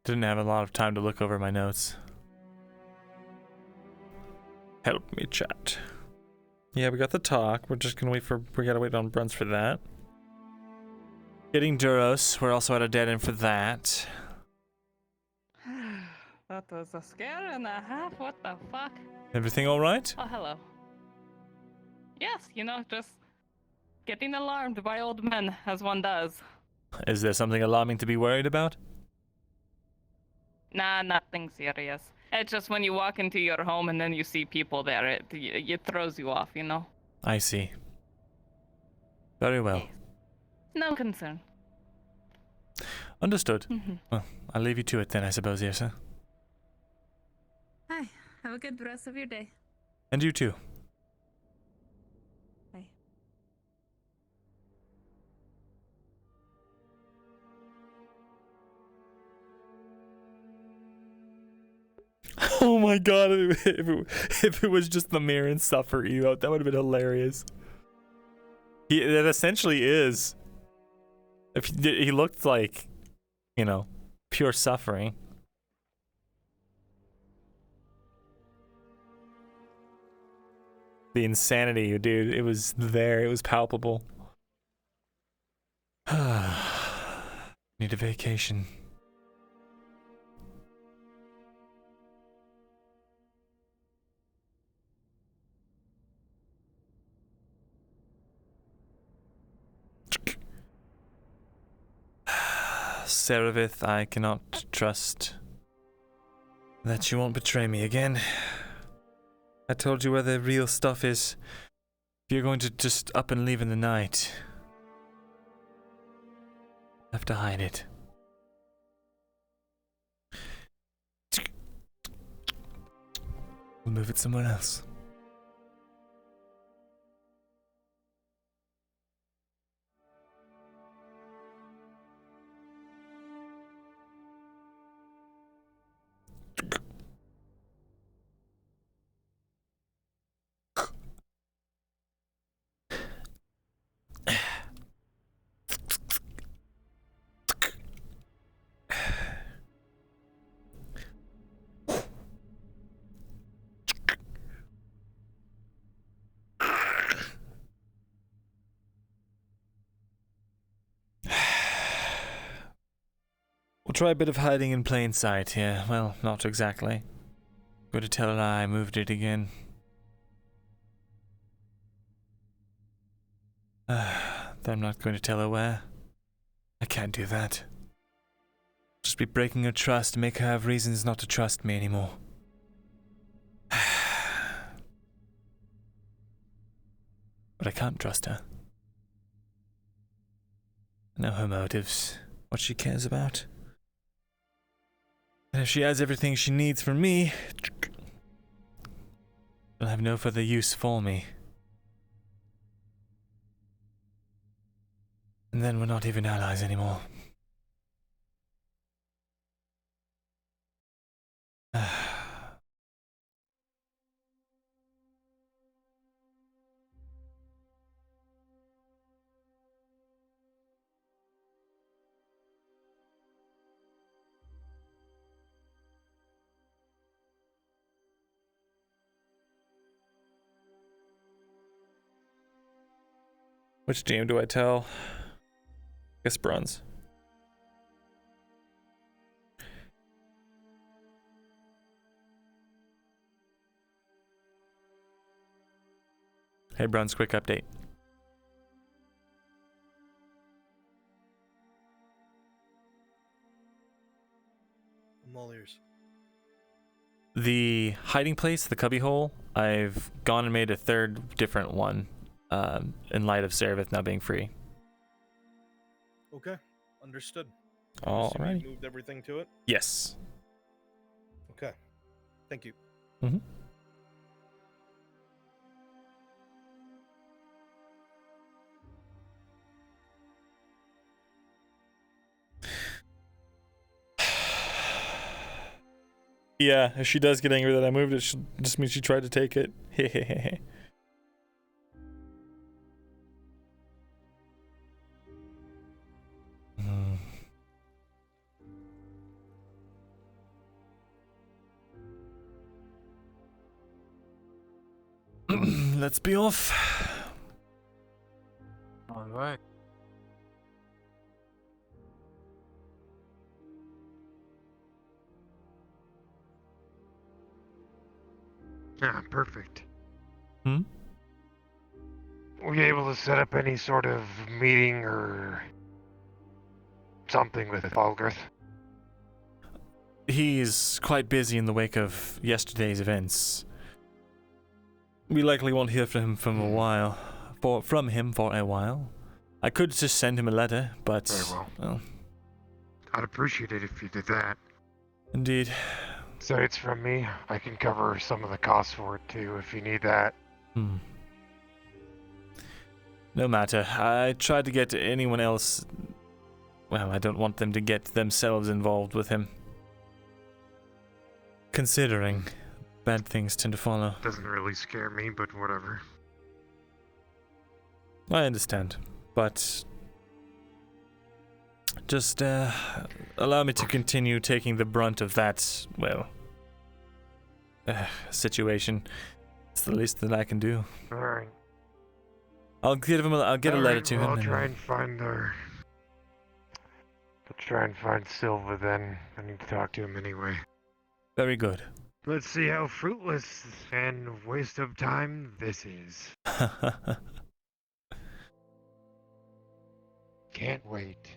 Didn't have a lot of time to look over my notes. Help me, chat. Yeah, we got the talk. We're just gonna we gotta wait on Bruns for that. Getting Duros. We're also at a dead end for that. That was a scare and a half. What the fuck? Everything all right? Oh, hello. Yes, just getting alarmed by old men, as one does. Is there something alarming to be worried about? Nah, nothing serious. It's just when you walk into your home and then you see people there, it throws you off, I see. Very well. Yes. No concern. Understood. Well, I'll leave you to it then, I suppose, Yrsa. Hi. Have a good rest of your day. And you too. Bye. Oh my god, if it was just the mirror and suffer emote, that would have been hilarious. That essentially is. If he looked like, pure suffering. The insanity, dude, it was there, it was palpable. Need a vacation. Seravith, I cannot trust that you won't betray me again. I told you where the real stuff is. If you're going to just up and leave in the night, I have to hide it. We'll move it somewhere else. We'll try a bit of hiding in plain sight here. Well, not exactly. Going to tell her I moved it again. Then I'm not going to tell her where. I can't do that. Just be breaking her trust and make her have reasons not to trust me anymore. But I can't trust her. I know her motives, what she cares about. And if she has everything she needs from me, she'll have no further use for me. And then we're not even allies anymore. Which DM do I tell? Guess bronze. Hey bronze, quick update. I'm all ears. The hiding place, the cubbyhole, I've gone and made a third different one. In light of Seravith now being free. Okay, understood. Alright. You moved everything to it? Yes. Okay, thank you. Mm-hmm. Yeah, if she does get angry that I moved it, she'll just mean she tried to take it. Hehehe. Let's be off. All right. Ah, perfect. Hmm? Were you able to set up any sort of meeting or something with Falgarth? He's quite busy in the wake of yesterday's events. We likely won't hear from him from a while. From him for a while. I could just send him a letter, but Very well. I'd appreciate it if you did that. Indeed. So it's from me. I can cover some of the costs for it too if you need that. Hmm. No matter. I tried to get anyone else. Well, I don't want them to get themselves involved with him. Considering bad things tend to follow. Doesn't really scare me, but whatever. I understand, but just allow me to continue taking the brunt of that, well, situation. It's the least that I can do. Alright. I'll get a letter to him. I'll try and find Silva then. I need to talk to him anyway. Very good. Let's see how fruitless and waste of time this is. Can't wait.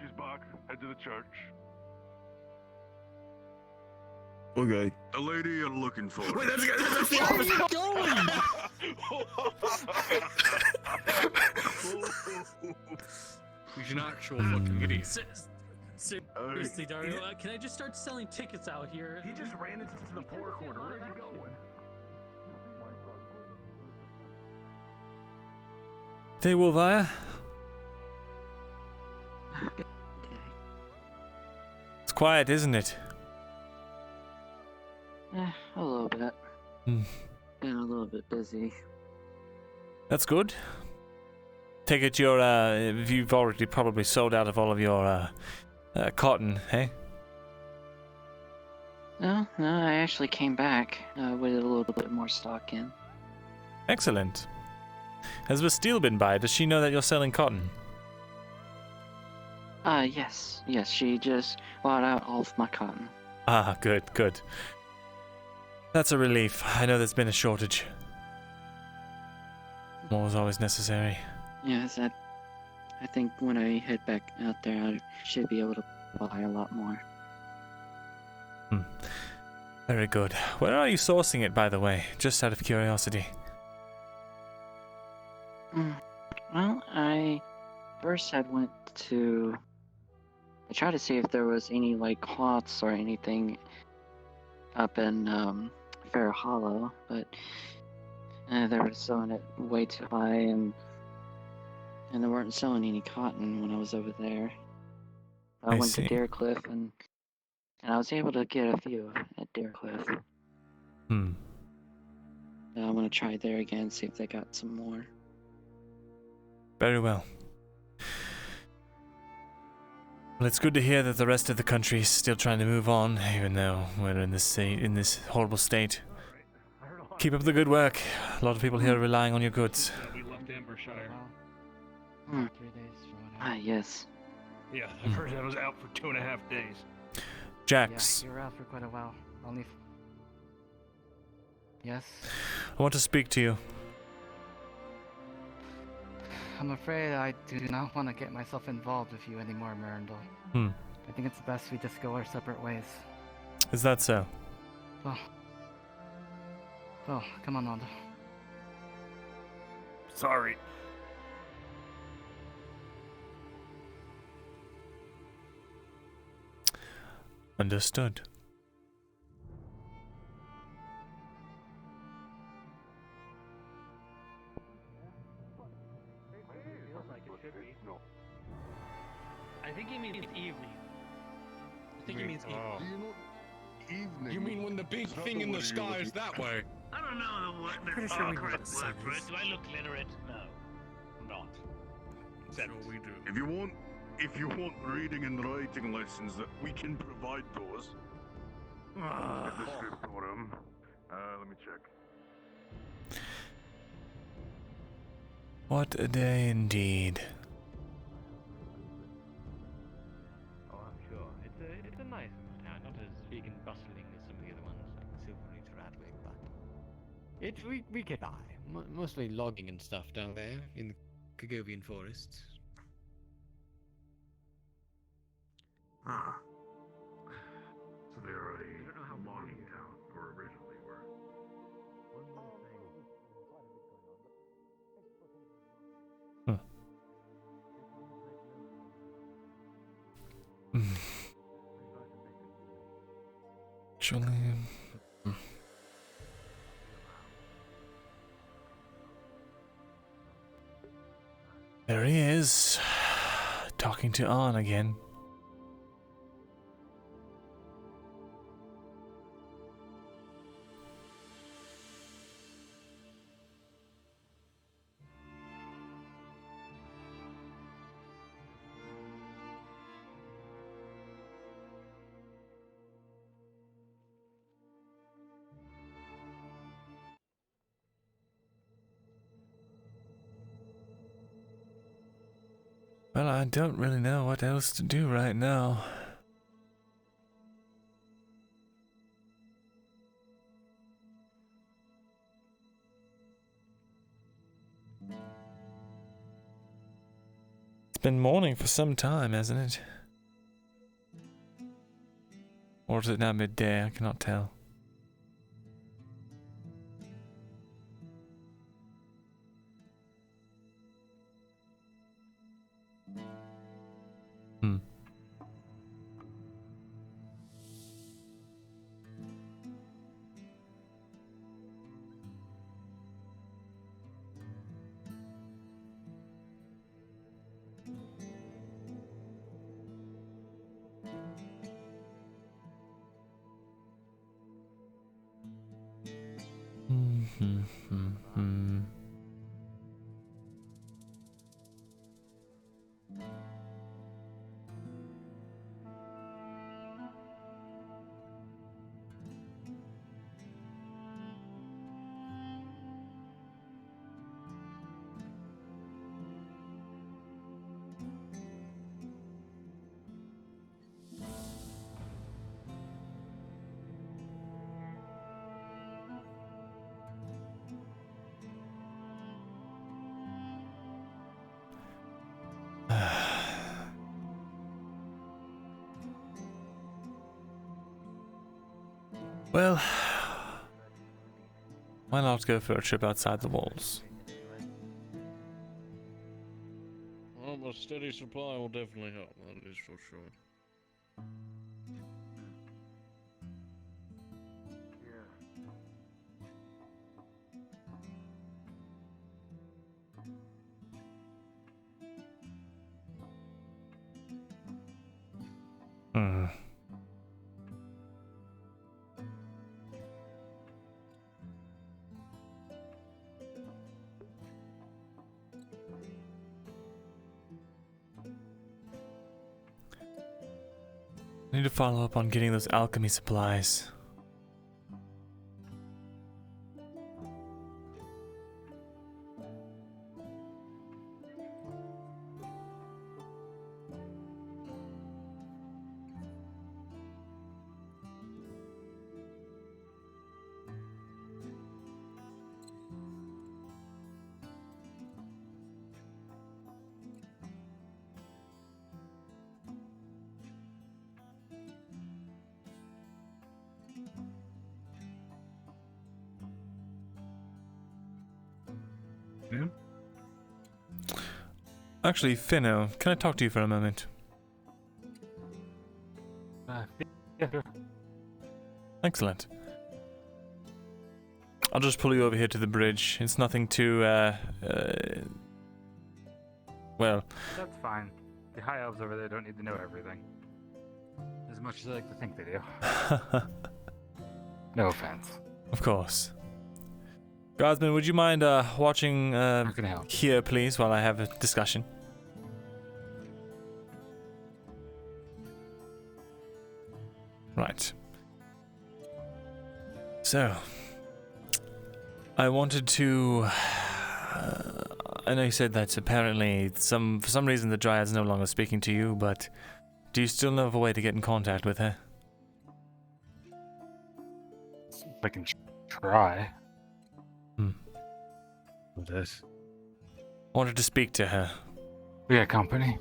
She's back. Head to the church. Okay. The lady you're looking for. Wait, that's the officer going! He's an actual fucking idiot. Seriously, Dario, can I just start selling tickets out here? He just ran into the poor corner. Where are you going? They will there. It's quiet, isn't it? A little bit. Been a little bit busy. That's good. Take it you've already probably sold out of all of your cotton, hey? No, I actually came back with a little bit more stock in. Excellent. Has Bastille been by? Does she know that you're selling cotton? Yes, she just bought out all of my cotton. Ah, good. That's a relief. I know there's been a shortage. More is always necessary. Yes, I think when I head back out there, I should be able to buy a lot more. Very good. Where are you sourcing it, by the way? Just out of curiosity. Well, I first had went to... I tried to see if there was any, like, cloths or anything up in, Fair Hollow, but they were selling it way too high, and they weren't selling any cotton when I was over there. I went to Deercliff, and I was able to get a few at Deercliff. I'm gonna try there again, see if they got some more. Very well. Well, it's good to hear that the rest of the country is still trying to move on, even though we're in this horrible state. Keep up the good work. A lot of people here are relying on your goods. We left Ambershire. 3 days for whatever. Yes. Yeah, I've heard I was out for 2.5 days. Jax. Yeah, you were out for quite a while. Only. Yes. I want to speak to you. I'm afraid I do not want to get myself involved with you anymore, Myrindal. I think it's best we just go our separate ways. Is that so? Oh, come on, Naldo. Sorry. Understood. I think he means evening. I think he means evening. Evening. You mean when the big thing in the sky is that way? I don't don't know the word. Pretty sure we know correct what word for it. signs. Do I look literate? No, I'm not. Sure we do. If you want reading and writing lessons, that we can provide those. Get the scriptorum. Let me check. What a day indeed. Oh, I'm sure. It's a nice little town, not as big and bustling as some of the other ones like Silverreach or Radwig, but we get by. Mostly logging and stuff down there in the Kagovian forests. Ah. So they're a logging town, or originally were. Actually, there he is, talking to An again. Well, I don't really know what else to do right now. It's been morning for some time, hasn't it? Or is it now midday? I cannot tell. Well, why not go for a trip outside the walls? Well, a steady supply will definitely help, that is for sure. I need to follow up on getting those alchemy supplies. Yeah? Actually, Finno, can I talk to you for a moment? Yeah, sure. Excellent. I'll just pull you over here to the bridge. It's nothing too, well... That's fine. The high elves over there don't need to know everything. As much as I like to think they do. No offense. Of course. Guardsman, would you mind watching can help. here, please, while I have a discussion? Right. So, I wanted to. I know you said that apparently for some reason the Dryad's no longer speaking to you, but do you still know of a way to get in contact with her? I can try. With this. Wanted to speak to her. We got company.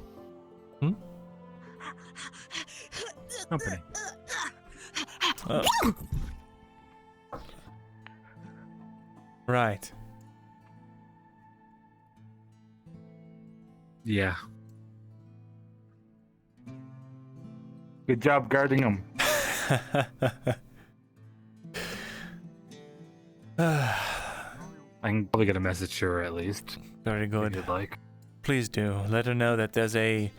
Company. Oh. Right. Yeah. Good job guarding him. I can probably get a message to her at least. Very good. If you'd like. Please do. Let her know that there's a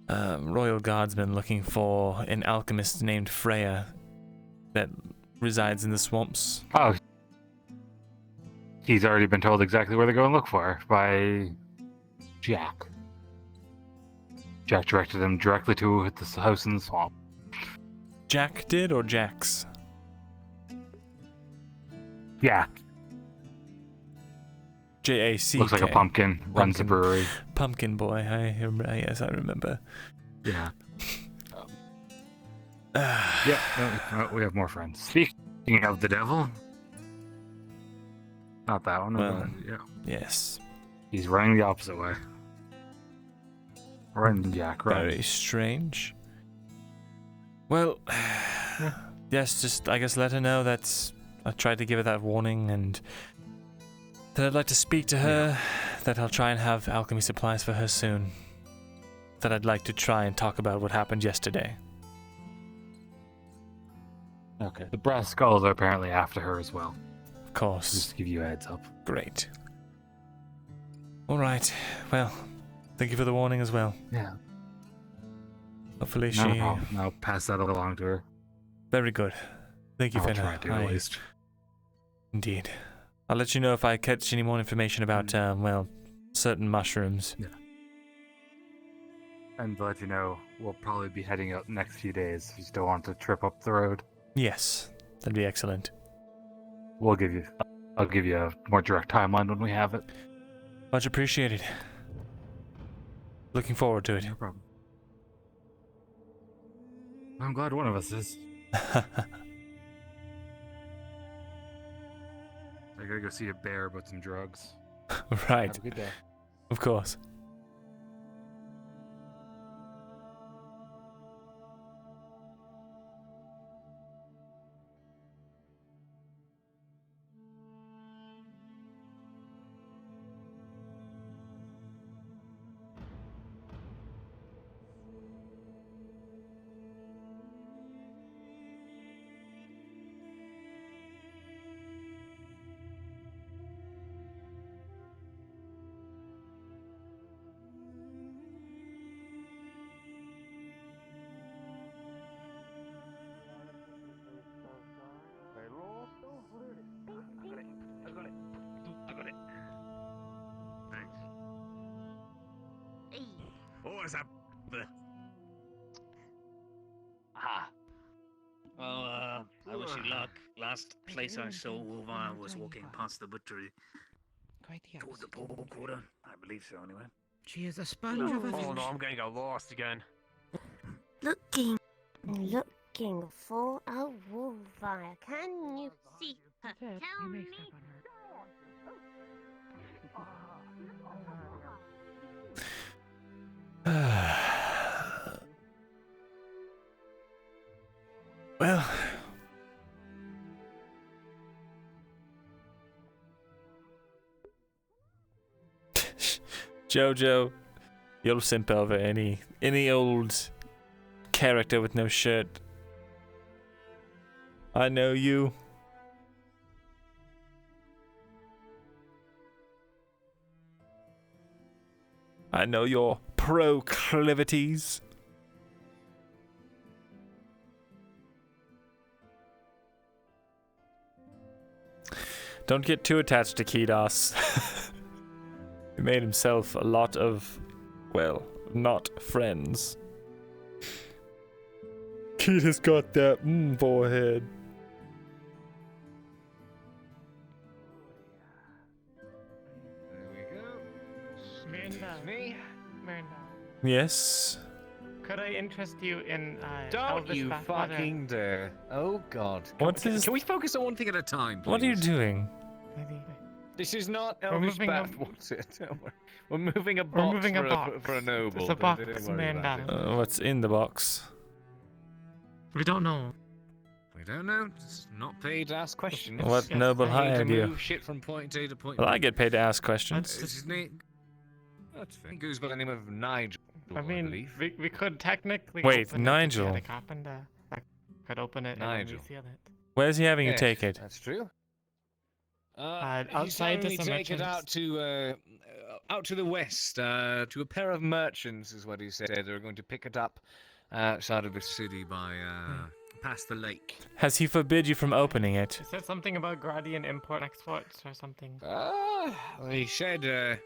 royal guardsman looking for an alchemist named Freya that resides in the swamps. Oh. He's already been told exactly where to go and look for her by Jack. Jack directed him directly to the house in the swamp. Jack did or Jax? Jack. J-A-C-K. Looks like a pumpkin. Runs the brewery. Pumpkin boy. Yes, I remember. Yeah. No, we have more friends. Speaking of the devil. Not that one. Well, yeah. Yes. He's running the opposite way. Run, Jack, run. Very strange. Well, yes, just I guess let her know that I tried to give her that warning and that I'd like to speak to her, that I'll try and have alchemy supplies for her soon. That I'd like to try and talk about what happened yesterday. Okay. The brass skulls are apparently after her as well. Of course. Just to give you a heads up. Great. Alright, well, thank you for the warning as well. Yeah. Hopefully No problem. I'll pass that along to her. Very good. Thank you, I'll Finna. try to, at least. Indeed. I'll let you know if I catch any more information about, certain mushrooms. Yeah. And to let you know, we'll probably be heading out next few days. If you still want to trip up the road. Yes, that'd be excellent. I'll give you a more direct timeline when we have it. Much appreciated. Looking forward to it. No problem. I'm glad one of us is. I gotta go see a bear about some drugs. Right. Have a good day. Of course. What's up? Ah. Well, I wish you luck. Last place I saw Wolvire was walking past the butchery. Toward the port quarter. I believe so, anyway. She is a sponge of a Oh fish. no, I'm going to go lost again. Looking for a wolfire. Can you see her? Tell me. Well, Jojo, you'll simp over any old character with no shirt. I know you. I know your proclivities. Don't get too attached to Kidos. He made himself a lot of, well, not friends. Kidos got that forehead. Myrindal. Myrindal. Yes. Could I interest you in Don't Elvis you bathwater? fucking dare. Oh god. What's can, his- can we focus on one thing at a time, please? What are you doing? This is not We're Elvis moving a- bathwater. Don't worry. We're moving a We're box, moving a for, box. for a noble. It's a Don't box, worry about Myrindal. it. What's in the box? We don't know. We don't know. It's not paid to ask questions. What noble I need hired to you? move shit from point A to point Well, B. I get paid to ask questions. It's his name. That's fair. He goes by the name of Nigel. I mean, we could technically. Wait, open Nigel. It if it happened. I could open it Nigel. and reseal it. Where's he having you Yes, take it? That's true. Outside to he's some take it merchants. out to the west, to a pair of merchants, is what he said. They're going to pick it up outside of the city by past the lake. Has he forbid you from opening it? Is that something about Gradian import exports or something? Well, he said to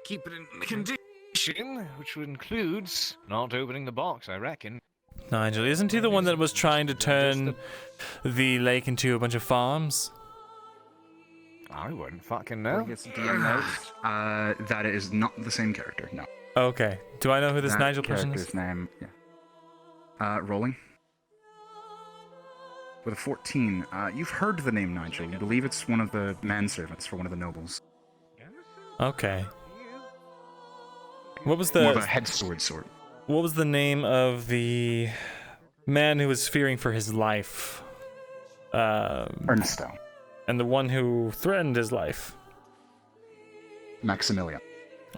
keep it in condition, which includes not opening the box, I reckon. Nigel, isn't he the one that was trying to turn the lake into a bunch of farms? I wouldn't fucking know. Get some DM notes. That is not the same character. No. Okay. Do I know who this That Nigel person is? character's name. Yeah. Rolling. With a 14, you've heard the name Nigel. You believe it's one of the manservants for one of the nobles. Okay. What was More of a the head sword sort. What was the name of the man who was fearing for his life? Ernesto. And the one who threatened his life? Maximilian.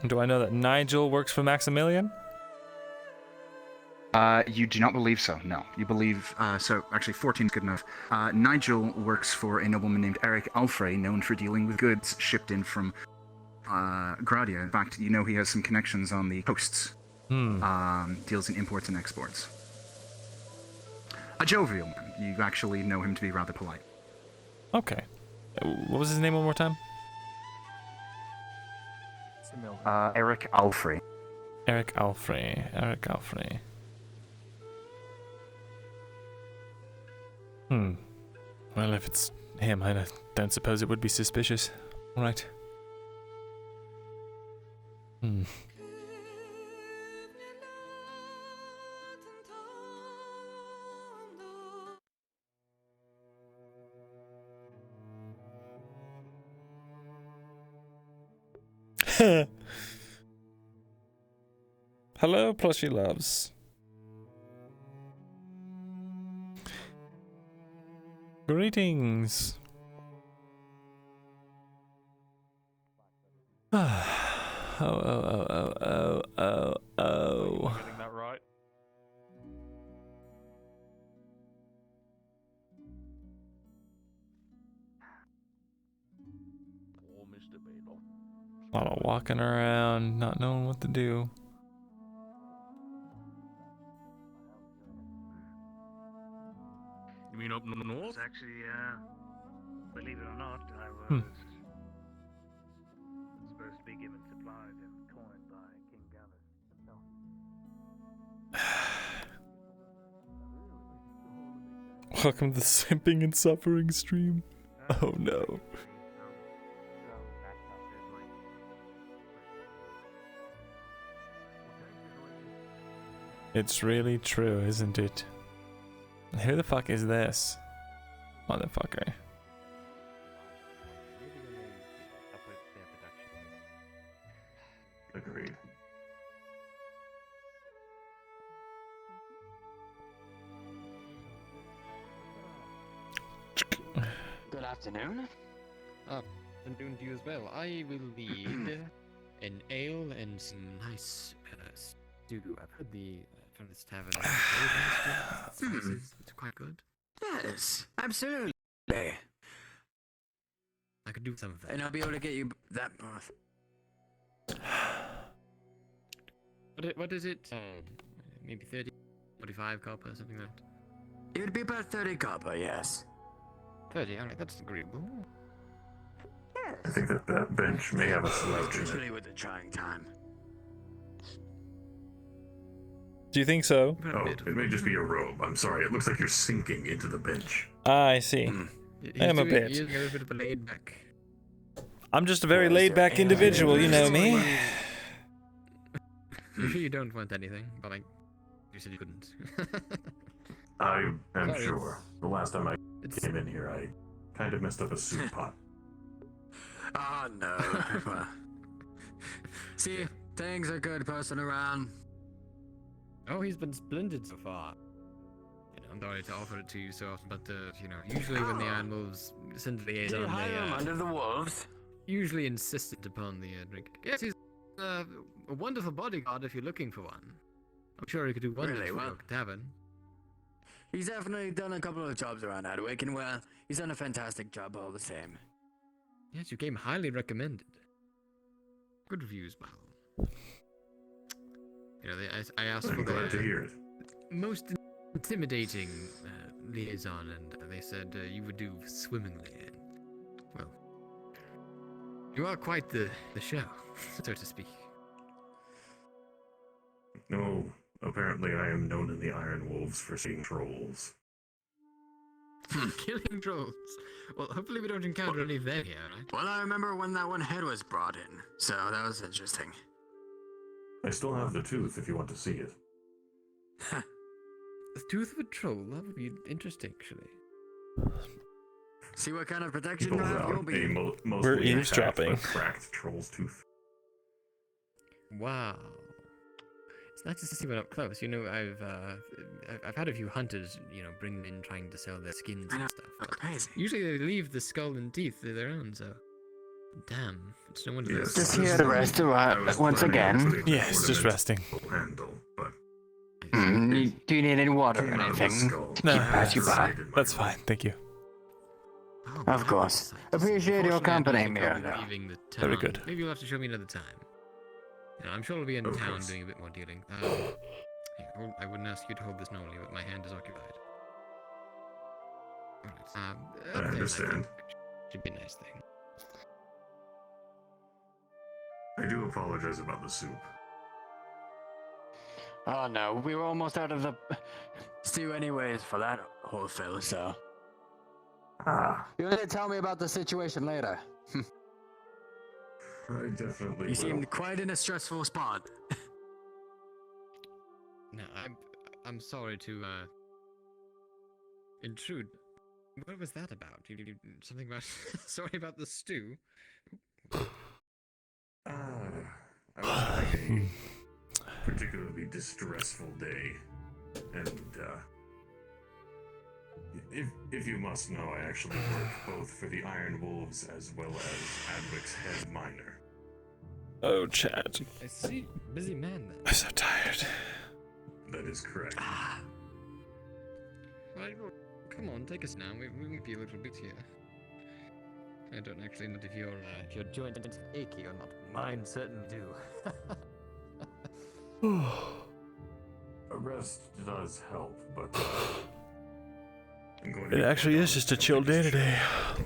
Do I know that Nigel works for Maximilian? You do not believe so, no. You believe, so actually 14 is good enough. Nigel works for a nobleman named Eric Alfrey, known for dealing with goods shipped in from Gradia. In fact, you know he has some connections on the coasts. Deals in imports and exports. A jovial man. You actually know him to be rather polite. Okay. What was his name one more time? Eric Alfrey. Eric Alfrey. Eric Alfrey. Well, if it's him, I don't suppose it would be suspicious. Right. Hello, plushy loves. Greetings. Oh. Getting that right. Poor Mr. Badel. While I'm walking around, not knowing what to do. You mean up north? Actually, believe it or not, I was supposed to be given supplies and coin by King Gallus himself. Welcome to the Simping and Suffering stream. Oh no. It's really true, isn't it? Who the fuck is this? Motherfucker. Agreed. Good afternoon. Afternoon to you as well. I will need an ale and some nice stew. I've heard from this tavern. It's quite good. Yes, absolutely. I could do some of that. And I'll be able to get you that path. What is it? Maybe 30, 45 copper, something like that. It would be about 30 copper, yes. 30, alright, that's agreeable. I think that bench may have a slouch in it. Especially with the trying time. Do you think so? Oh, it may just be a robe. I'm sorry. It looks like you're sinking into the bench. I see. I am a bit. He's a bit of a laid back. I'm just a very laid-back individual, you know me. You sure you don't want anything? But like, you said you couldn't. I am Sorry, sure. The last time I came in here, I kind of messed up a soup pot. Oh no. See, things are good person around. Oh, he's been splendid so far. You know, I'm sorry to offer it to you so often, but you know, usually when the animals send liaison, they under the wolves. Usually insistent upon the drink. Yes, he's a wonderful bodyguard if you're looking for one. I'm sure he could do wonders Really for well. your tavern. He's definitely done a couple of jobs around Adwick, and well, he's done a fantastic job all the same. Yes, you came highly recommended. Good reviews, Mal. You know, I asked I'm for glad to hear it. most intimidating liaison, and they said you would do swimmingly. And, well, you are quite the show, so to speak. No, apparently I am known in the Iron Wolves for seeing trolls. Killing trolls. Well, hopefully we don't encounter any of them here, right? Well, I remember when that one head was brought in, so that was interesting. I still have the tooth if you want to see it. The tooth of a troll? That would be interesting, actually. See what kind of protection Pulls you have, out you'll be. We're mostly intact eavesdropping. but cracked troll's tooth. Wow. It's nice to see one up close. You know, I've had a few hunters, you know, bring them in trying to sell their skins and stuff. But crazy. usually they leave the skull and teeth to their own, so... Damn. It's no wonder Yes, Just this here is to the- rest I was once planning again. actually to Yes, just ornament resting. the handle, but Do you need any water or came out of the anything? skull. No, Keep pass you by. Decided my That's fine, thank you. Of course. Appreciate your company, Myrindal. Leaving the town. Very good. Maybe you'll have to show me another time. You know, I'm sure I'll be in Of town course. doing a bit more dealing. I wouldn't ask you to hold this normally, but my hand is occupied. Alright, I understand. Should be a nice thing. I do apologize about the soup. Oh no, we were almost out of the stew anyways for that whole fill, so. Ah, You're gonna tell me about the situation later. I definitely You will. seemed quite in a stressful spot. No, I'm sorry to intrude. What was that about? Something about sorry about the stew. I was having a particularly distressful day, and if you must know, I actually work both for the Iron Wolves as well as Adwick's head miner. Oh, Chad. I see, busy man then. I'm so tired. That is correct. Right, well, come on, take us now. We might be a little bit here. I don't actually know if your joint is achy or not. Mine certainly do. A rest does help, but I'm going to It be actually quite is just a honest, chill I think day it's today.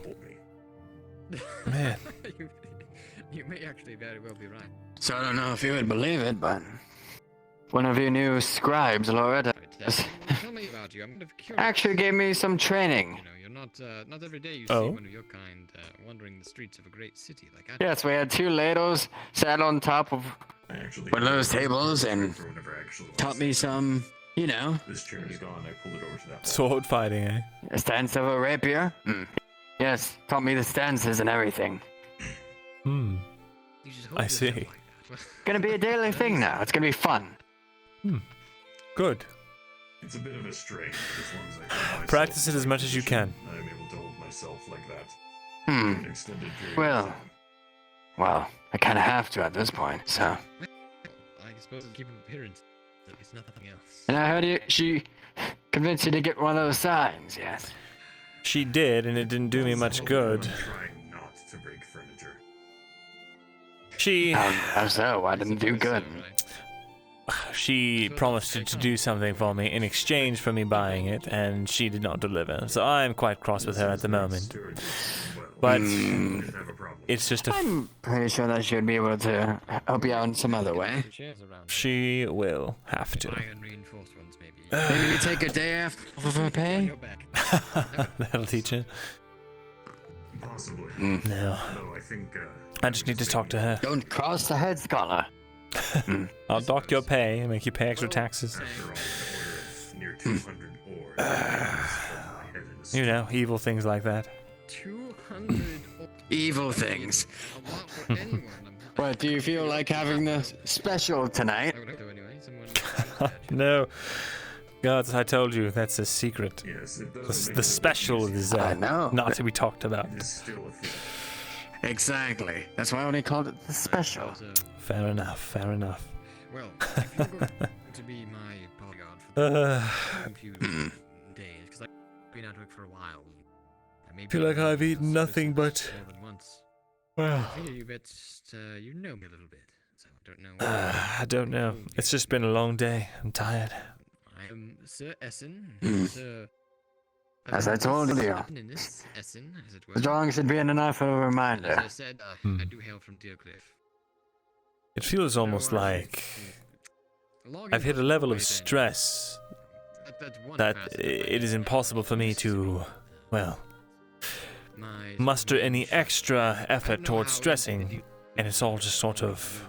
hold me. Man. you may actually very well be right. So I don't know if you would believe it, but one of your new scribes, Loretta, Tell me about you. I'm kind of curious. actually gave me some training. You know, you're not every day you Oh. see one of your kind wandering the streets of a great city like that. Yes, we had two ladles sat on top of one of those tables and taught me some, you know, This chair is gone. I pulled it over to that. Sword fighting, eh? a stance of a rapier. Yes, taught me the stances and everything. Hmm. I see. Gonna be a daily thing now. It's gonna be fun. Good. It's a bit of a strain, but as long as I keep myself Practice it in as much as you position, can. I'm able to hold myself like that for an extended period of Well, time. well, I kind of have to at this point. So, I suppose keep an appearance. It's nothing else. and I heard she convinced you to get one of those signs. Yes. She did, and it didn't do me much good. Trying not to break furniture. She How so? I didn't do good. she promised to do something for me in exchange for me buying it, and she did not deliver. So I'm quite cross with her at the moment. But it's just a. I'm pretty sure that she'd be able to help you out in some other way. She will have to. Maybe we take a day off of her pay? That'll teach her. Possibly. No. No, I think. I just need to talk to her. Don't cross the head scholar. I'll dock your pay and make you pay extra taxes. Near 200 You know, evil things like that. 200 Evil things. What, do you feel like having the special tonight? No. Gods, I told you, that's a secret. Yes, it does. The special is I know. not to be talked about. Exactly. That's why I only called it the special. Fair enough, fair enough. Well, if you're going to be my bodyguard for a few days, because I've been out of work for a while. I feel like I've eaten nothing but. More than once. Well. I figure you know me a little bit, so I don't know. I don't know. It's just been a long day. I'm tired. I am Sir Essen. Sir. As I told you, Essen, as it were. the drawing should be enough of a reminder. As I said, I do hail from Deercliff. It feels almost like I've hit a level of stress that it is impossible for me to, well, muster any extra effort towards stressing, and it's all just sort of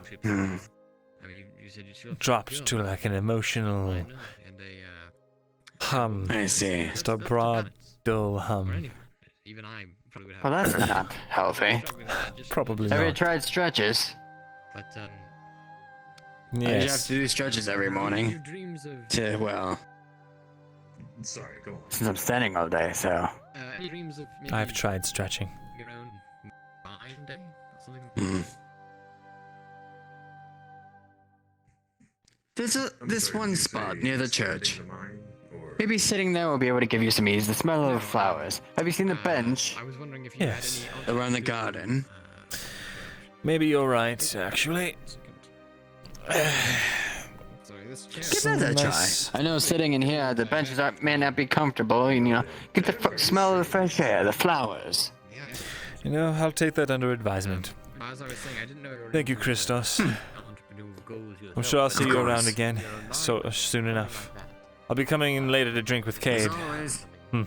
dropped to like an emotional hum. I see. Just a broad, dull hum. Well, that's not healthy. Probably Have you not. tried stretches? But, You have Yes. to do stretches every morning. To, well, Sorry, go on. since I'm standing all day, so. Dreams of I've tried stretching. your own mind day or something. There's this one spot near the church. Maybe sitting there will be able to give you some ease. The smell of flowers. Have you seen the bench? I was wondering if you Yes. had any Around the garden. Maybe you're right, actually. Sorry, this chair. Give that a Nice. try. I know sitting in here, the benches may not be comfortable, and get the smell of the fresh air, the flowers. You know, I'll take that under advisement. As I was saying, I didn't know you were Thank you, Christos. entrepreneur of goals yourself. I'm sure I'll see Of you course. around again soon enough. I'll be coming in later to drink with Cade. As always.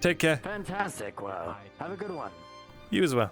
Take care. Fantastic. Well, have a good one. You as well.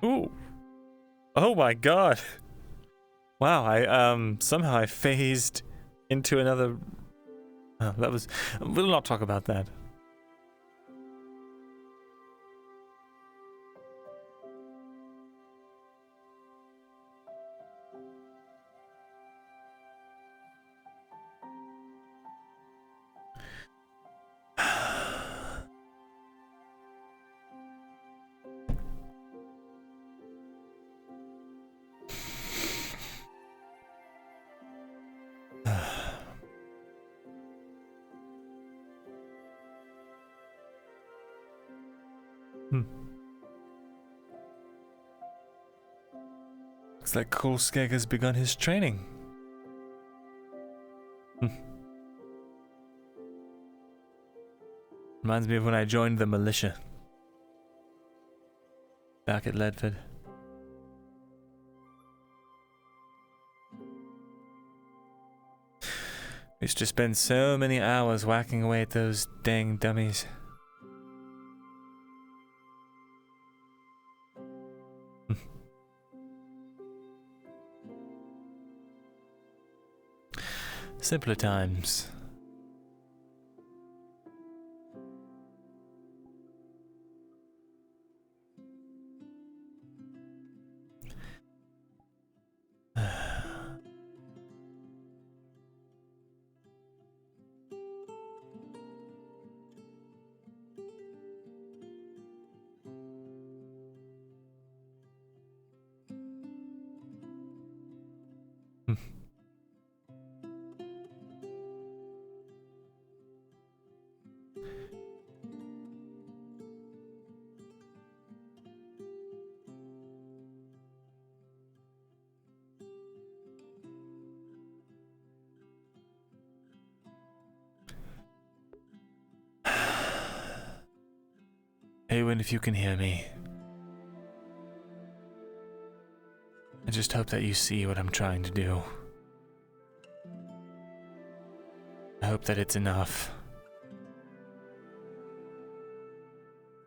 Ooh. Oh my god. Wow, I somehow I phased into another. Oh, that was. We'll not talk about that. Looks like Kolskeg has begun his training. Reminds me of when I joined the militia. Back at Ledford. We used to spend so many hours whacking away at those dang dummies. Simpler times. Eowyn, if you can hear me, I just hope that you see what I'm trying to do. I hope that it's enough.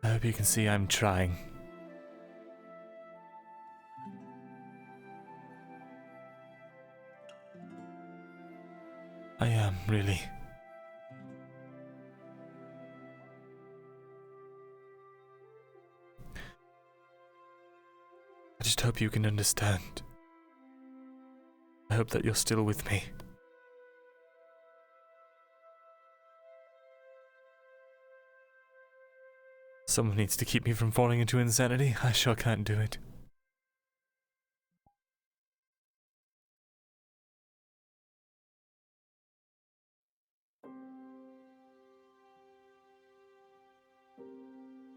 I hope you can see I'm trying. I am, really. I just hope you can understand. I hope that you're still with me. Someone needs to keep me from falling into insanity. I sure can't do it.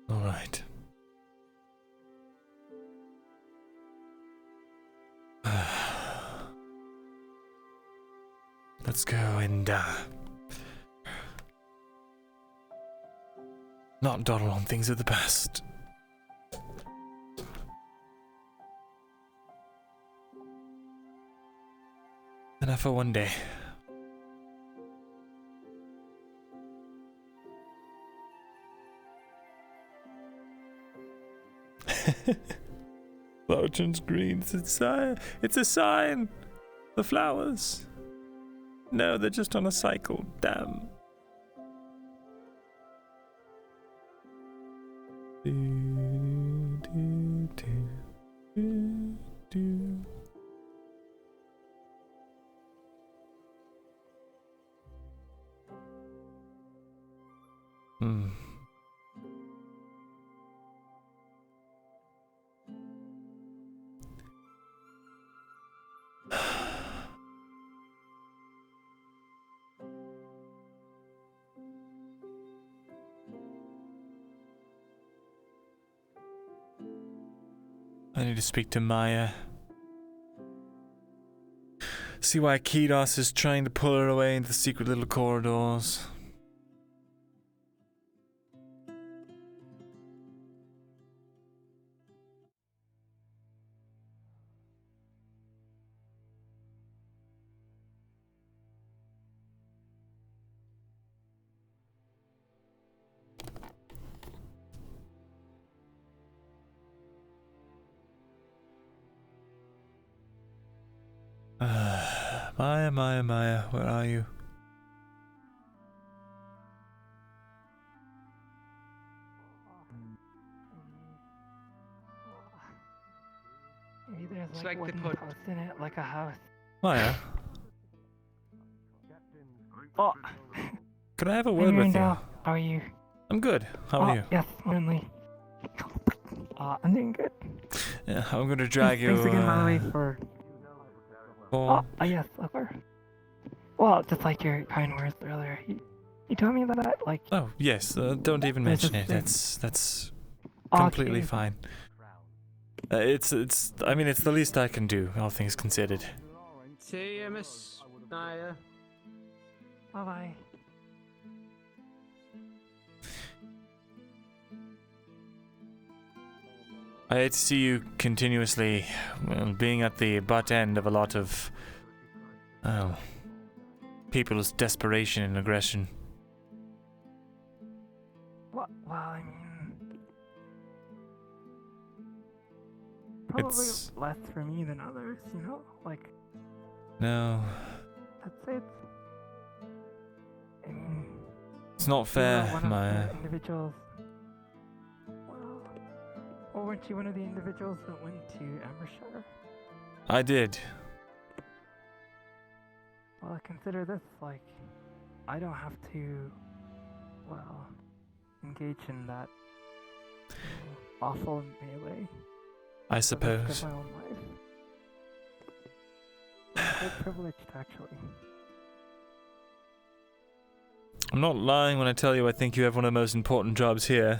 All right. Let's go and not dawdle on things of the past. Enough for one day. Flower turns green. It's a sign. It's a sign. The flowers. No, they're just on a cycle. Damn. I need to speak to Maya. See why Kidos is trying to pull her away into the secret little corridors. Maya, where are you? Maybe there's It's like like they wooden put- posts in it, like a house. Maya, Oh, can I have a word with you? Myrindal, how are you? I'm good. How are you? Yes, certainly. I'm doing good. Yeah, I'm gonna drag you. Thanks again, by the way, for. Yes, of course. Well, just like your kind words earlier, you told me that, like. Oh yes, don't even There's mention a it. thing. That's completely fine. It's I mean it's the least I can do, all things considered. See you, Miss Naya. Bye bye. I hate to see you continuously, being at the butt end of a lot of, people's desperation and aggression. Well, I mean, probably It's- less for me than others, you know? Like, No, I'd say it's It's not fair, Maya. Individuals. Well, weren't you one of the individuals that went to Amershire? I did. Well, consider this, like, I don't have to, well, engage in that awful melee. I suppose. For my own life. I'm quite privileged, actually. I'm not lying when I tell you I think you have one of the most important jobs here.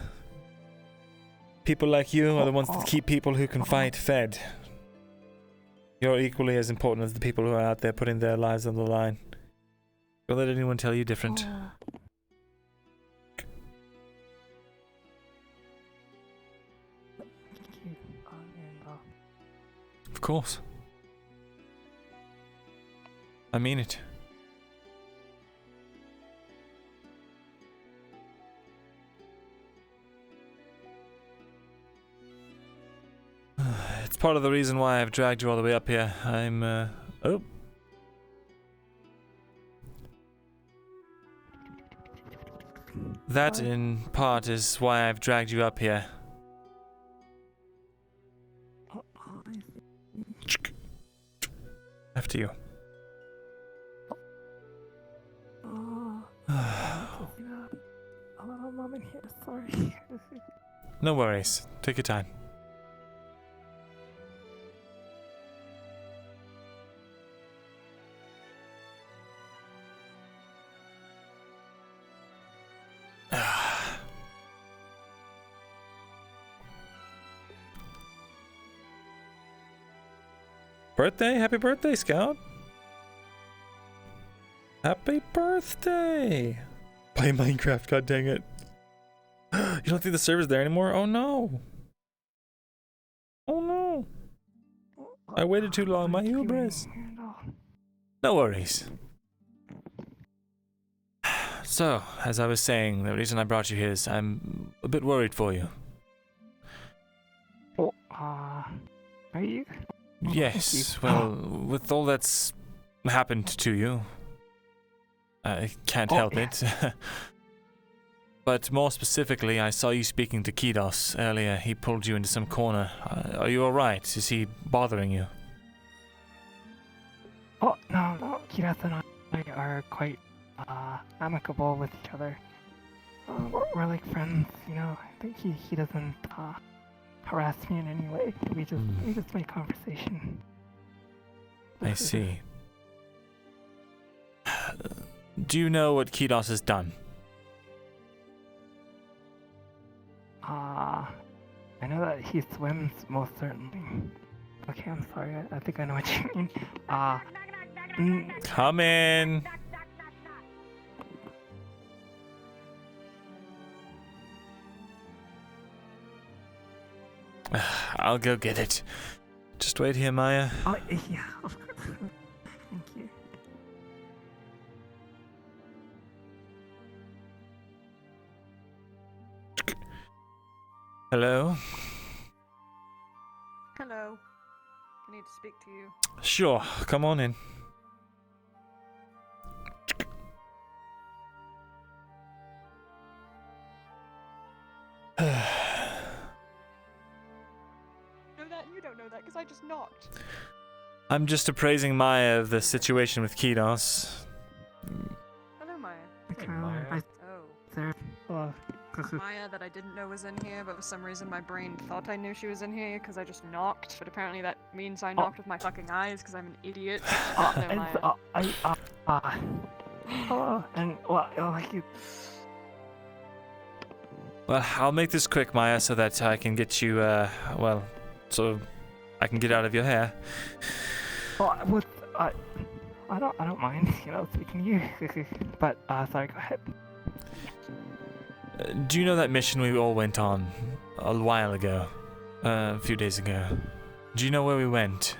People like you are the ones that keep people who can fight fed. You're equally as important as the people who are out there putting their lives on the line. Don't let anyone tell you different. Of course. I mean it. It's part of the reason why I've dragged you all the way up here. I'm, oh. That, in part, is why I've dragged you up here. After you. Mom in here, sorry. No worries. Take your time. Birthday? Happy birthday, Scout. Happy birthday. Play Minecraft, god dang it. You don't think the server's there anymore? Oh no. Oh no. I waited too long, my hubris. No worries. So, as I was saying, the reason I brought you here is I'm a bit worried for you. Oh, are you? Yes, well, with all that's happened to you, I can't help it. But more specifically, I saw you speaking to Kidos earlier. He pulled you into some corner. Are you alright? Is he bothering you? Oh, no, Kidos and I are quite amicable with each other. We're like friends, you know. I think he doesn't harass me in any way. We just make conversation. I see. Do you know what Kidos has done? I know that he swims, most certainly. Okay, I'm sorry. I think I know what you mean. Come in. I'll go get it. Just wait here, Maya. Oh, yeah, of course. Thank you. Hello? Hello. I need to speak to you. Sure, come on in. You don't know that because I just knocked. I'm just appraising Maya of the situation with Kidos. Hello, Maya. Hey, Maya. Oh. Maya that I didn't know was in here, but for some reason my brain thought I knew she was in here because I just knocked, but apparently that means I knocked with my fucking eyes because I'm an idiot. Well, I'll make this quick, Maya, so that I can get you, so I can get out of your hair. I don't mind, you know, speaking to you. But, sorry, go ahead. Do you know that mission we all went on a while ago? A few days ago? Do you know where we went?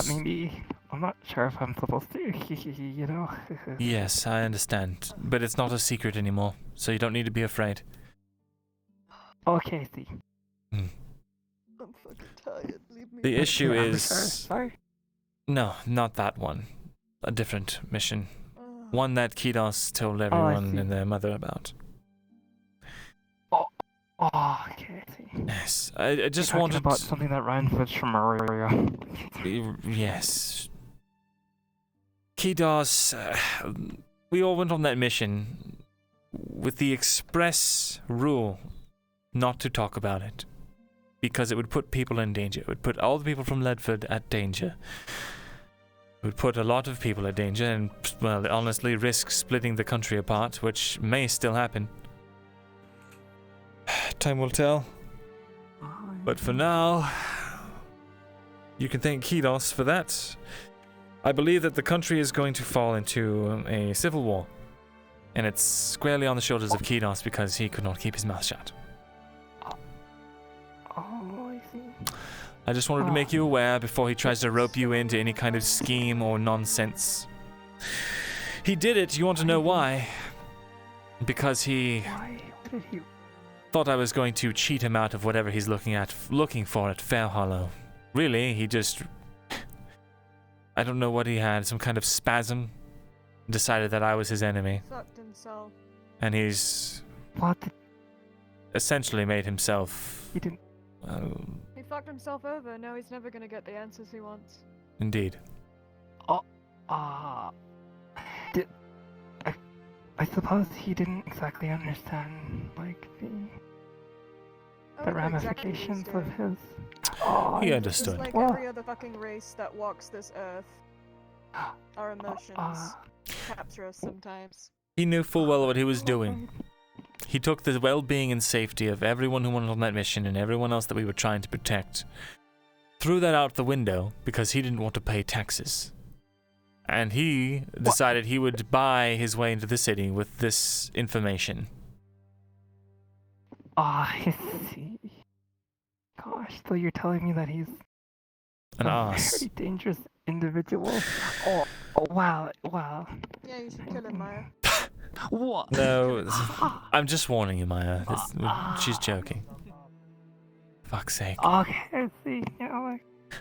Maybe. I'm not sure if I'm supposed to, you know? Yes, I understand. But it's not a secret anymore, so you don't need to be afraid. Okay, see. I'm fucking tired. Leave me. The issue I'm is... sorry. No, not that one. A different mission. One that Kidos told I everyone see. and their mother about. Oh, okay, I see. Yes, I just You're talking wanted... about something that rhymes with Shamaria. Yes. Kidos, we all went on that mission with the express rule not to talk about it. Because it would put people in danger. It would put all the people from Ledford at danger. It would put a lot of people at danger and, well, honestly risk splitting the country apart, which may still happen. Time will tell. But for now, you can thank Kidos for that. I believe that the country is going to fall into a civil war. And it's squarely on the shoulders of Kidos because he could not keep his mouth shut. Oh, I see. I just wanted to make you aware before he tries to rope you into any kind of scheme or nonsense. He did it. You want to know why? Because he... Why? What did he... thought I was going to cheat him out of whatever he's looking for at Fair Hollow. Really, he just... I don't know what he had, some kind of spasm. Decided that I was his enemy. Fucked himself. And he's... What? Essentially made himself... He didn't... He fucked himself over. Now he's never gonna get the answers he wants. Indeed. I suppose he didn't exactly understand, like, the ramifications of his... He understood. Just like every other fucking race that walks this earth, our emotions capture us sometimes. He knew full well what he was doing. He took the well-being and safety of everyone who went on that mission and everyone else that we were trying to protect. Threw that out the window because he didn't want to pay taxes. And he decided he would buy his way into the city with this information. I see. Gosh, so you're telling me that he's An a ass. very dangerous individual? Oh, wow. Yeah, you should kill him, Maya. What? No, I'm just warning you, Maya. She's joking. Fuck's sake. Okay, I see. You know,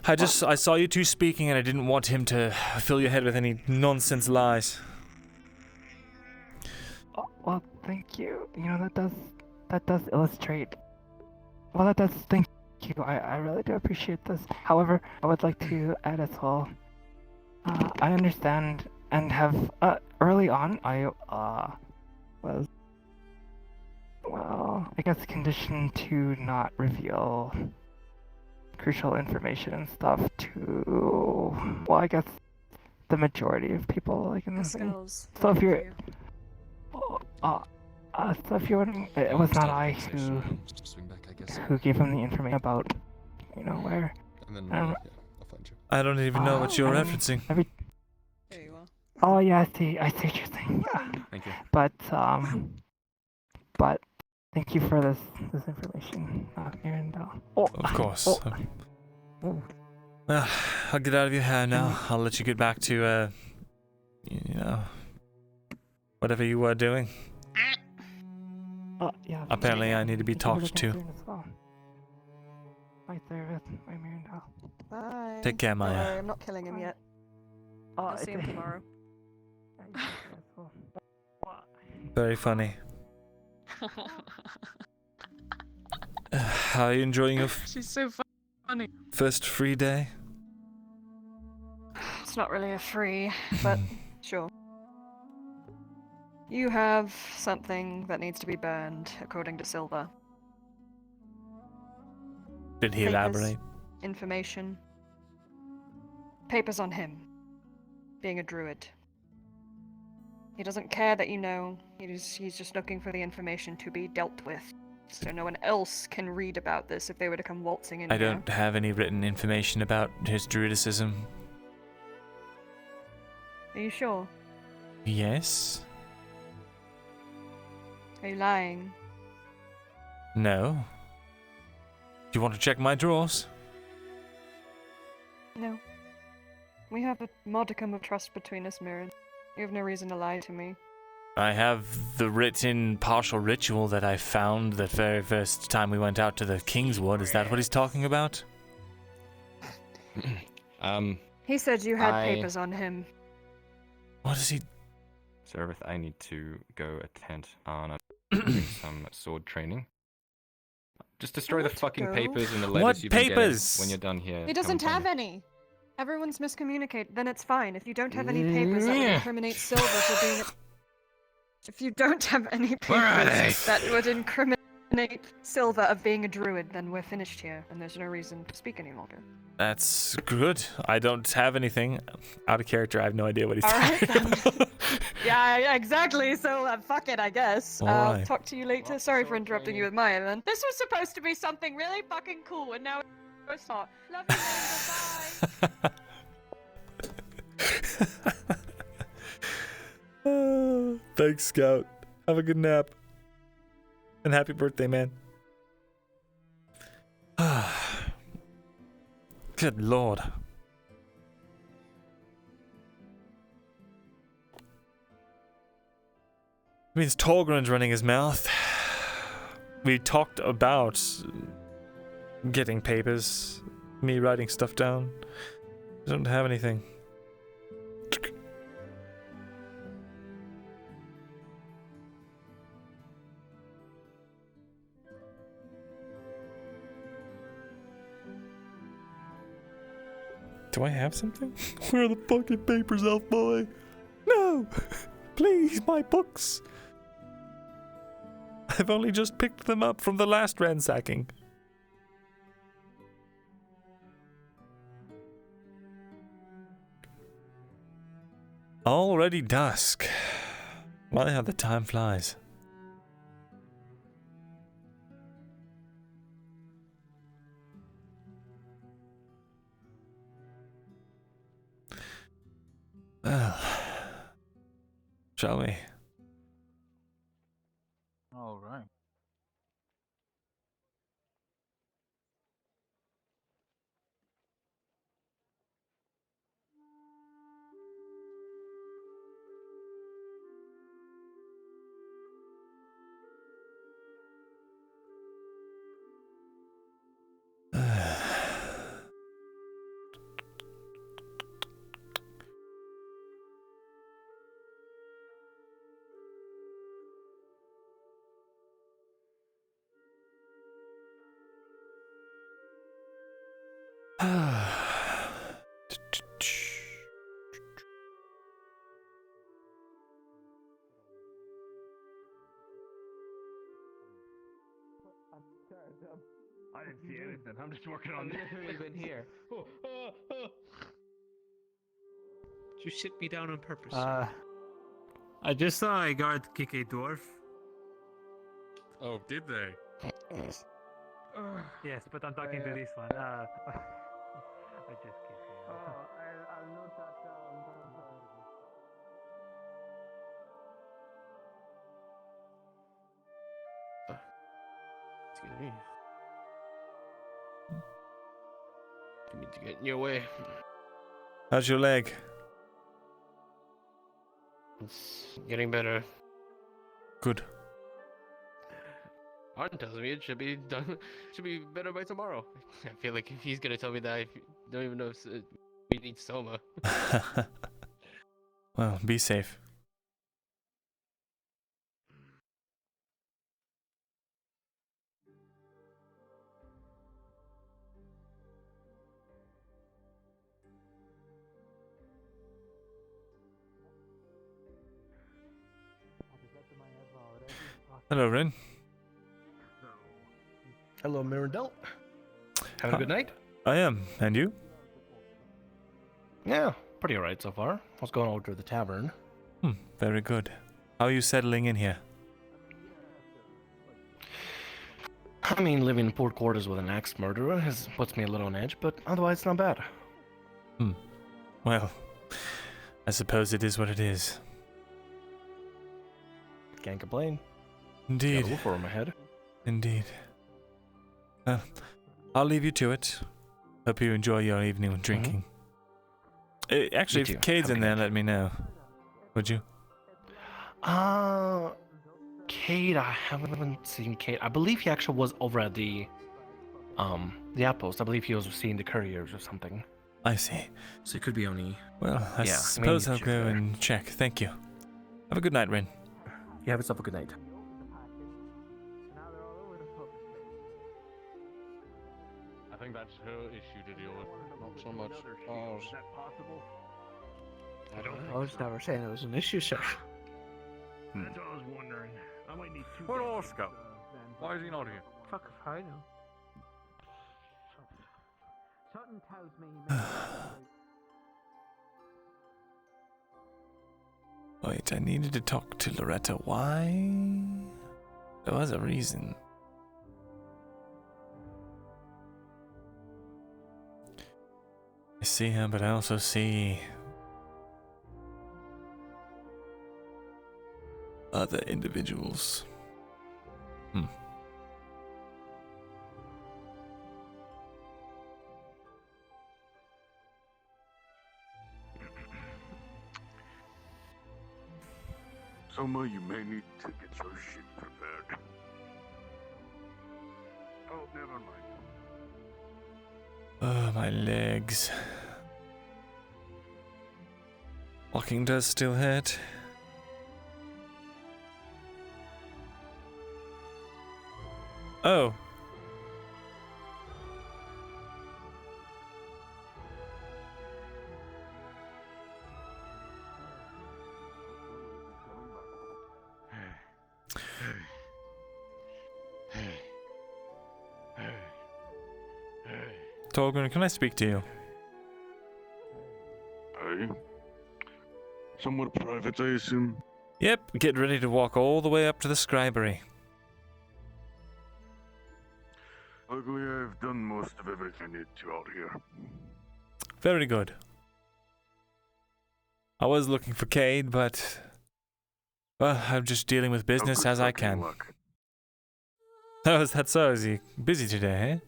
like, I saw you two speaking and I didn't want him to fill your head with any nonsense lies. well, thank you. You know, that does illustrate. Well, that does. Thank you. I really do appreciate this. However, I would like to add as well. I understand and have early on I was, well, I guess conditioned to not reveal crucial information and stuff to, well, I guess the majority of people, like, in this thing. So if you're so if you're wondering, it was not I who gave him the information about, you know, where. I don't even know what you're referencing. There you are. Oh yeah, I see what you're saying. Thank you. But thank you for this information, Myrindal. Of course. I'll get out of your hair now. I'll let you get back to, you know, whatever you were doing. Yeah. Apparently, I need to be talked to. Right there with my Myrindal. Bye. Take care, Maya. Don't worry, I'm not killing him yet. I'll see him tomorrow. Very funny. How are you enjoying your She's so funny. first free day? It's not really a free, but sure. You have something that needs to be burned, according to Silver. Did he elaborate? Information. Papers on him. Being a druid. He doesn't care that you know. He's just looking for the information to be dealt with. So no one else can read about this if they were to come waltzing in I here. don't have any written information about his druidicism. Are you sure? Yes? Are you lying? No? Do you want to check my drawers? No. We have a modicum of trust between us, Mirren. You have no reason to lie to me. I have the written partial ritual that I found the very first time we went out to the Kingswood. Is that what he's talking about? He said you had papers on him. What is he? Serveth, I need to go attend on some sword training. Just destroy the fucking papers and the letters What you've been papers? getting when you're done here. He doesn't have any. Everyone's miscommunicated. Then it's fine. If you don't have any papers, that would incriminate Silver for being. If you don't have any papers that would incriminate Silver of being a druid, then we're finished here, and there's no reason to speak any longer. That's good. I don't have anything. Out of character, I have no idea what he's All talking right, about. Yeah, exactly. So fuck it, I guess. All I'll right. talk to you later. Sorry for interrupting you with Maya, then. This was supposed to be something really fucking cool, and now it's not. Love you, bye. Thanks, Scout. Have a good nap. And happy birthday, man. Good lord. Means Torgren's running his mouth. We talked about getting papers, me writing stuff down. I don't have anything. Do I have something? Where are the fucking papers, elf boy? No! Please, my books! I've only just picked them up from the last ransacking. Already dusk. My, how the time flies. Well, shall we? All right. I didn't see anything. I'm just working on this. Been here. Did you sit me down on purpose? I just saw a guard kick a dwarf. Oh, did they? Yes, but I'm talking to this one. I just kidding. I'll note that Excuse me. Didn't mean to get in your way. How's your leg? It's getting better. Good. Arden tells me it should be done. Should be better by tomorrow. I feel like if he's gonna tell me that, I don't even know if we need Soma. Well, be safe. Hello, Rin. Hello, Myrindal. Having a good night? I am. And you? Yeah, pretty alright so far. What's going on over to the tavern? Very good. How are you settling in here? I mean, living in port quarters with an axe murderer puts me a little on edge, but otherwise not bad. Well, I suppose it is what it is. Can't complain. Indeed. Got a roof over my head. Indeed. Well, I'll leave you to it. Hope you enjoy your evening with drinking. Actually, You if too. Cade's Have a in good there, let me know. Would you? Kate, I haven't seen Kate. I believe he actually was over at the outpost. I believe he was seeing the couriers or something. I see. So it could be only. Well, I Yeah, suppose maybe I'll check go there. and check. Thank you. Have a good night, Rin. You have yourself a good night. I think that's her issue to deal with, not so much ours. I was never saying it was an issue, sir. That's what I was wondering. I might need two. Where'd Oz go? Why is he not here? Fuck if I know. Something tells me he Wait, I needed to talk to Loretta. Why? There was a reason. I see her, but I also see other individuals. Soma, you may need to get your shit prepared. Oh, never mind. Oh, my legs. Walking does still hurt. Oh. Torgrim, can I speak to you? Aye. Somewhat private, I assume. Yep, get ready to walk all the way up to the scribery. Luckily, I've done most of everything I need to out here. Very good. I was looking for Cade, but... well, I'm just dealing with business as I can. Luck. Oh, is that so? Is he busy today, eh?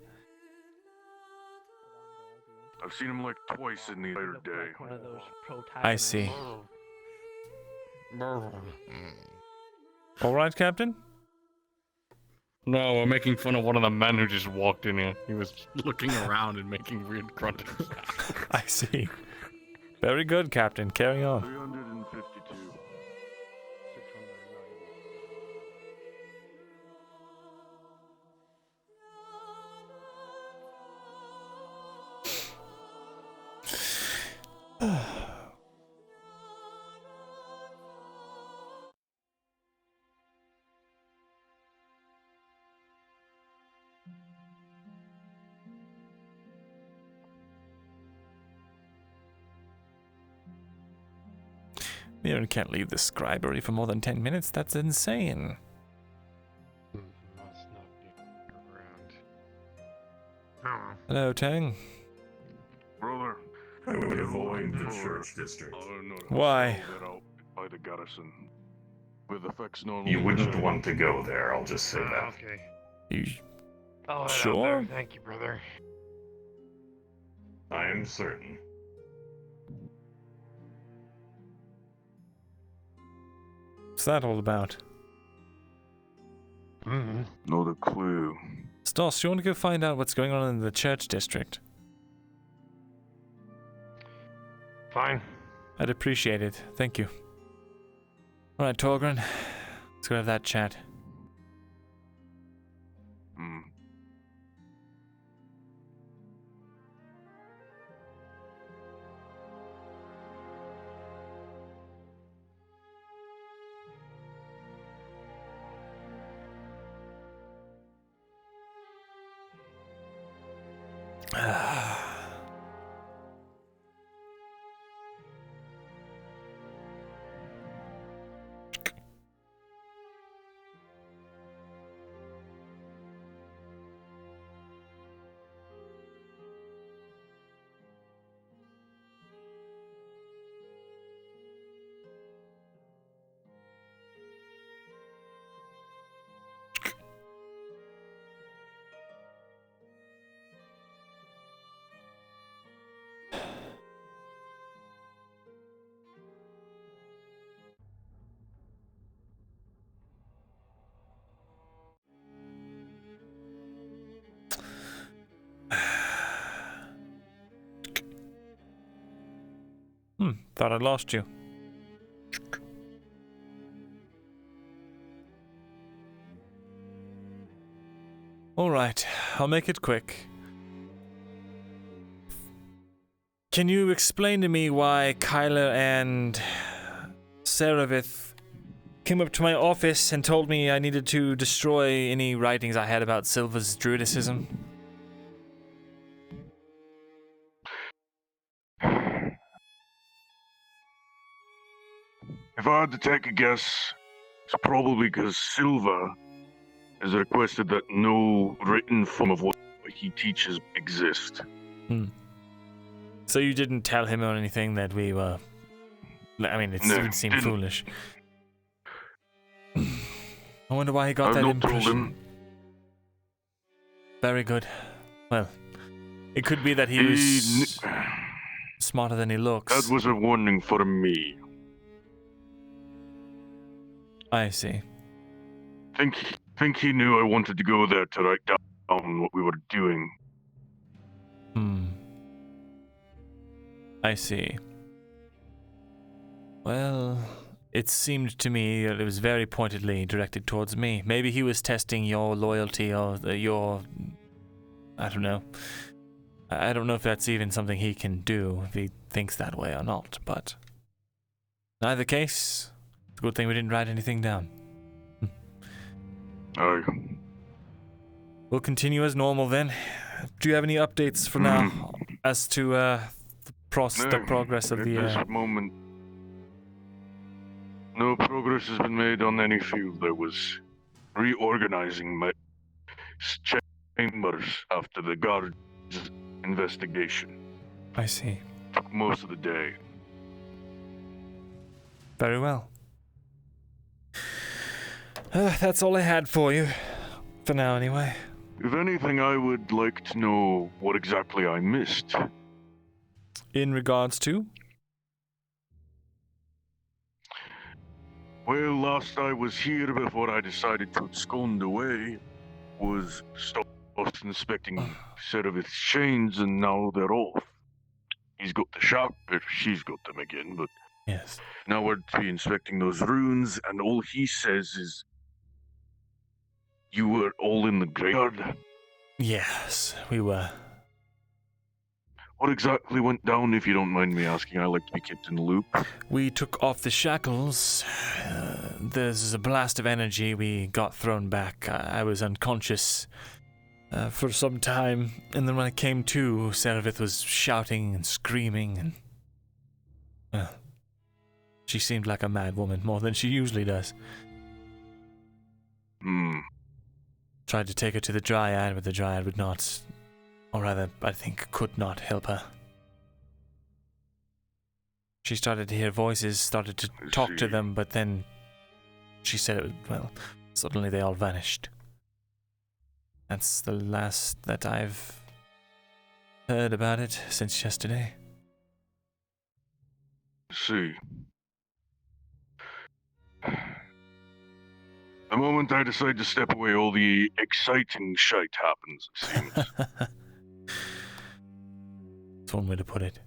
I've seen him like twice in the entire day. One of those I see. Alright, Captain? No, we're making fun of one of the men who just walked in here. He was looking around and making weird grunting sounds. I see. Very good, Captain. Carry on. 352. Mirren can't leave the scribery for more than 10 minutes. That's insane. Hello, Tang. Brother, I would avoid the church district. Why? By the garrison. With effects normally. You wouldn't want to go there, I'll just say that. Okay. You I'll head out sure? there. Thank you, brother. I am certain. What's that all about? Not a clue. Stoss, you want to go find out what's going on in the church district? Fine. I'd appreciate it. Thank you. Alright, Torgrim. Let's go have that chat. Thought I'd lost you. Alright, I'll make it quick. Can you explain to me why Kyler and Seravith came up to my office and told me I needed to destroy any writings I had about Silva's druidicism? If I had to take a guess, it's probably because Silva has requested that no written form of what he teaches exist. So you didn't tell him or anything that we were... I mean, it would seem foolish. I wonder why he got I've that not impression. told him. Very good. Well, it could be that he was smarter than he looks. That was a warning for me. I see. Think he knew I wanted to go there to write down what we were doing. I see. Well, it seemed to me that it was very pointedly directed towards me. Maybe he was testing your loyalty or your... I don't know. I don't know if that's even something he can do, if he thinks that way or not, but... in either case, it's a good thing we didn't write anything down. Aye. We'll continue as normal then. Do you have any updates for now as to the progress of at the... this moment, no progress has been made on any field. I was reorganizing my chambers after the guard's investigation. I see. Took most of the day. Very well. That's all I had for you. For now, anyway. If anything, I would like to know what exactly I missed. In regards to? Well, last I was here before I decided to abscond away was stopped inspecting Seravith's chains, and now they're off. He's got the shop, if she's got them again, but yes. Now we're to be inspecting those runes, and all he says is, you were all in the graveyard? Yes, we were. What exactly went down, if you don't mind me asking? I like to be kept in the loop. We took off the shackles. There's a blast of energy. We got thrown back. I was unconscious for some time, and then when I came to, Seravith was shouting and screaming, and she seemed like a mad woman, more than she usually does. Tried to take her to the Dryad, but the Dryad would not, or rather, I think, could not help her. She started to hear voices, started to talk to them, but then she said it was, well, suddenly they all vanished. That's the last that I've heard about it since yesterday. See. The moment I decide to step away, all the exciting shite happens, it seems. That's one way to put it.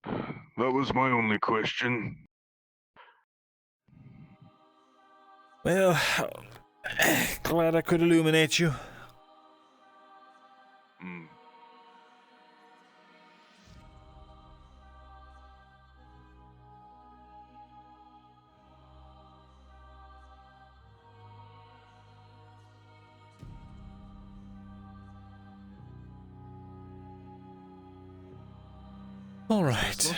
That was my only question. Well, glad I could illuminate you. All right,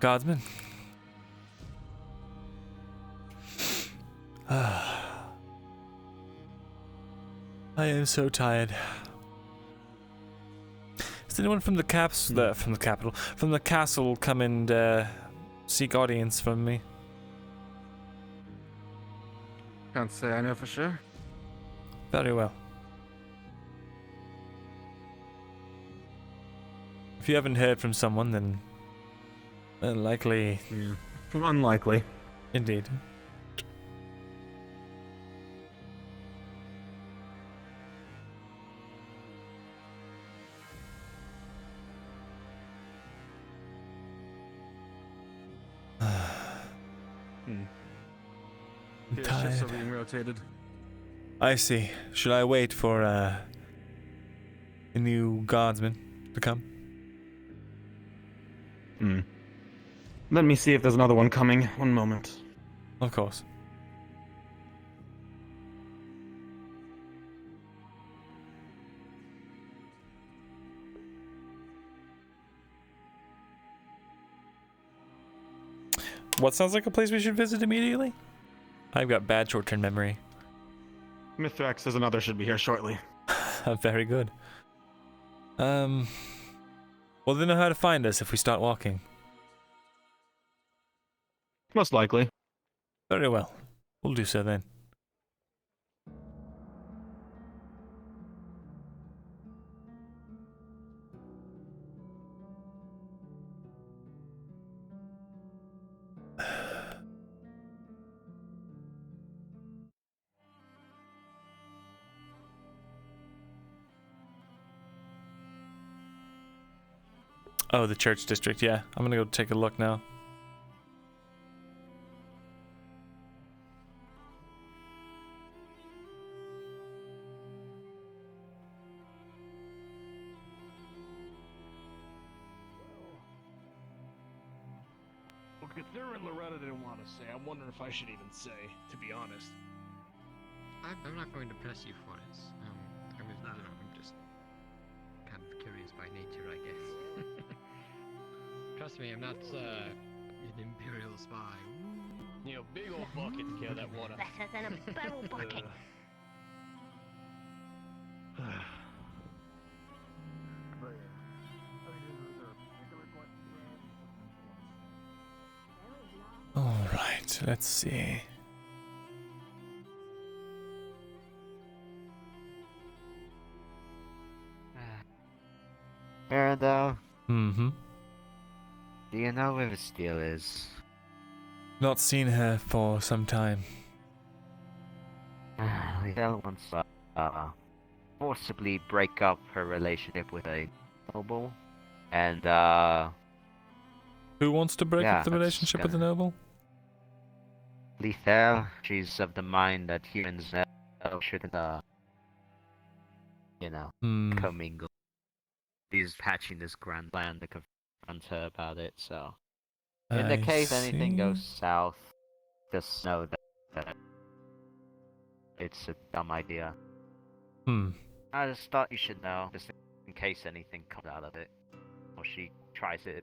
Guardsman. I am so tired. Does anyone from the from the castle come and seek audience from me? Can't say I know for sure. Very well. If you haven't heard from someone, then likely... From unlikely. Indeed. I'm Yeah, shifts are tired. being rotated. I see. Should I wait for a new guardsman to come? Let me see if there's another one coming. One moment. Of course. What sounds like a place we should visit immediately? I've got bad short-term memory. Mithrax says another should be here shortly. Very good. Well, they know how to find us if we start walking. Most likely. Very well. We'll do so then. Oh, the church district, yeah. I'm gonna go take a look now. Well, considering Loretta didn't want to say, I'm wondering if I should even say, to be honest. I'm not going to press you for it. I'm just kind of curious by nature, I guess. Trust me, I'm not an imperial spy. You know, big old bucket to carry that water. Better than a barrel bucket. Alright, let's see. Myrindal, Mm-hmm. do you know where the steel is? Not seen her for some time. Liddell wants to forcibly break up her relationship with a noble, and Who wants to break yeah, up the that's relationship with the noble? Liddell, she's of the mind that humans shouldn't, commingle. He's hatching this grand plan to confront her about it, so... In the case anything goes south, just know that it's a dumb idea. I just thought you should know, just in case anything comes out of it. Or she tries to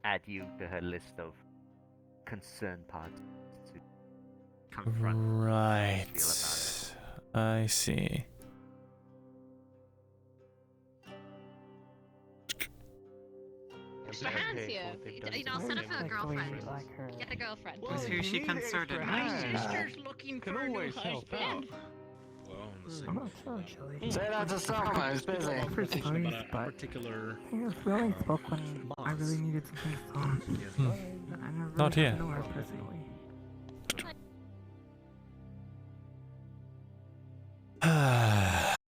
add you to her list of concerned parties to confront Right. how you feel about it. I see. Your hands here. Send her for a girlfriend. Get a girlfriend. With who she concerted. My sister's looking for a new husband. I'm not sure, actually. Say that to someone, I was busy. For stories, but particular. I think we only spoke when I really needed something from. I never really Not got to here. know her personally.